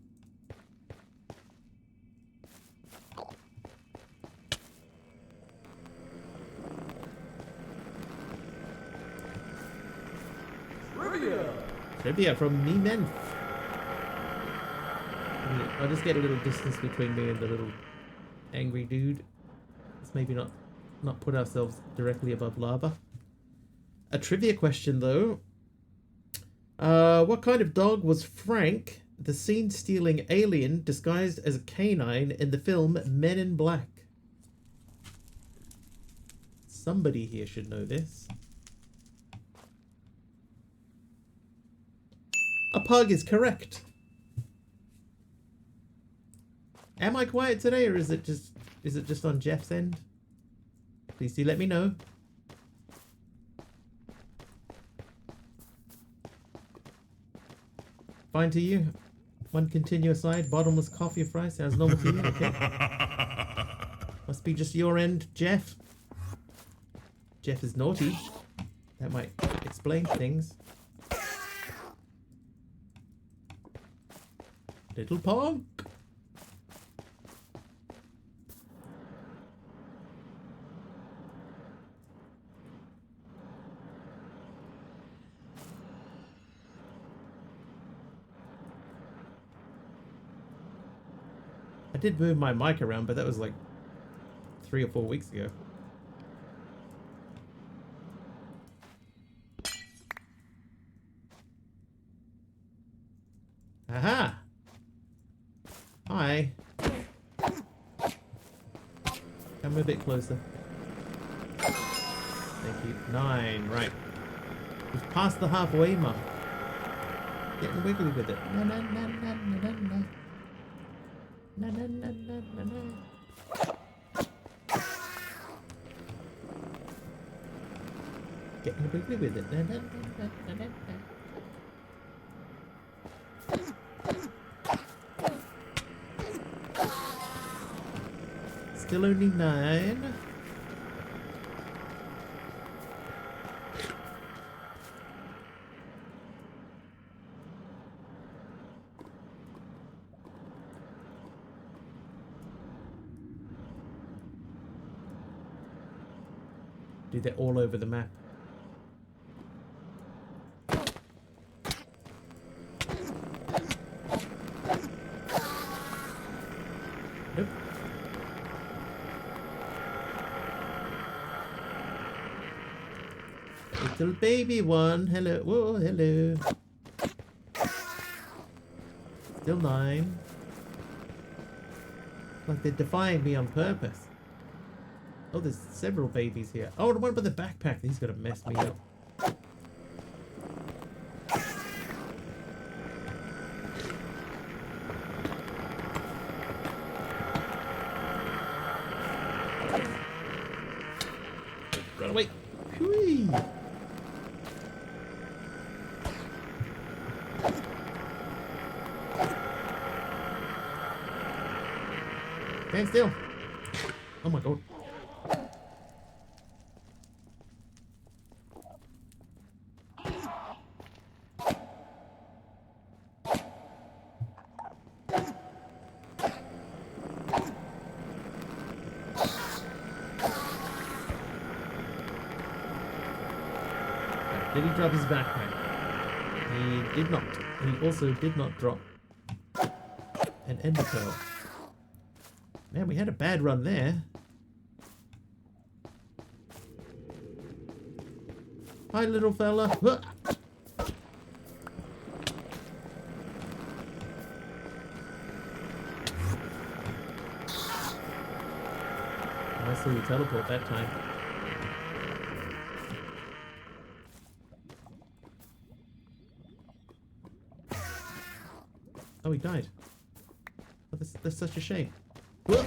Trivia from me men. I'll just get a little distance between me and the little angry dude. Let's maybe not put ourselves directly above lava. A trivia question though. What kind of dog was Frank, the scene-stealing alien disguised as a canine in the film Men in Black? Somebody here should know this. A pug is correct. Am I quiet today, or is it just on Jeff's end? Please do let me know. Fine to you. One continuous side, bottomless coffee or fries sounds normal to you. Okay. Must be just your end, Jeff. Jeff is naughty. That might explain things. Little punk. I did move my mic around, but that was like 3 or 4 weeks ago. Aha! Hi. Come a bit closer. Thank you. 9, right. We've passed the halfway mark. Getting wiggly with it. Na na na na na na na. Na na na na na na. Getting wiggly with it. Na na na na na na. Still only 9. Dude, they're all over the map. Nope. Little baby one. Hello. Whoa, hello. Still 9. Like they're defying me on purpose. Oh, there's several babies here. Oh, what about the backpack? He's gonna mess me up. Run away. Whee! Stand still. Oh my god. Did he drop his backpack? He did not. He also did not drop an ender pearl. Man, we had a bad run there. Hi, little fella. Huh. I saw you teleport that time. Oh, he died. Oh, that's such a shame. Whoa.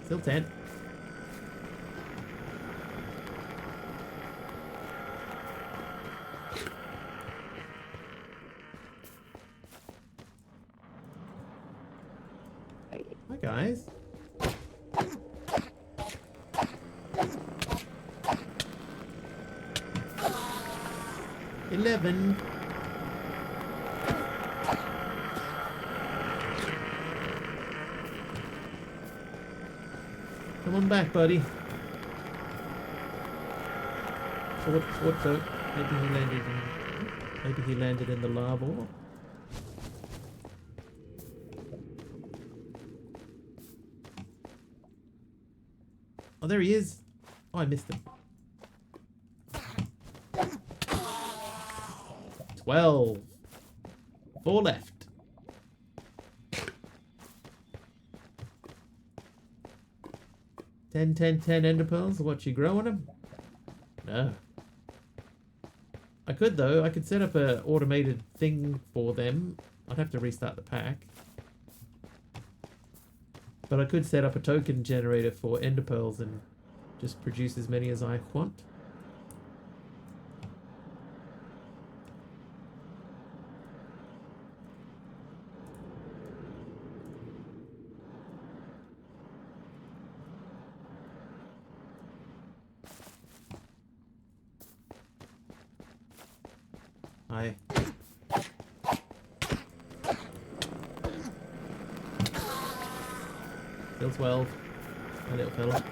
Still 10. Hi, guys. $11. Come on back, buddy. What though? Maybe he landed in the lava. Oh, there he is. Oh, I missed him. 12. 4 left. Ten ender pearls. What, you growing them? No. I could though. I could set up an automated thing for them. I'd have to restart the pack. But I could set up a token generator for ender pearls and just produce as many as I want. Hi. Still 12. My little fella.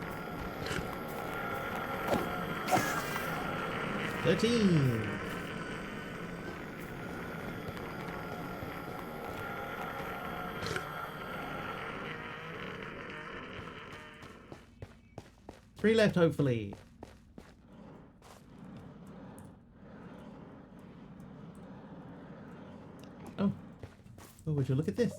13. Three left, hopefully. Oh. Oh, would you look at this?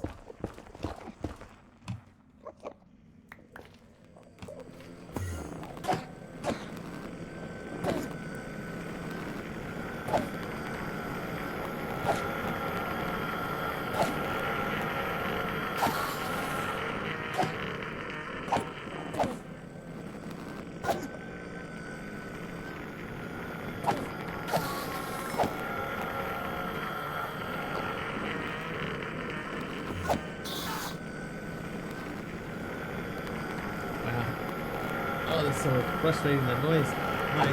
Oh, that's so frustrating, that noise. Hi.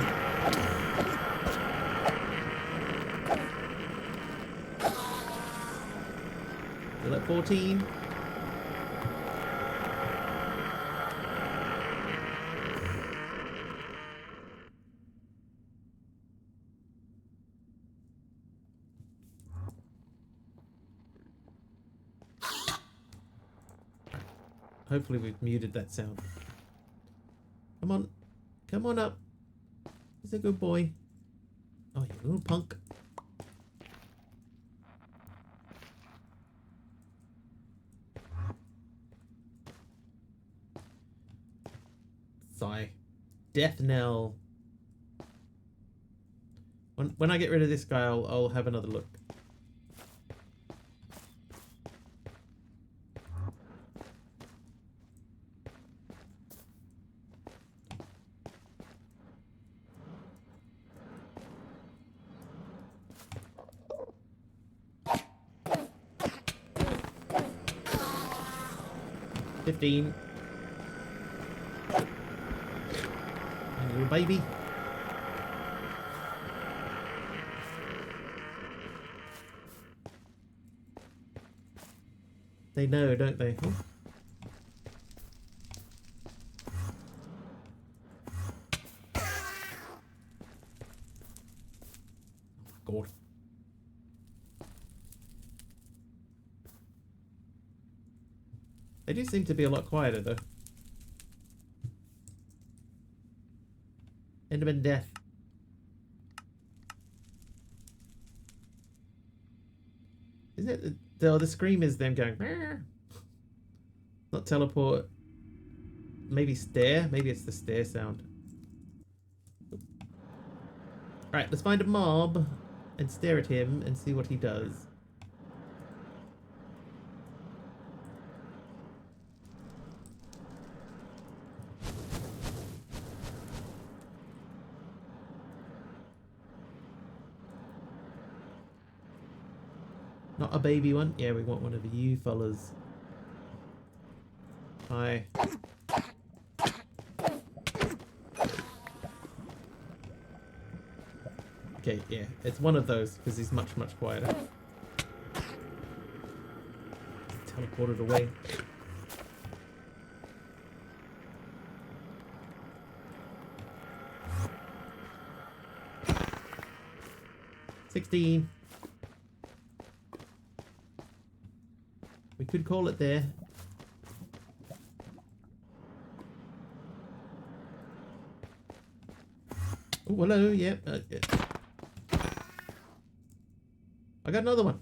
Still at 14. Hopefully we've muted that sound. Come on. Come on up. He's a good boy. Oh, you little punk. Sigh. Death knell. When I get rid of this guy, I'll have another look. $15. And little baby. They know, don't they? God. They do seem to be a lot quieter, though. Enderman death. Is it? The scream is them going. Meow. Not teleport. Maybe stare. Maybe it's the stare sound. Alright, let's find a mob and stare at him and see what he does. Not a baby one? Yeah, we want one of you fellas. Hi. Okay, yeah, it's one of those because he's much, much quieter. Teleported away. $16. We could call it there. Oh, hello, yeah. I got another one.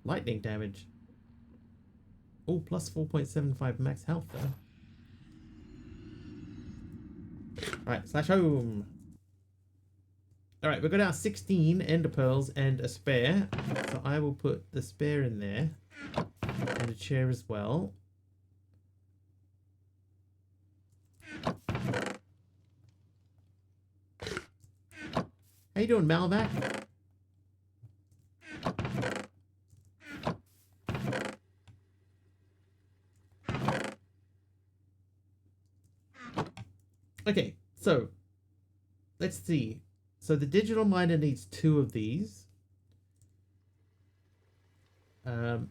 Lightning damage. Oh, plus 4.75 max health though. Alright, slash home. Alright, we've got our 16 ender pearls and a spare. So I will put the spare in there. And a chair as well. How you doing, Malvac? Okay, so let's see. So the digital miner needs 2 of these.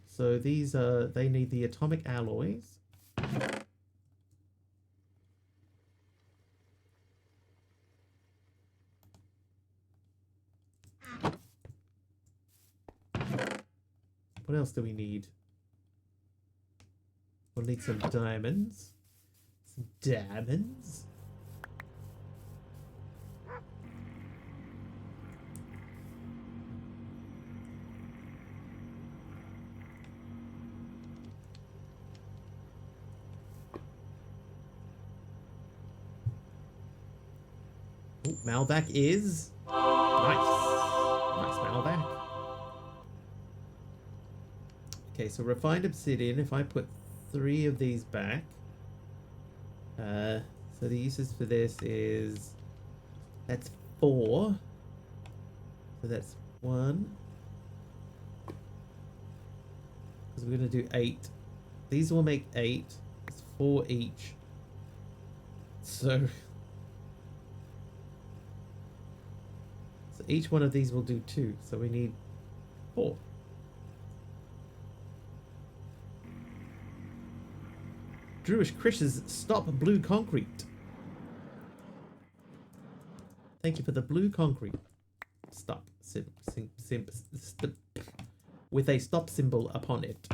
So these are, they need the atomic alloys. What else do we need? We'll need some diamonds. Some diamonds. Oh, Malvac is nice. Nice Malvac. Okay, so refined obsidian. If I put 3 of these back, so the uses for this is that's 4. So that's 1. Because we're gonna do 8. These will make 8. It's 4 each. So each one of these will do 2, so we need 4. Druish Chris's stop blue concrete. Thank you for the blue concrete. Stop. With a stop symbol upon it.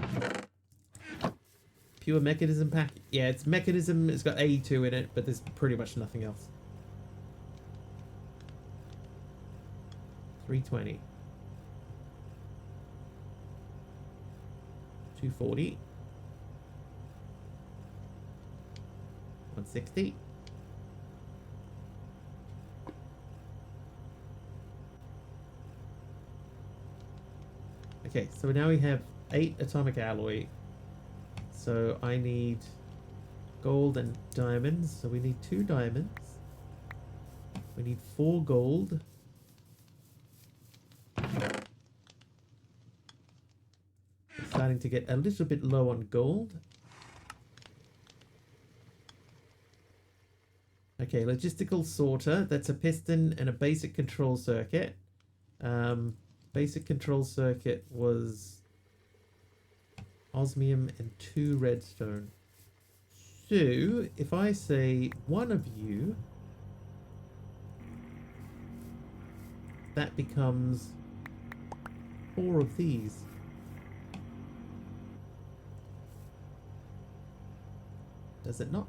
Pure Mechanism pack. Yeah, it's Mechanism. It's got A2 in it, but there's pretty much nothing else. 320. 240. 160. Okay, so now we have 8 atomic alloy. So I need gold and diamonds. So we need 2 diamonds. We need 4 gold. We're starting to get a little bit low on gold. Okay, logistical sorter. That's a piston and a basic control circuit. Basic control circuit was osmium and 2 redstone. do, if I say one of you, that becomes 4 of these. Does it not?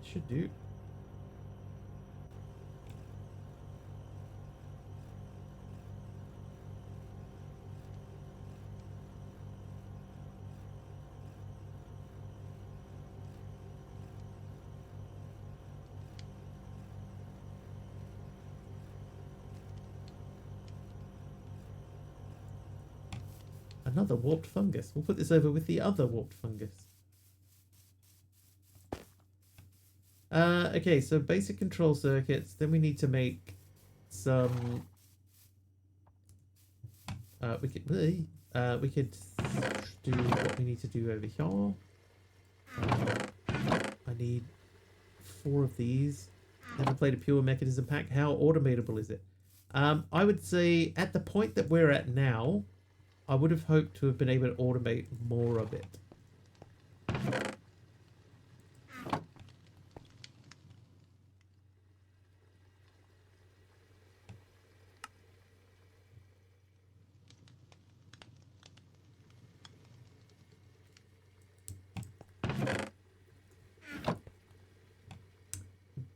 Should do. Another warped fungus. We'll put this over with the other warped fungus. Okay, so basic control circuits. Then we need to make some. We could do what we need to do over here. I need 4 of these. Never played a pure mechanism pack. How automatable is it? I would say at the point that we're at now, I would have hoped to have been able to automate more of it.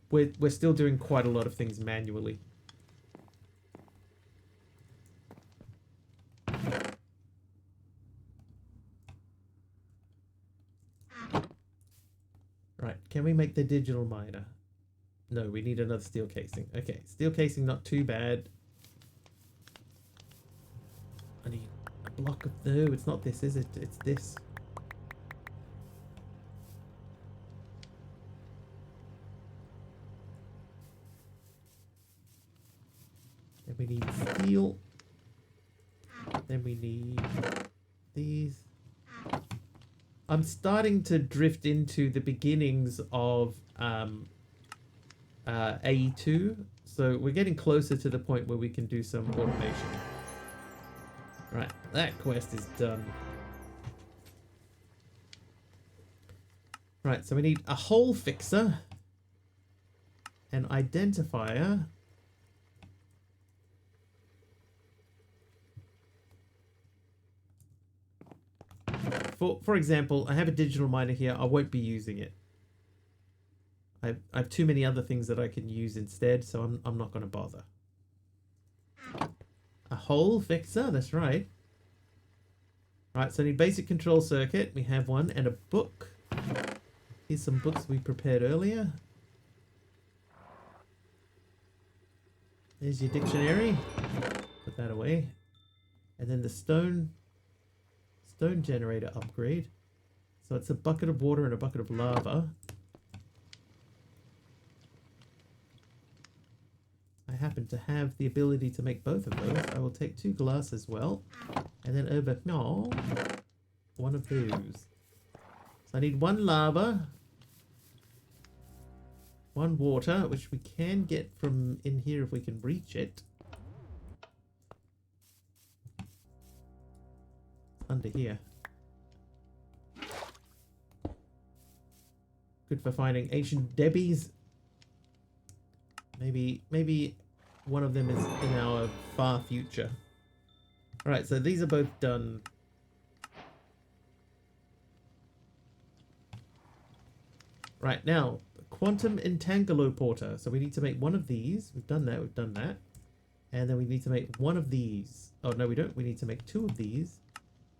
We're still doing quite a lot of things manually. Right, can we make the digital miner? No, we need another steel casing. Okay, steel casing not too bad. I need a block of... No, it's not this, is it? It's this. Then we need steel. Then we need these. I'm starting to drift into the beginnings of A2. So we're getting closer to the point where we can do some automation. Right, that quest is done. Right, so we need a hole fixer, an identifier, for example, I have a digital miner here. I won't be using it. I have too many other things that I can use instead, so I'm not going to bother. A hole fixer, that's right. Right, so I need basic control circuit. We have one, and a book. Here's some books we prepared earlier. There's your dictionary. Put that away. And then the stone generator upgrade. So it's a bucket of water and a bucket of lava. I happen to have the ability to make both of those. I will take 2 glass as well. And then over here, one of those. So I need 1 lava, 1 water, which we can get from in here if we can reach it. Under here. Good for finding ancient Debbies. Maybe one of them is in our far future. Alright, so these are both done. Right, now, quantum entanguloporter. So we need to make 1 of these. We've done that. And then we need to make 1 of these. Oh, no, we don't. We need to make 2 of these.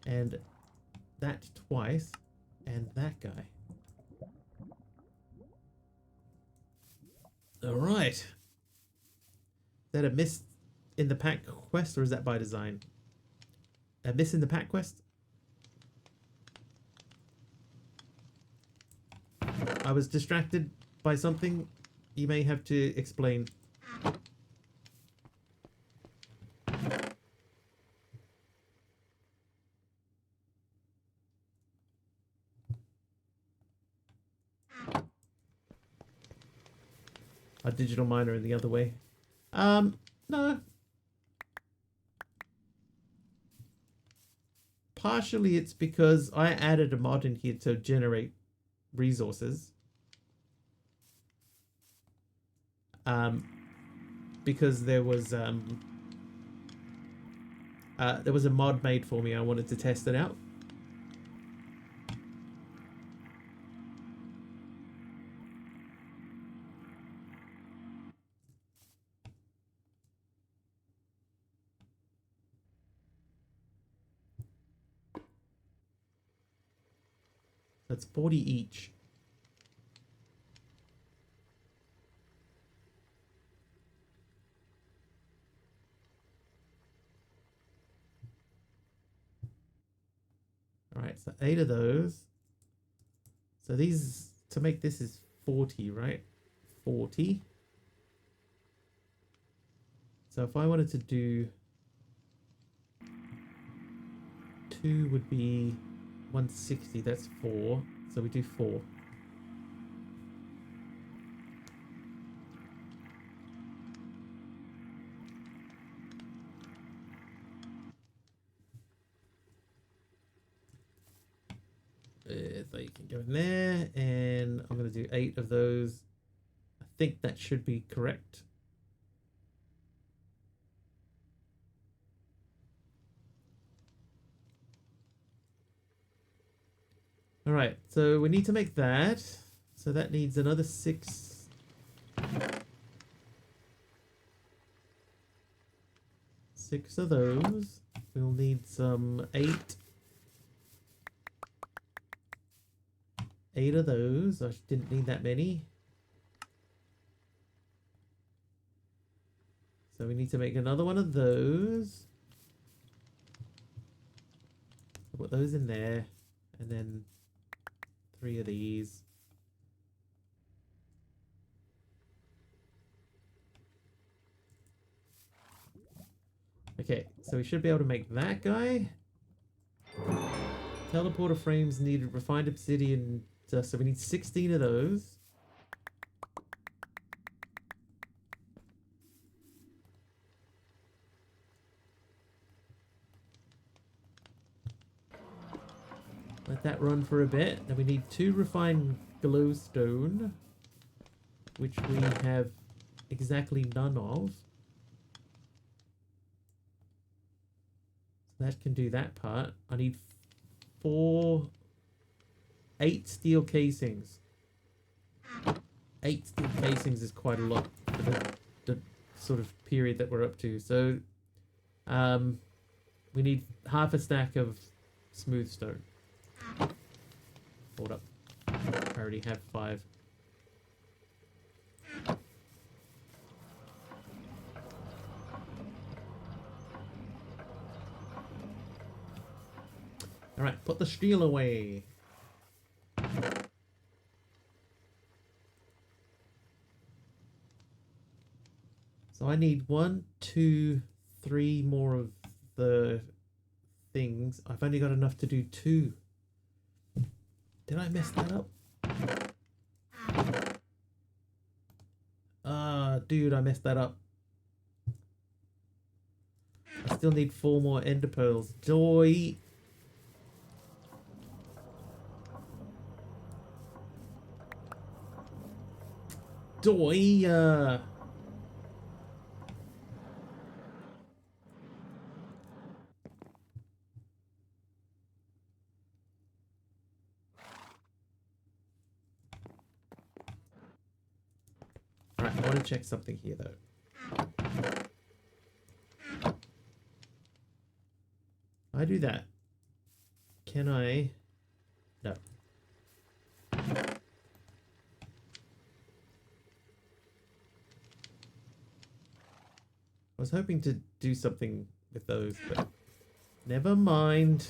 And that twice. And that guy. Alright. Is that a miss in the pack quest, or is that by design? A miss in the pack quest? I was distracted by something. You may have to explain. A digital miner in the other way. No. Partially it's because I added a mod in here to generate resources. Because there was a mod made for me. I wanted to test it out. That's 40 each. All right, so 8 of those. So these, to make this is 40, right? 40. So if I wanted to do 2 would be 160, that's 4. So we do 4. So you can go in there, and I'm going to do 8 of those. I think that should be correct. All right, so we need to make that. So that needs another 6. 6 of those. We'll need some 8. 8 of those. I didn't need that many. So we need to make another one of those. Put those in there. And then 3 of these. Okay, so we should be able to make that guy. Teleporter frames needed refined obsidian dust, so we need 16 of those. Let that run for a bit. Then we need 2 refined glowstone, which we have exactly none of. So that can do that part. I need 8 steel casings. 8 steel casings is quite a lot for the sort of period that we're up to. So we need half a stack of smooth stone. Hold up. I already have 5. Alright, put the steel away. So I need 1, 2, 3 more of the things. I've only got enough to do 2. Did I mess that up? Dude, I messed that up. I still need 4 more ender pearls. Joy. Joy. Alright, I want to check something here though. I do that. Can I? No. I was hoping to do something with those, but never mind.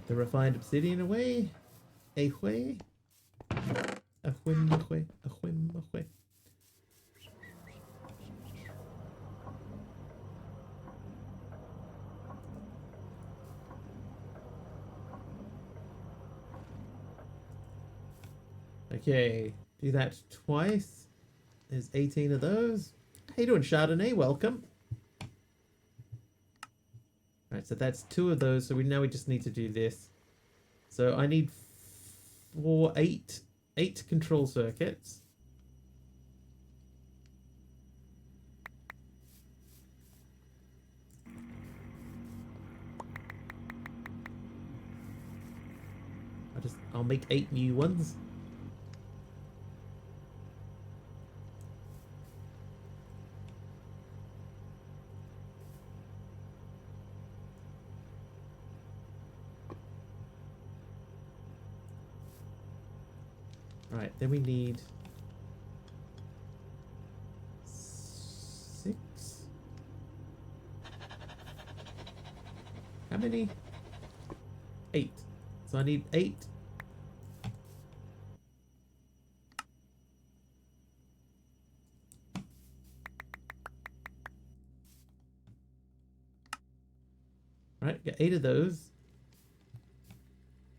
Put the refined obsidian away. Away. Ahwim, ahwe, ahwim, ahwe. Okay, do that twice. There's 18 of those. How you doing, Chardonnay? Welcome. Alright, so that's 2 of those. So we just need to do this. So I need 8 control circuits. I'll make 8 new ones. Right, then we need 6. How many? 8. So I need 8. Right, get 8 of those.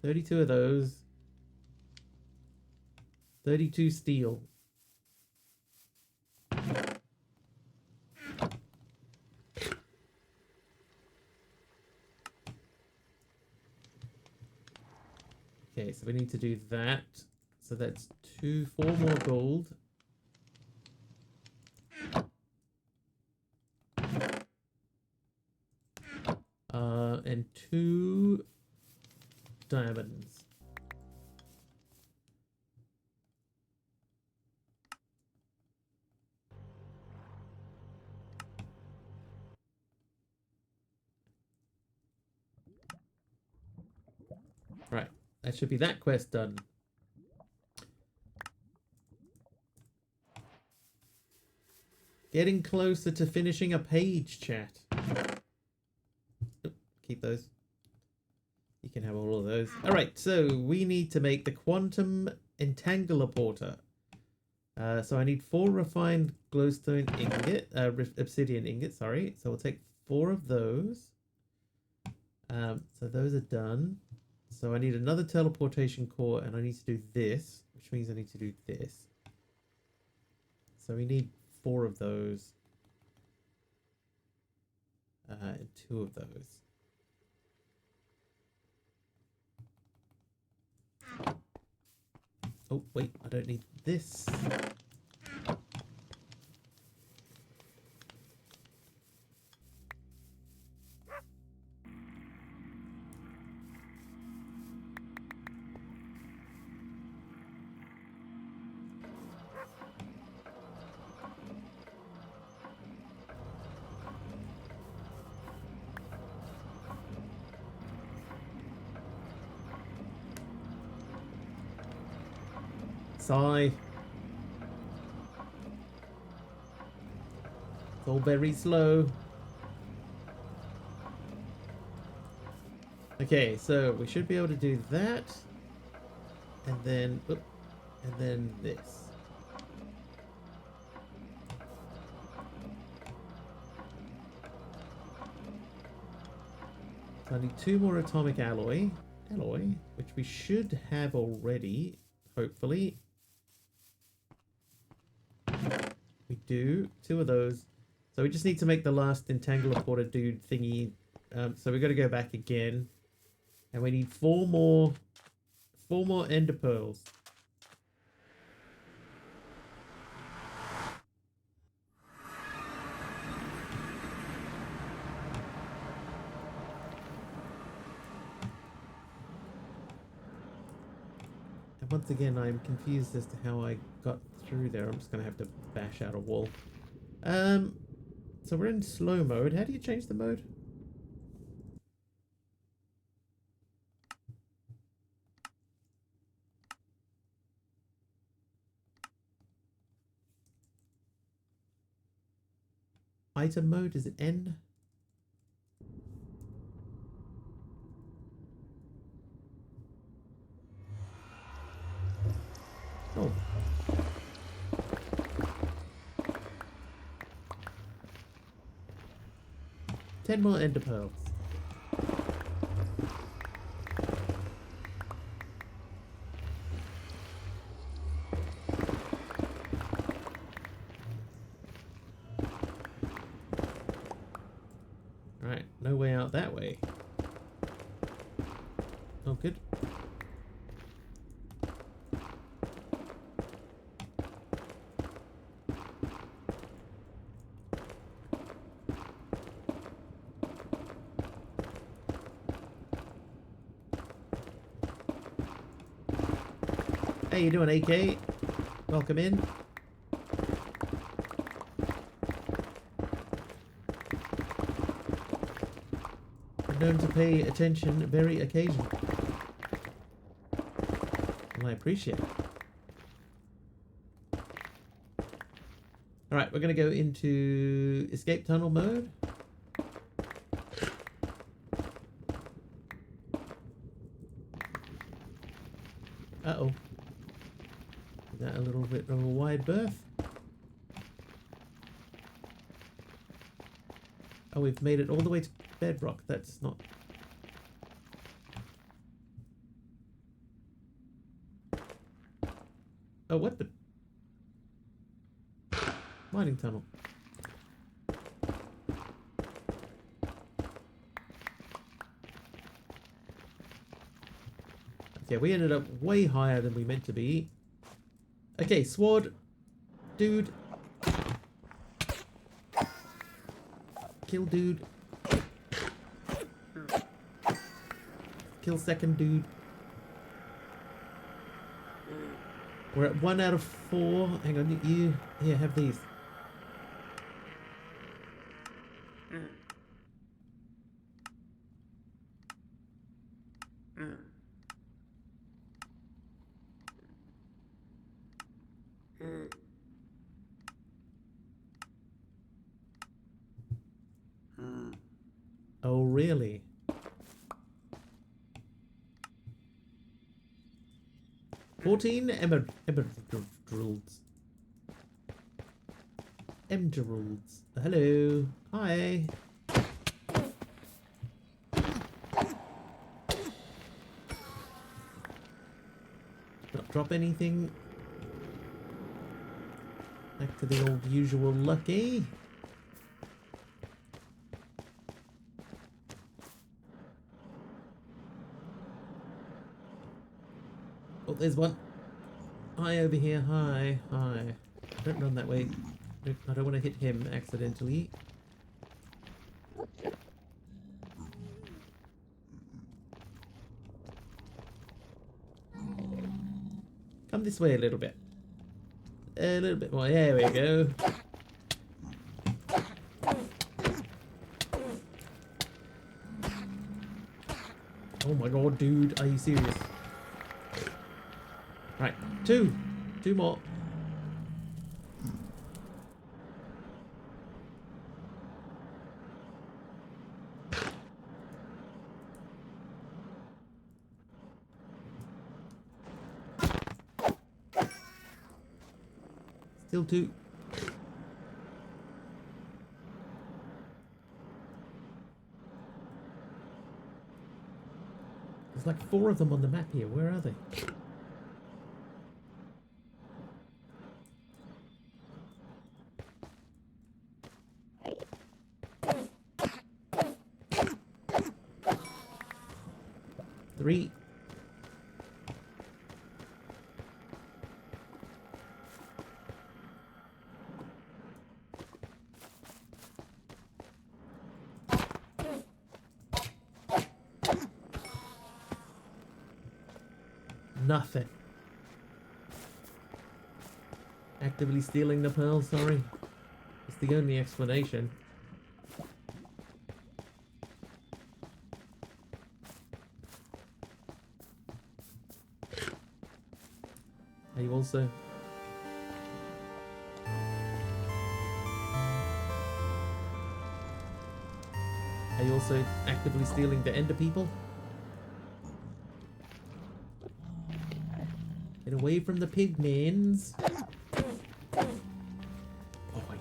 32 of those. 32 steel. Okay, so we need to do that. So that's 4 more gold. And 2 diamonds. Right, that should be that quest done. Getting closer to finishing a page, chat. Keep those. You can have all of those. Alright, so we need to make the quantum entangler porter. So I need 4 refined glowstone ingot, obsidian ingot, sorry. So we'll take 4 of those. So those are done. So I need another teleportation core, and I need to do this, which means I need to do this. So we need 4 of those. And 2 of those. Oh, wait, I don't need this. Sigh. It's all very slow. Okay, so we should be able to do that. And then this. So I need 2 more atomic alloy, which we should have already, hopefully. We do 2 of those. So we just need to make the last entangler porter dude thingy. So we got to go back again, and we need 4 more ender pearls. And once again, I'm confused as to how I got through there. I'm just going to have to bash out a wall. So we're in slow mode. How do you change the mode? Item mode, is it N? Oh. Ten more ender pearls. Right, no way out that way. Oh, good. How you doing, AK? Welcome in. I'm known to pay attention very occasionally. Well, I appreciate it. Alright, we're going to go into escape tunnel mode. Uh-oh. Is that a little bit of a wide berth? Oh, we've made it all the way to bedrock. That's not... Oh, what the... Mining tunnel. Okay, we ended up way higher than we meant to be. Okay, sword. Dude. Kill dude. Kill second dude. We're at 1 out of 4. Hang on, you here, have these. Oh, really? Emeralds. Emeralds. Hello. Hi. Not drop anything. Back to the old usual lucky. Oh, there's one. Hi over here. Hi. Hi. Don't run that way. I don't want to hit him accidentally. Come this way a little bit. A little bit more. There we go. Oh my god, dude. Are you serious? Right. Two more. Still 2. There's like 4 of them on the map here. Where are they? Three. Nothing. Actively stealing the pearl, sorry. It's the only explanation. Are you also... Are you also actively stealing the ender people? Get Away from the pigmans. Oh, wait.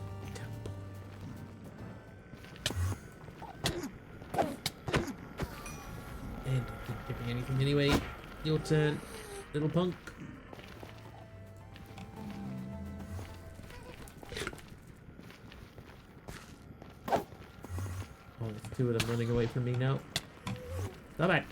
And it didn't give me anything anyway. Your turn, little punk. Oh, there's two of them running away from me now. Stop it.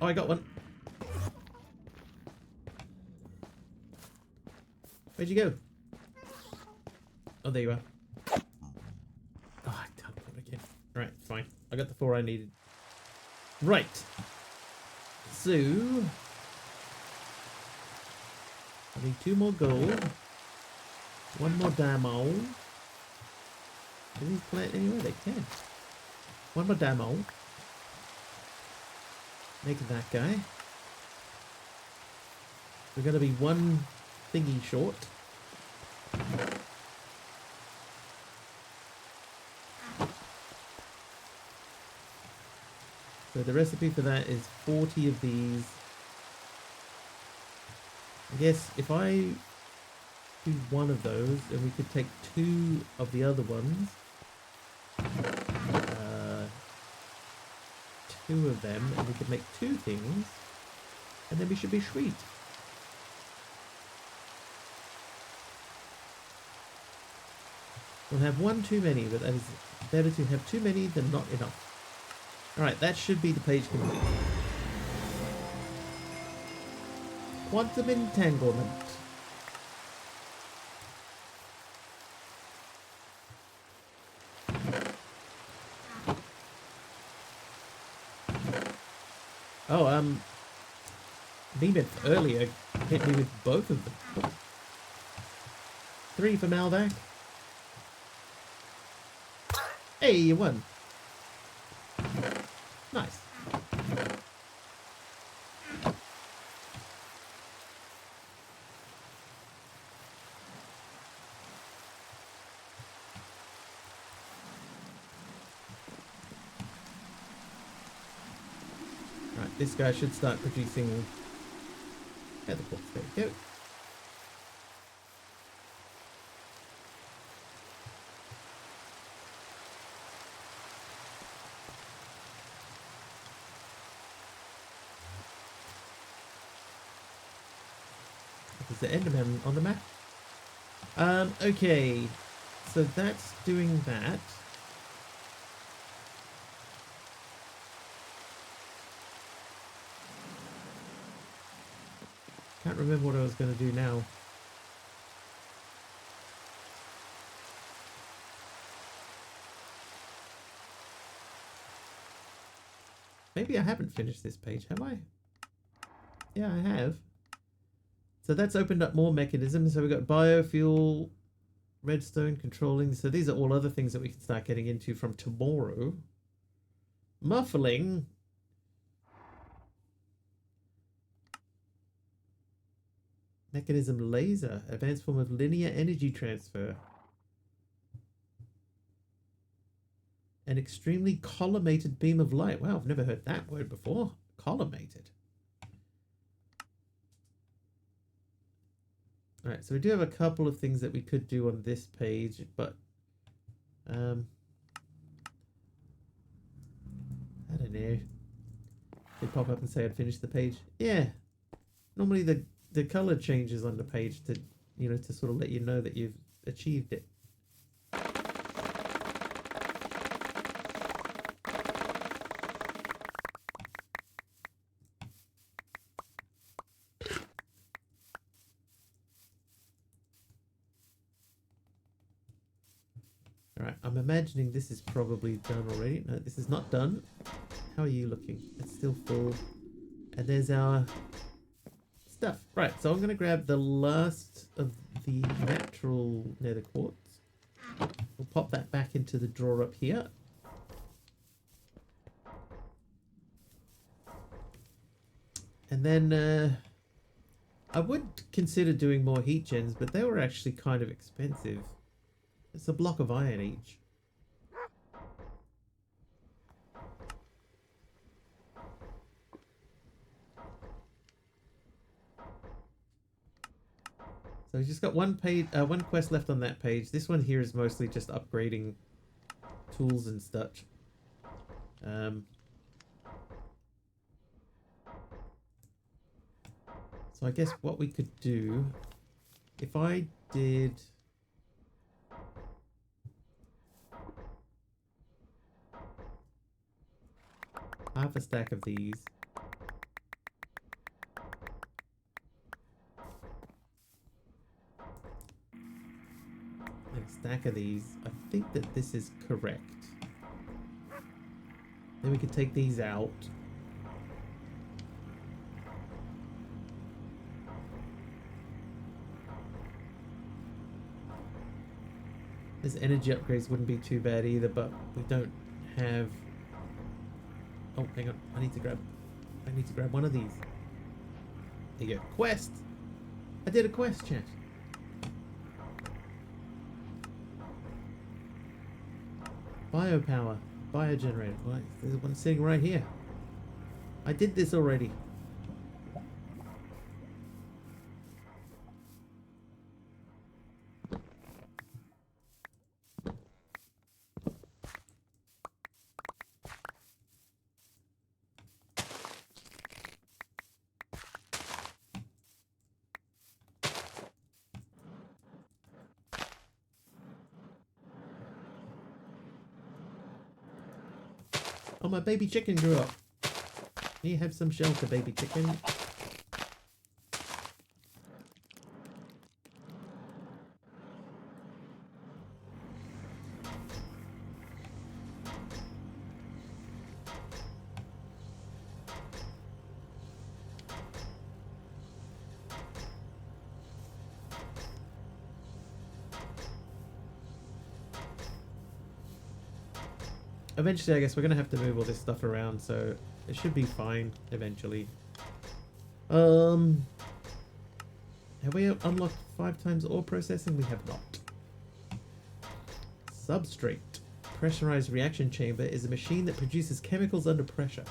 Oh, I got one. Where'd you go? Oh, there you are. Oh, I teleport again. Alright, fine. I got the 4 I needed. Right. So... I need 2 more gold. 1 more damo. Can these plant anywhere? They can. 1 more damo. Make that guy. We're going to be 1 thingy short. So the recipe for that is 40 of these. I guess if I do 1 of those, and we could take 2 of the other ones. 2 of them, and we could make 2 things, and then we should be sweet. We'll have 1 too many, but that is better to have too many than not enough. Alright, that should be the page complete. Quantum entanglement. Oh, Nemeth earlier hit me with both of them. Oh. 3 for Malvac. Hey, you won. Nice. Right, this guy should start producing feather quartz. There we go. The Enderman on the map. Okay, so that's doing that. Can't remember what I was going to do now. Maybe I haven't finished this page, have I? Yeah, I have. So that's opened up more mechanisms. So we've got biofuel, redstone, controlling. So these are all other things that we can start getting into from tomorrow. Muffling. Mechanism laser. Advanced form of linear energy transfer. An extremely collimated beam of light. Wow, I've never heard that word before. Collimated. Alright, so we do have a couple of things that we could do on this page, but I don't know. They pop up and say I'd finished the page. Yeah. Normally the color changes on the page to, you know, to sort of let you know that you've achieved it. Alright, I'm imagining this is probably done already. No, this is not done. How are you looking? It's still full. And there's our stuff. Right, so I'm going to grab the last of the natural nether quartz. We'll pop that back into the drawer up here. And then I would consider doing more heat gens, but they were actually kind of expensive. It's a block of iron each. So we've just got one page, one quest left on that page. This one here is mostly just upgrading tools and such. So I guess what we could do, if I did half a stack of these, and a stack of these, I think that this is correct. Then we could take these out. This energy upgrades wouldn't be too bad either, but we don't have... Oh, hang on. I need to grab one of these. There you go. Quest! I did a quest, chat. Biopower. Biogenerator. Right, there's one sitting right here. I did this already. Oh, my baby chicken grew up. Can you have some shelter, baby chicken? Eventually, I guess we're gonna have to move all this stuff around, so it should be fine eventually. Have we unlocked 5 times ore processing? We have not. Substrate. Pressurized reaction chamber is a machine that produces chemicals under pressure.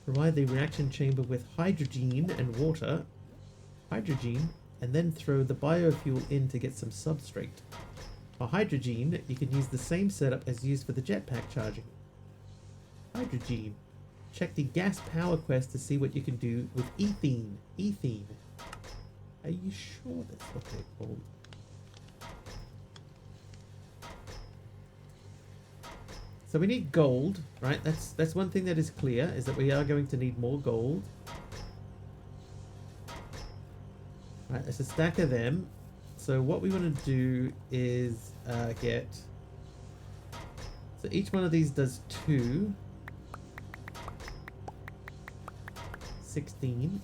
Provide the reaction chamber with hydrogen and water. Hydrogen, and then throw the biofuel in to get some substrate. For hydrogen, you can use the same setup as used for the jetpack charging. Hydrogen. Check the gas power quest to see what you can do with ethene. Ethene. Are you sure that's what they're called? So we need gold, right? That's one thing that is clear, is that we are going to need more gold. Right, there's a stack of them. So what we want to do is get... So each one of these does 2. 16.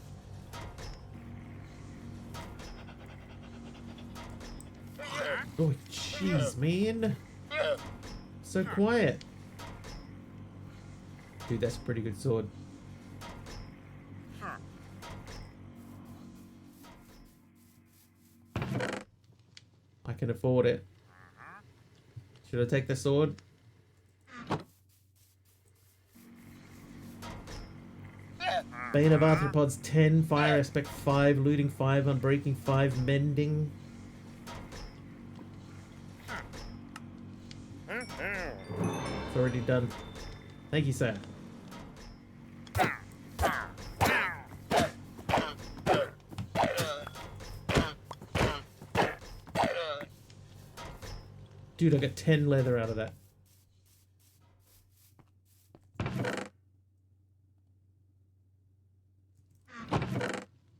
Oh, jeez, man. So quiet. Dude, that's a pretty good sword. I can afford it. Should I take the sword? Bane of Arthropods 10, Fire Aspect 5, Looting 5, Unbreaking 5, Mending. It's already done. Thank you, sir. Dude, I got 10 leather out of that.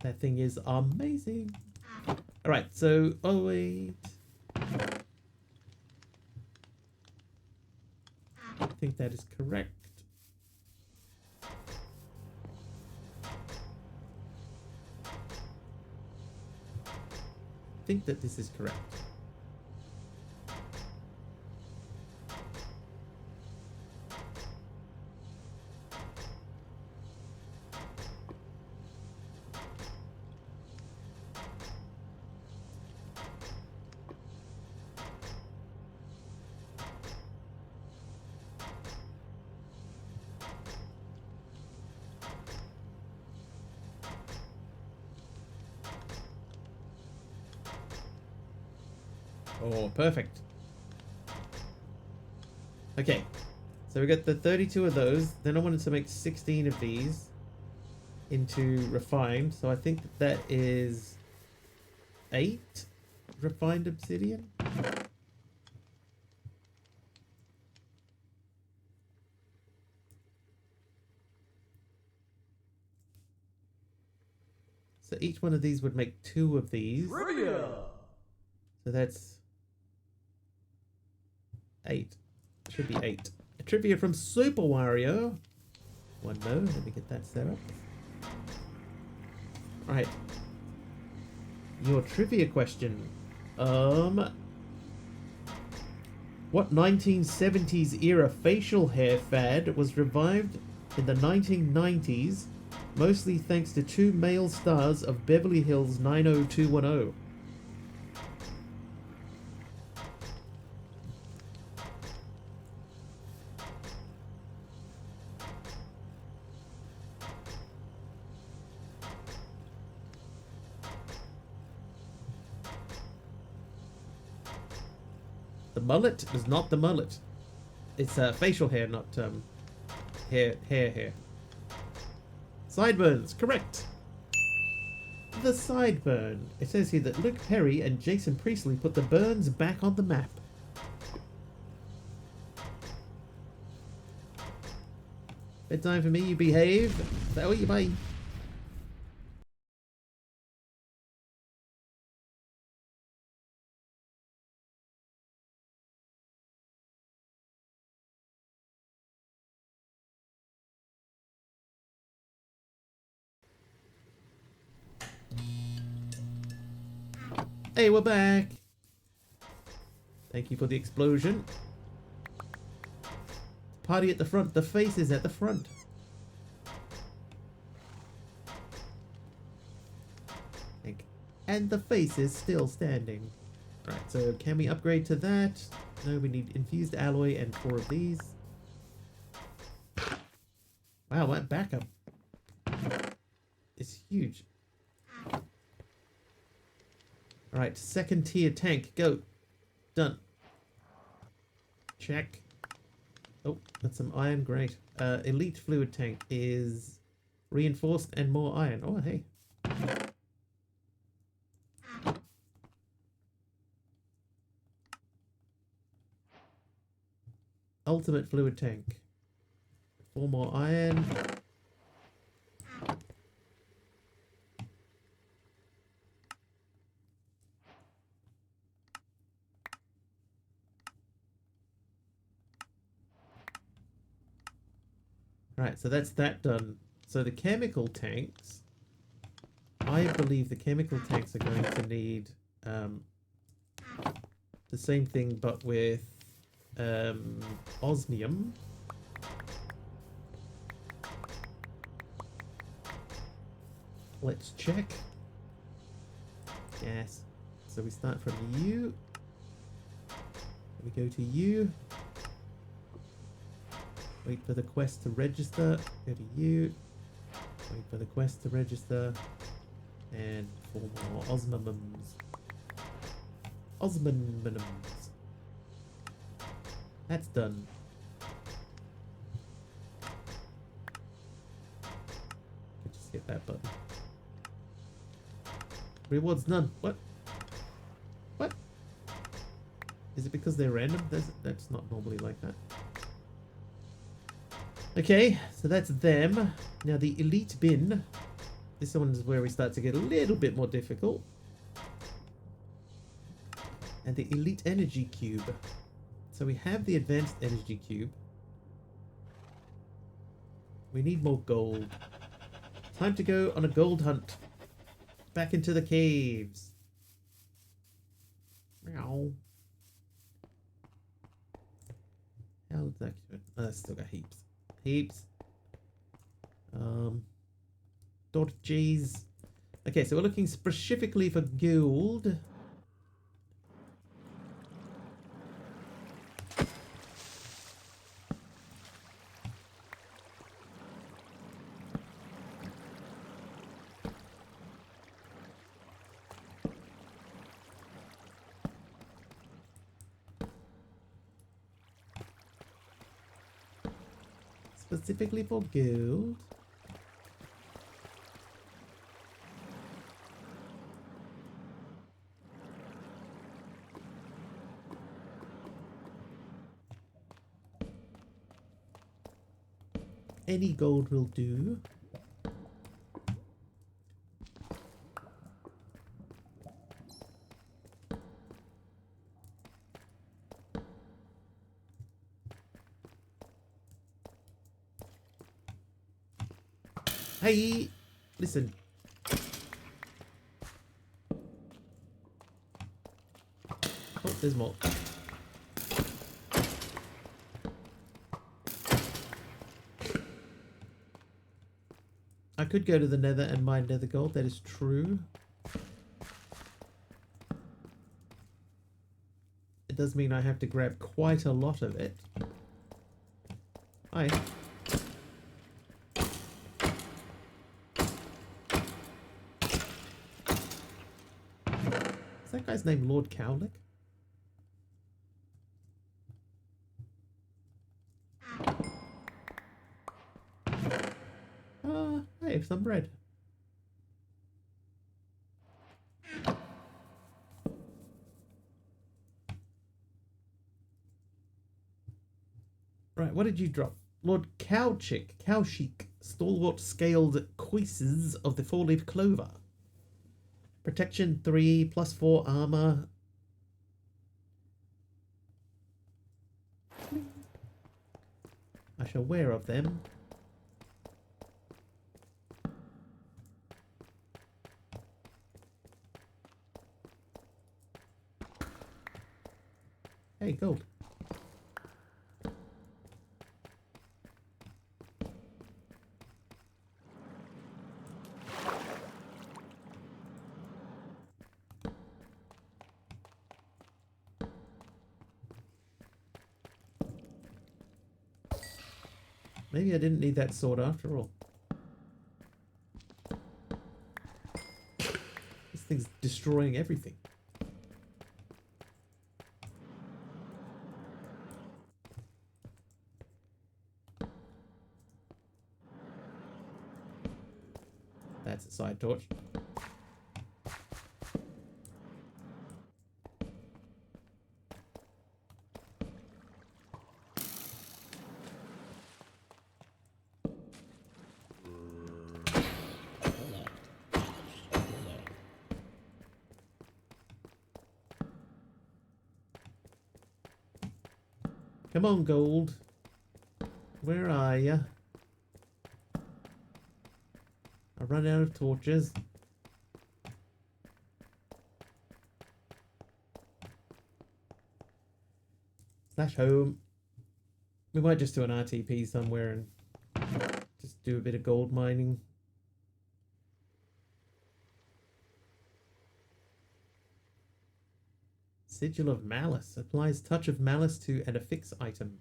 That thing is amazing. Alright, so... Oh, wait. I think that is correct. I think that this is correct. Oh, perfect. Okay, so we got the 32 of those. Then I wanted to make 16 of these into refined. So I think that is 8 refined obsidian. So each one of these would make 2 of these. Trivia! So that's 8. Should be 8. A trivia from Super Wario. One more. Let me get that set up. Alright. Your trivia question. What 1970s era facial hair fad was revived in the 1990s, mostly thanks to 2 male stars of Beverly Hills 90210? The mullet is not the mullet. It's facial hair, not hair. Sideburns, correct. The sideburn. It says here that Luke Perry and Jason Priestley put the burns back on the map. Bedtime for me, you behave. That way you bye. Hey, we're back. Thank you for the explosion. Party at the front. The face is at the front. And the face is still standing. Alright, so can we upgrade to that? No, we need infused alloy and 4 of these. Wow, that backup is huge. Alright, second tier tank. Go. Done. Check. Oh, that's some iron. Great. Elite fluid tank is reinforced and more iron. Oh, hey. Ultimate fluid tank. 4 more iron. Right, so that's that done. So the chemical tanks, I believe the chemical tanks are going to need the same thing but with osmium. Let's check. Yes. So we start from you. We go to you. Wait for the quest to register. Go to you. Wait for the quest to register. And 4 more osmimums. Osmimums. That's done. Could just hit that button. Rewards none. What? What? Is it because they're random? That's not normally like that. Okay, so that's them. Now the elite bin. This one is where we start to get a little bit more difficult. And the elite energy cube. So we have the advanced energy cube. We need more gold. Time to go on a gold hunt. Back into the caves. Meow. How is that good? Oh, that's still got heaps. Heaps. Dodges. Okay, so we're looking specifically for gold. specifically for gold. Any gold will do. Hey, listen. Oh, there's more. I could go to the nether and mine nether gold, that is true. It does mean I have to grab quite a lot of it. Hi. Is that guy's name Lord Cowlick? Hey, some bread. Right, what did you drop? Lord Cowsheik, stalwart scaled cuisses of the four-leaf clover. Protection 3, +4 armor. I shall wear of them. Hey, gold. Maybe I didn't need that sword after all. This thing's destroying everything. That's a side torch. Come on, gold. Where are ya? I run out of torches. Slash home. We might just do an RTP somewhere and just do a bit of gold mining. Sigil of Malice. Applies touch of malice to an affix item.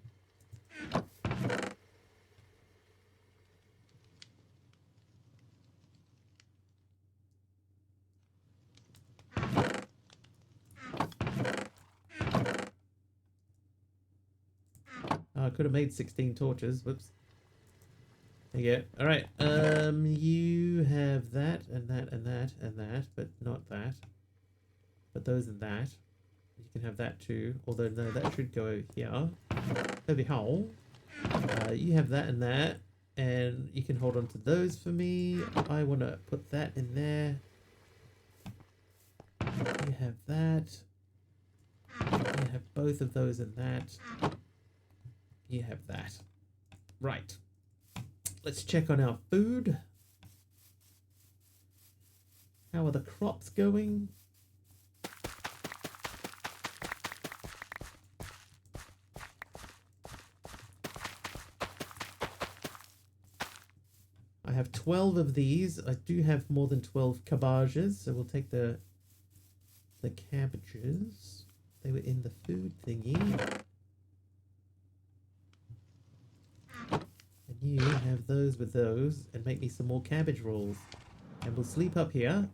Oh, I could have made 16 torches. Whoops. There you go. Alright. You have that and that and that and that, but not that. But those and that. You can have that too. Although, no, that should go over here. Over here. You have that and that. And you can hold on to those for me. I want to put that in there. You have that. You have both of those and that. You have that. Right. Let's check on our food. How are the crops going? I have 12 of these. I do have more than 12 cabbages, so we'll take the cabbages. They were in the food thingy. And you have those with those, and make me some more cabbage rolls. And we'll sleep up here.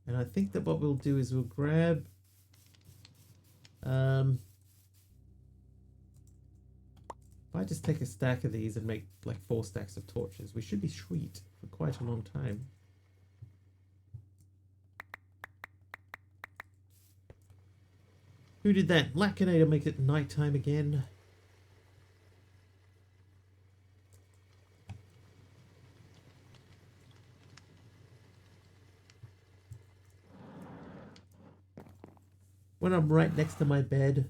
And And I think that what we'll do is we'll grab if I just take a stack of these and make like 4 stacks of torches, we should be sweet for quite a long time. Who did that? Lacinator make it nighttime again. When I'm right next to my bed.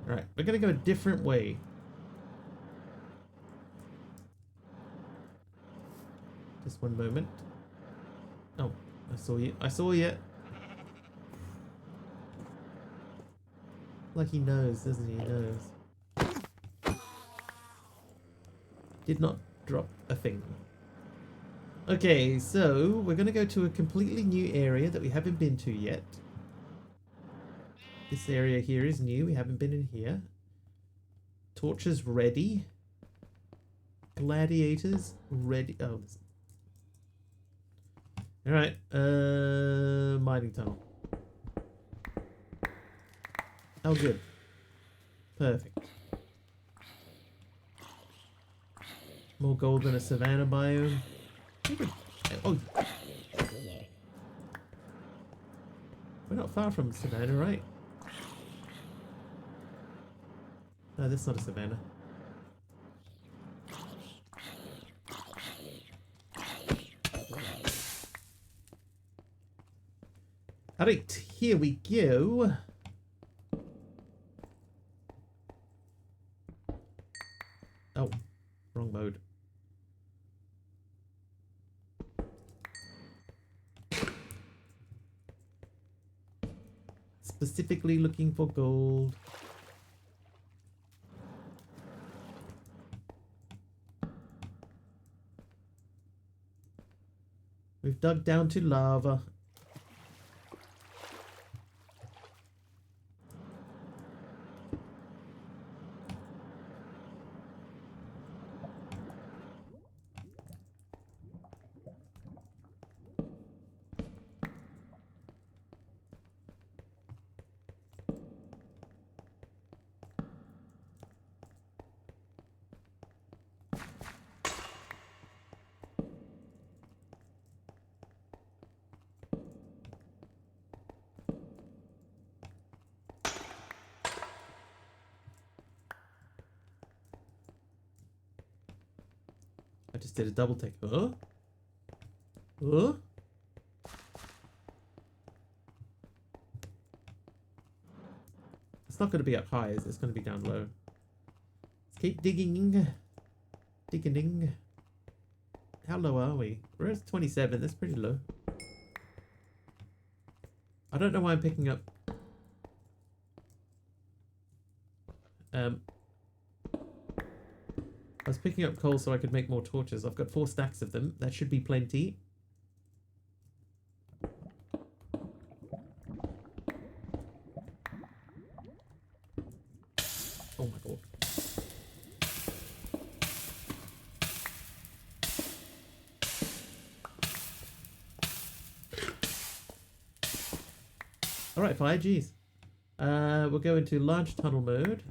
Alright, we're gonna go a different way. Just one moment. Oh, I saw you. I saw you. Like he knows, doesn't he? He knows. Did not drop a thing. Okay, so we're gonna go to a completely new area that we haven't been to yet. This area here is new. We haven't been in here. Torches ready. Gladiators ready. Oh. Alright. Mining tunnel. Oh, good. Perfect. More gold than a savanna biome. Oh. We're not far from savannah, right? No, that's not a savanna. Alright, here we go. Oh, wrong mode. Specifically looking for gold. We've dug down to lava. I just did a double take. Huh? Huh? It's not going to be up high, is it? It's going to be down low. Let's keep digging. Digging. How low are we? We're at 27. That's pretty low. I don't know why I'm picking up... I was picking up coal so I could make more torches. I've got 4 stacks of them. That should be plenty. Oh my god. Alright, 5Gs. We'll go into large tunnel mode.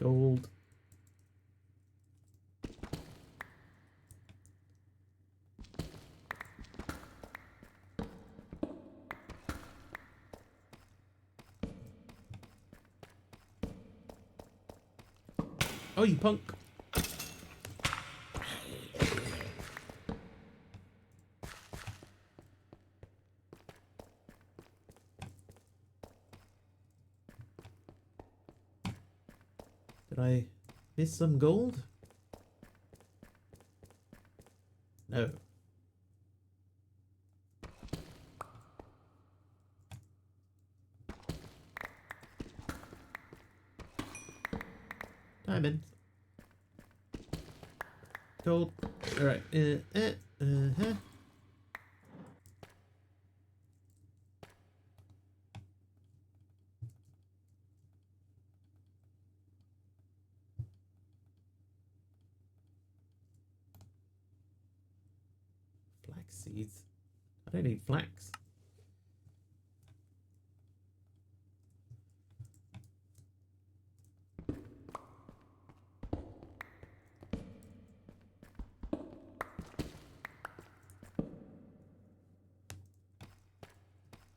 Gold. Oh, you punk. Did I miss some gold? No. Diamond. Gold. Alright. Uh-huh. Flax seeds. I don't need flax.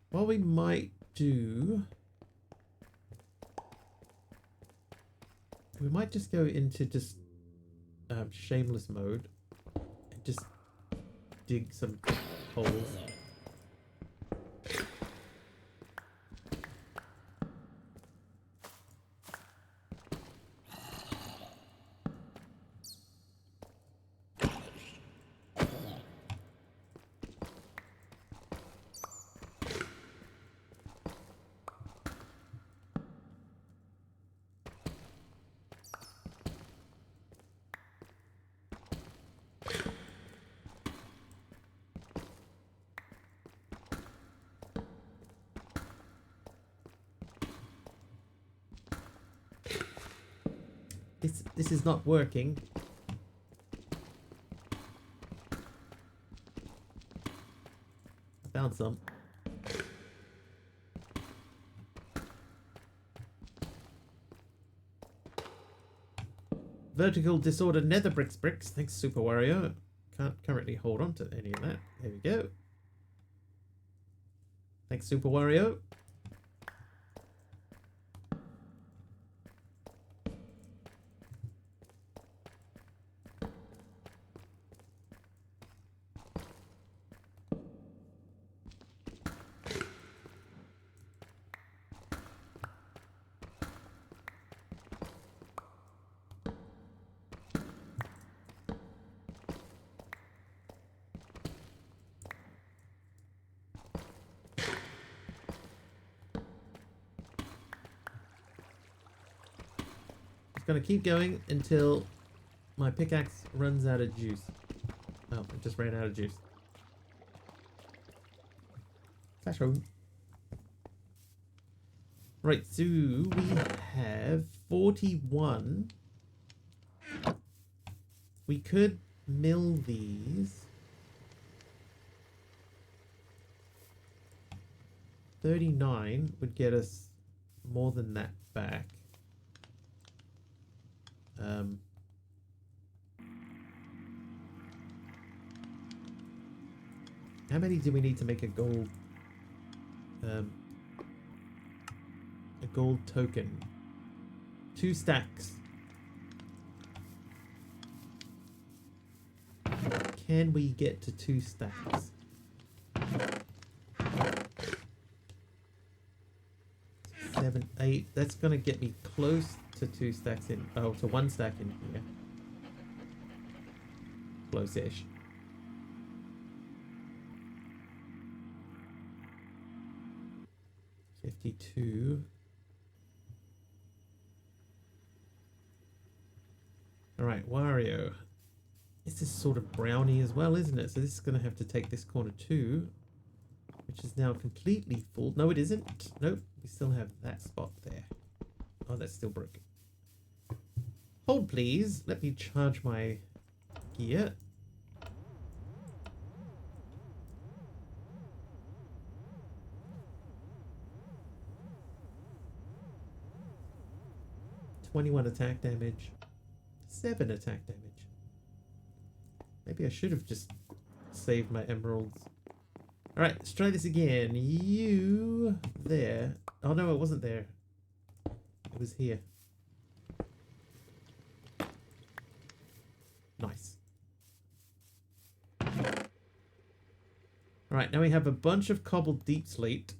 What we might do, we might just go into just shameless mode and just dig some holes. This is not working. I found some. Vertical disorder nether bricks. Thanks, Super Wario. Can't currently hold on to any of that. There we go. Thanks, Super Wario. Gonna keep going until my pickaxe runs out of juice. Oh, it just ran out of juice. Flash home. Right, so we have 41. We could mill these. 39 would get us more than that back. How many do we need to make a gold token? 2 stacks. Can we get to 2 stacks? 7, 8. That's gonna get me close to 2 stacks in. Oh, to 1 stack in here. Close-ish. $52. Alright, Wario. This is sort of brownie as well, isn't it? So this is going to have to take this corner too, which is now completely full. No, it isn't. Nope, we still have that spot there. Oh, that's still broken. Hold, please. Let me charge my gear. $21 attack damage. 7 attack damage. Maybe I should have just saved my emeralds. Alright, let's try this again. You there. Oh no, it wasn't there. It was here. Nice. Alright, now we have a bunch of cobbled deep slate.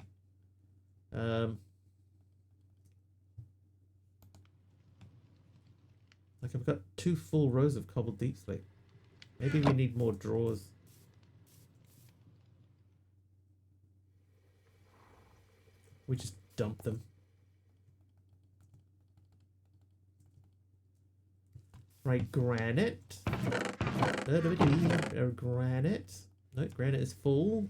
Like I've got 2 full rows of cobbled deep slate. Maybe we need more drawers. We just dump them. Right, granite. Granite. No, granite is full.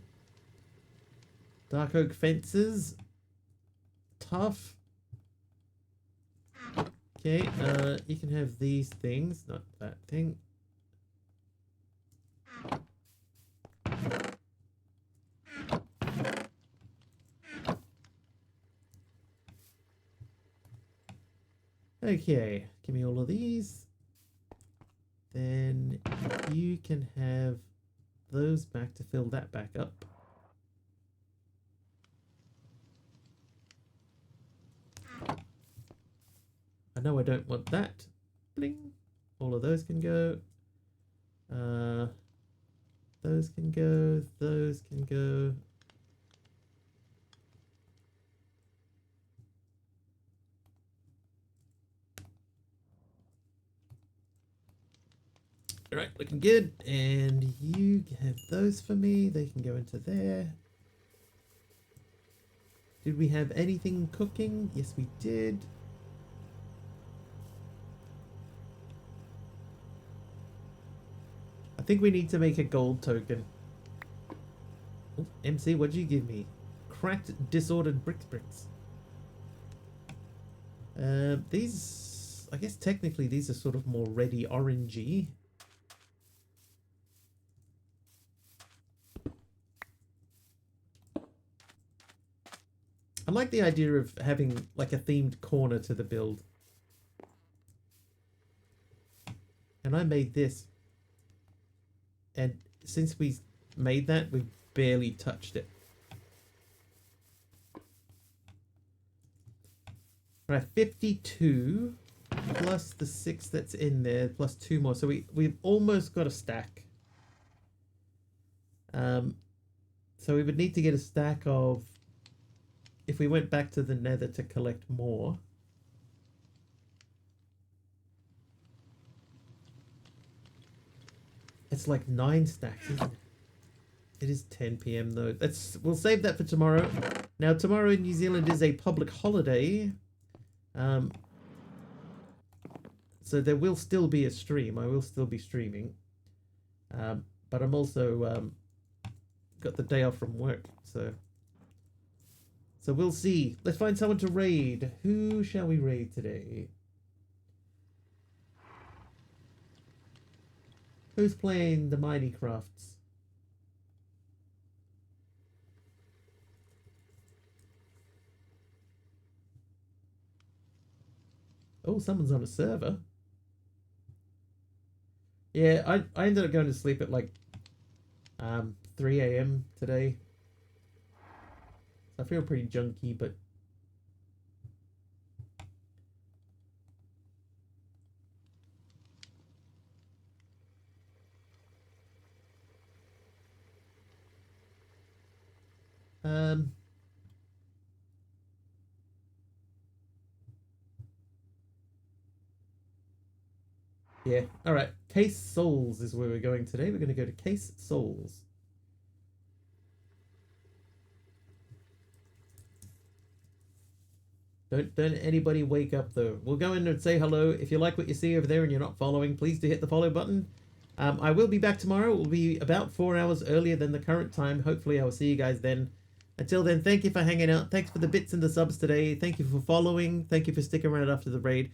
Dark oak fences. Tough. Okay, you can have these things, not that thing. Okay, give me all of these. Then you can have those back to fill that back up. I know I don't want that. Bling. All of those can go. Those can go. Those can go. All right, looking good. And you have those for me. They can go into there. Did we have anything cooking? Yes, we did. I think we need to make a gold token. Oh, MC, what'd you give me? Cracked, disordered bricks. These, I guess technically these are sort of more ready orangey. I like the idea of having like a themed corner to the build. And I made this. And since we made that, we barely touched it. Right, 52 plus the 6 that's in there, plus 2 more. So we've almost got a stack. So we would need to get a stack of, if we went back to the nether to collect more. It's like 9 stacks, isn't it? It is 10 p.m. though. We'll save that for tomorrow. Now tomorrow in New Zealand is a public holiday. So there will still be a stream. I will still be streaming. But I'm also got the day off from work, so we'll see. Let's find someone to raid. Who shall we raid today? Who's playing the Minecrafts? Oh, someone's on a server. Yeah, I ended up going to sleep at like 3 a.m. today. I feel pretty junky, but yeah, all right. Case Souls is where we're going today. We're going to go to Case Souls. Don't anybody wake up though. We'll go in and say hello. If you like what you see over there and you're not following, please do hit the follow button. I will be back tomorrow. It will be about 4 hours earlier than the current time. Hopefully I will see you guys then. Until then, thank you for hanging out. Thanks for the bits and the subs today. Thank you for following. Thank you for sticking around after the raid.